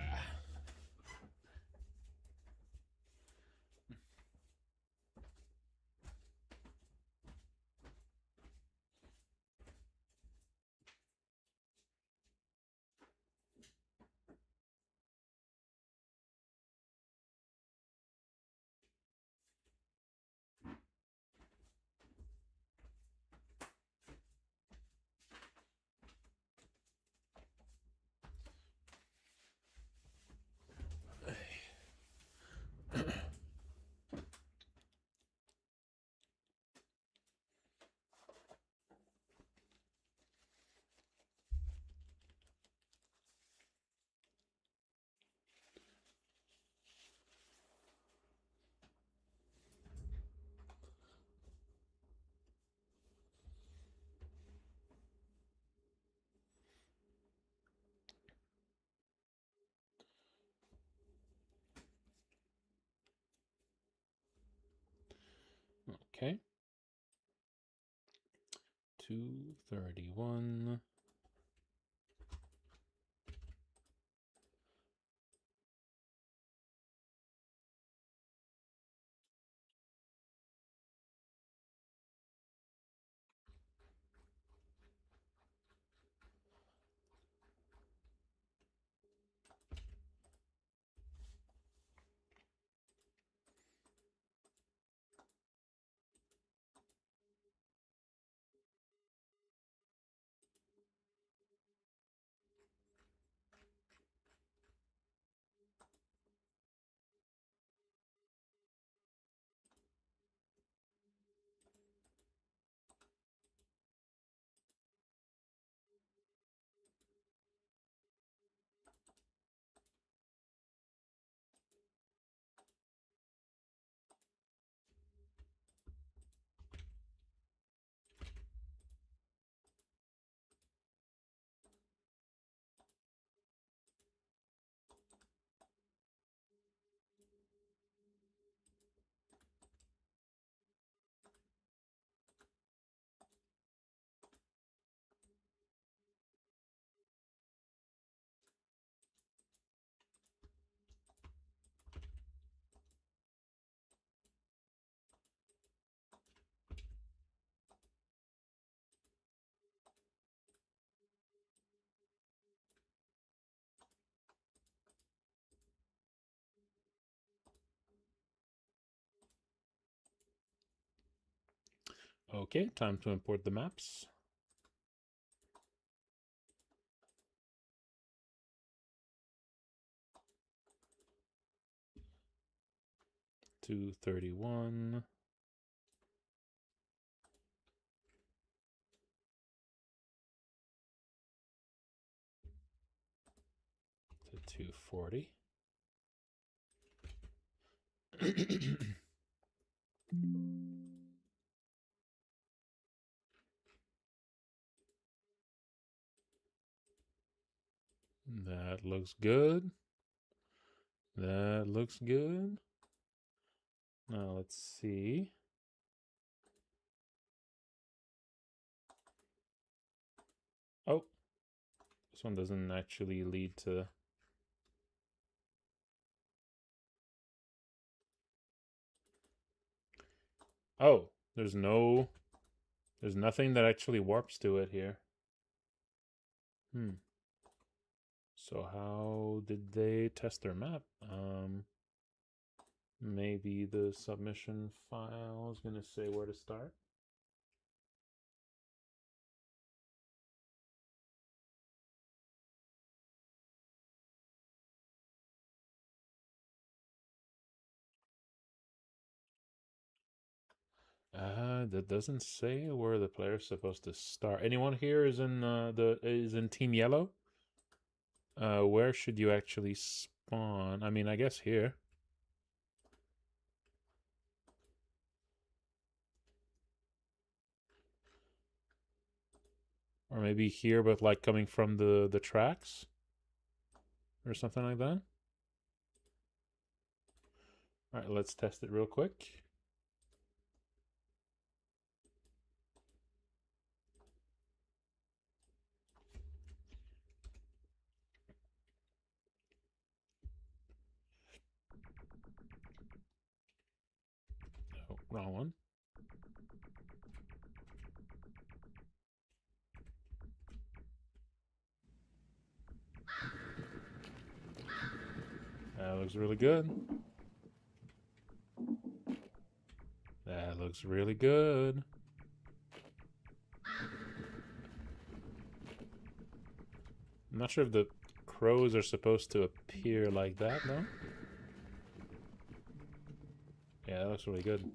Okay. 231. Okay, time to import the maps. Two 31. To 240. That looks good. That looks good. Now let's see. Oh, this one doesn't actually lead to... Oh, there's nothing that actually warps to it here. So how did they test their map? Maybe the submission file is gonna say where to start. That doesn't say where the player's supposed to start. Anyone here is in Team Yellow? Where should you actually spawn? I mean, I guess here. Or maybe here, but like coming from the tracks? Or something like that? Alright, let's test it real quick. Oh, wrong one. That looks really good. That looks really good. I'm not sure if the crows are supposed to appear like that, though. Yeah, that looks really good.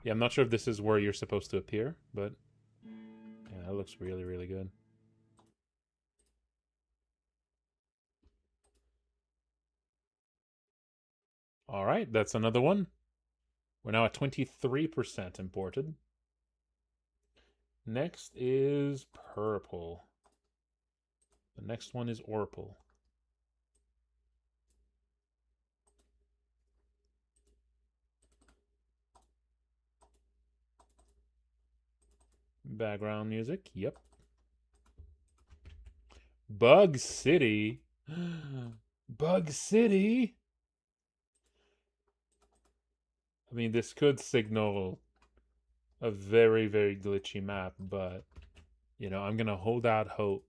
Yeah, I'm not sure if this is where you're supposed to appear, but yeah, that looks really, really good. All right, that's another one. We're now at 23% imported. Next is purple. The next one is Orpal. Background music. Yep. Bug City. Bug City. I mean, this could signal a very, very glitchy map, but, you know, I'm going to hold out hope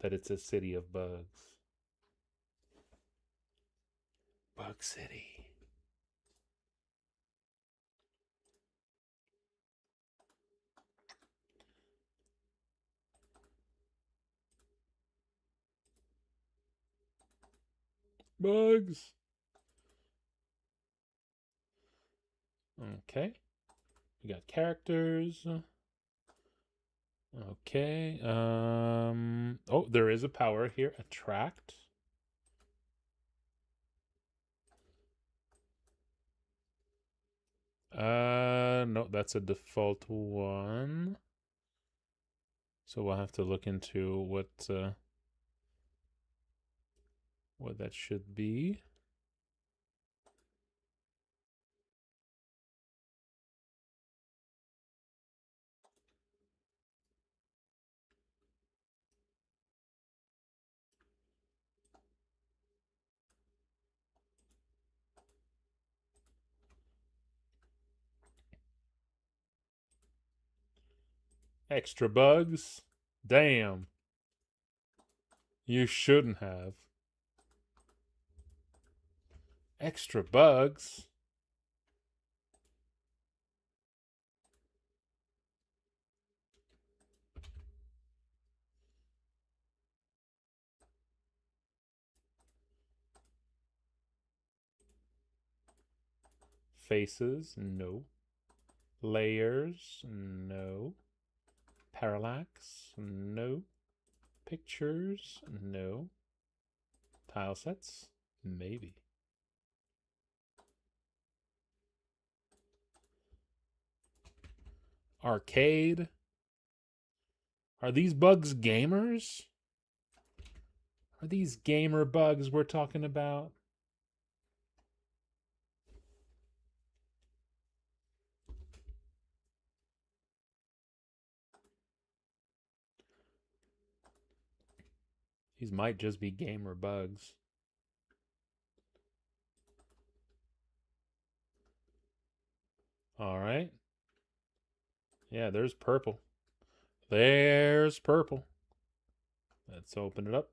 that it's a city of bugs. Bug City. Bugs. Okay. We got characters. Okay. Oh, there is a power here. Attract. No, that's a default one. So we'll have to look into what that should be. Extra bugs? Damn. You shouldn't have. Extra bugs? Faces? No. Layers? No. Parallax? No. Pictures? No. Tile sets? Maybe. Arcade? Are these bugs gamers? Are these gamer bugs we're talking about? These might just be gamer bugs. All right. Yeah, there's purple. There's purple. Let's open it up.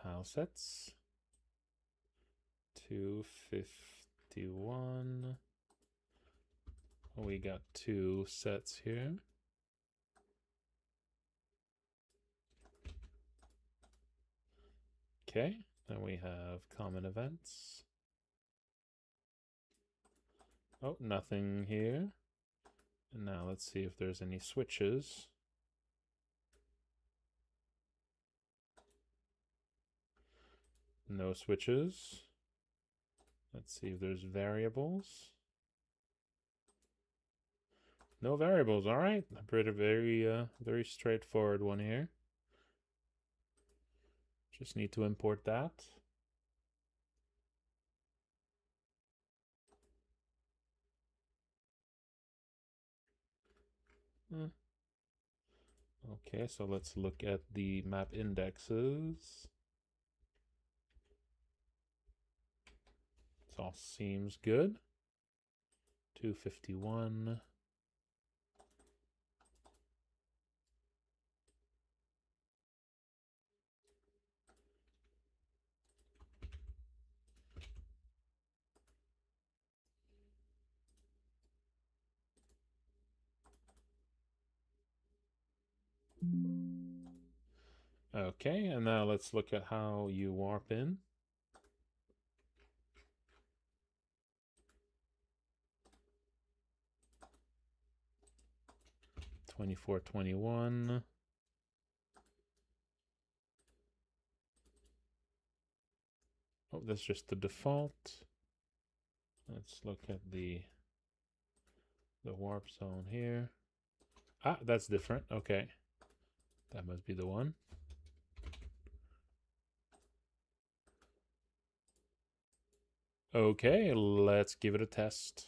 Tile sets. 251. We got 2 sets here. Okay, then we have common events. Oh, nothing here. And now let's see if there's any switches. No switches. Let's see if there's variables. No variables. All right, a pretty very straightforward one here. Just need to import that. Okay, so let's look at the map indexes. This all seems good. 251. Okay, and now let's look at how you warp in. $24.21. Oh, that's just the default. Let's look at the warp zone here. Ah, that's different. Okay. That must be the one. Okay, let's give it a test.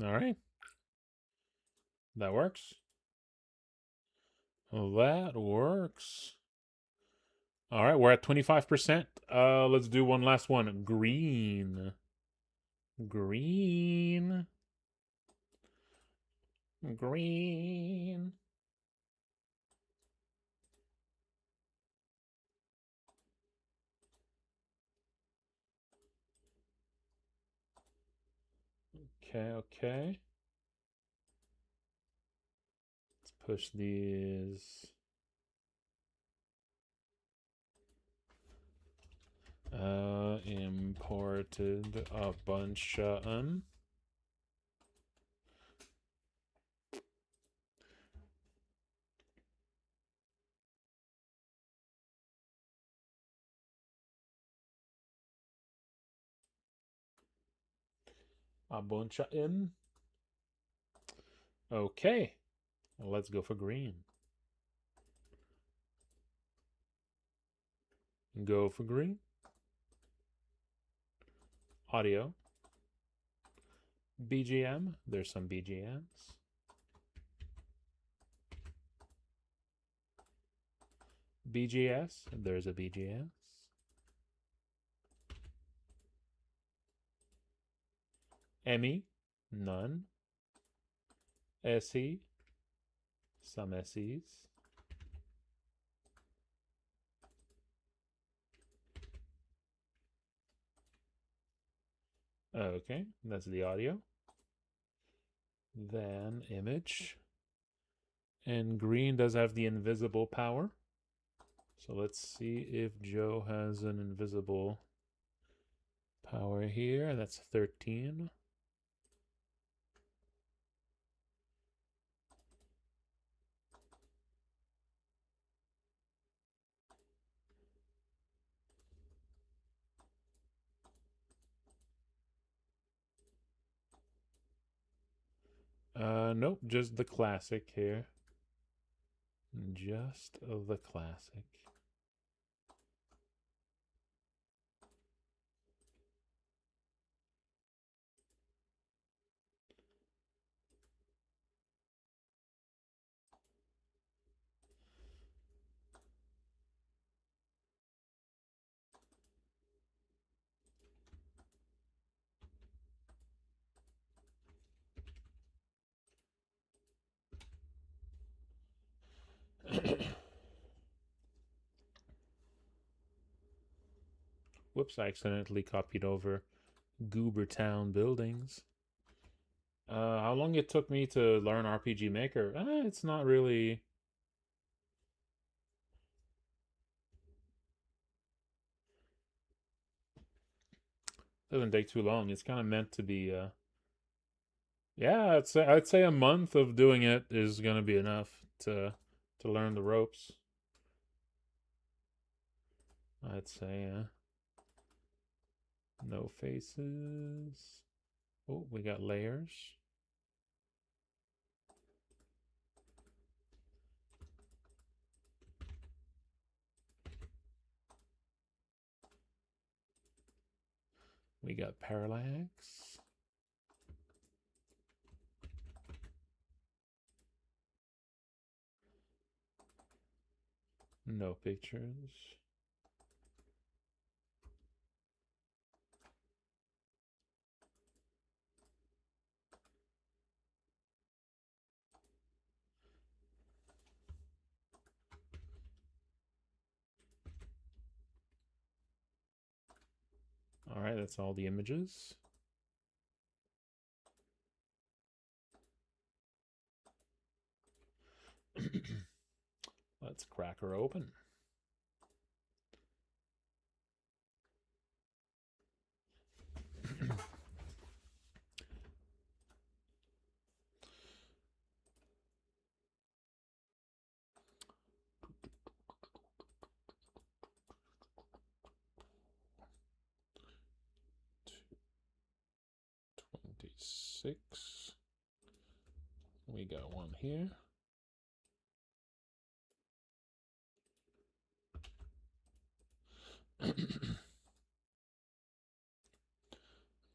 All right. That works. That works. All right, we're at 25%. Let's do one last one. Green. Green. Green. Okay, okay. Let's push these. Imported a bunch of them. A bunch of them. Okay. Well, let's go for green. Go for green. Audio. BGM. There's some BGMs. BGS. There's a BGS. ME. None. SE. Some SEs. Okay, that's the audio. Then image. And green does have the invisible power. So let's see if Joe has an invisible power here. That's 13. Nope, just the classic here. Just the classic. Whoops, I accidentally copied over Goobertown buildings. How long it took me to learn RPG Maker? It's not really... Doesn't take too long. It's kind of meant to be... Yeah, I'd say a month of doing it is gonna be enough to learn the ropes. I'd say, no faces. Oh, we got layers. We got parallax. No pictures. All right, that's all the images. Let's crack her open. Six. We got one here.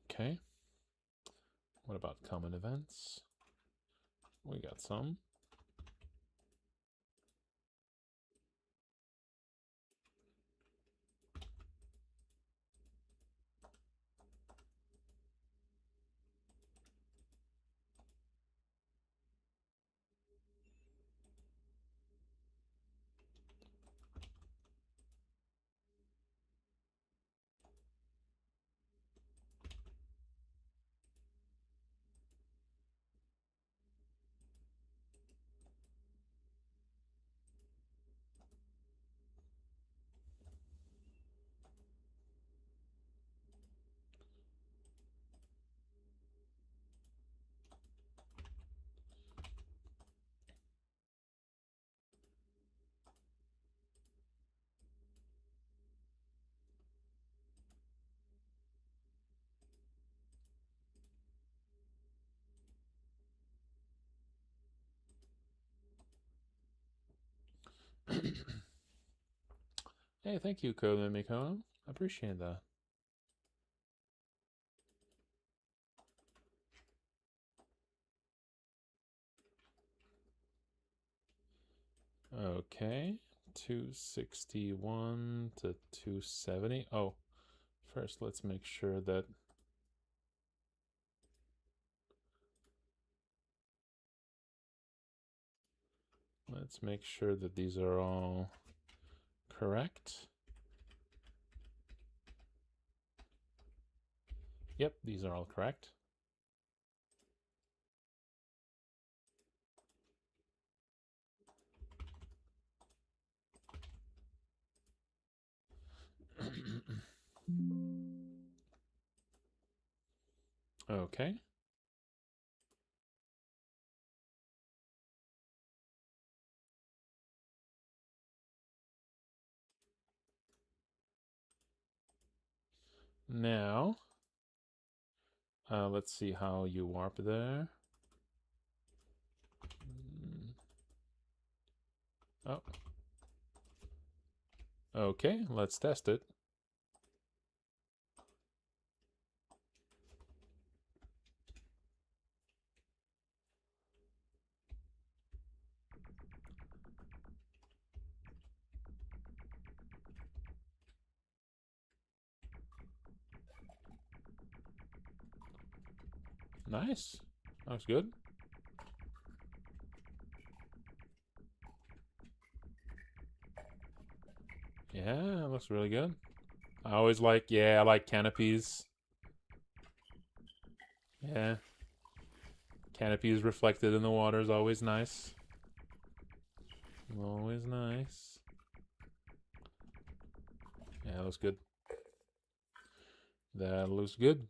Okay. What about common events? We got some. Hey, thank you, Mikono. I appreciate that. Okay, 261 to 270. Oh, first let's make sure that these are all correct. Yep, these are all correct. Okay. Now, let's see how you warp there. Oh. Okay, let's test it. Nice. Looks good. Yeah, it looks really good. I always like, I like canopies. Yeah. Canopies reflected in the water is always nice. Always nice. Yeah, that looks good. That looks good.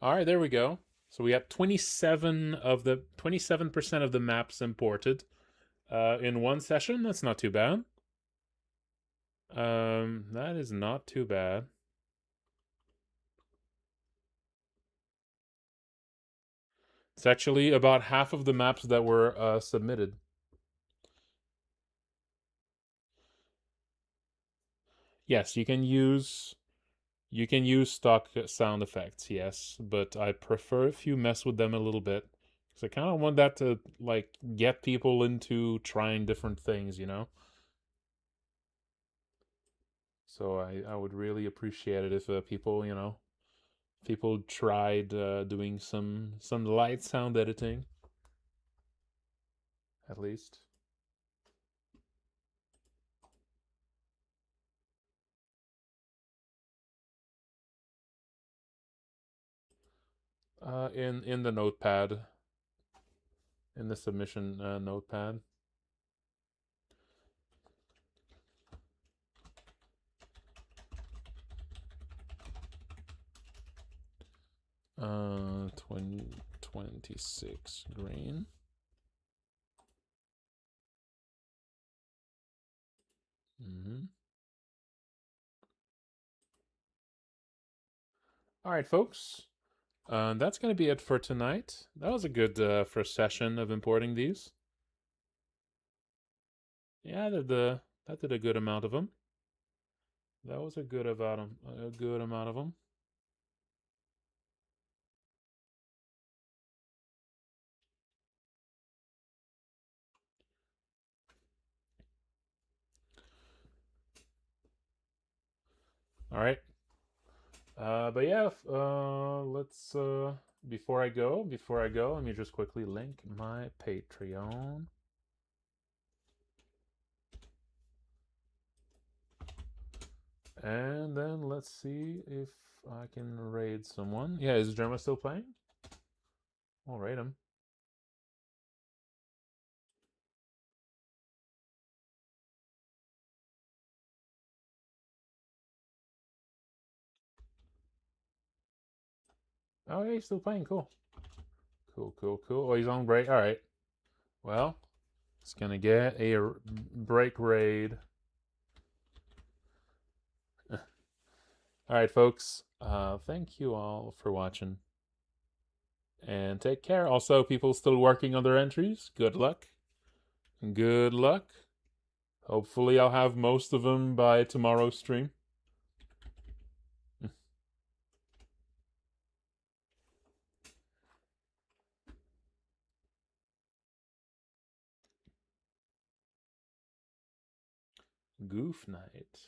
All right, there we go. So we have 27% of the maps imported in one session. That's not too bad. That is not too bad. It's actually about half of the maps that were submitted. Yes, you can use stock sound effects, yes, but I prefer if you mess with them a little bit because I kind of want that to like get people into trying different things, you know. So I would really appreciate it if people, you know, people tried doing some light sound editing, at least. in the notepad, in the submission notepad. Uh, 26 green. All right, folks. That's going to be it for tonight. That was a good first session of importing these. Yeah, that did a good amount of them. That was a good amount of them. All right. But yeah, let's before I go, let me just quickly link my Patreon. And then let's see if I can raid someone. Yeah, is Germa still playing? I'll raid him. Oh, yeah, he's still playing. Cool. Cool. Oh, he's on break. All right. Well, it's going to get a break raid. All right, folks. Thank you all for watching. And take care. Also, people still working on their entries, good luck. Good luck. Hopefully, I'll have most of them by tomorrow's stream. Goof night.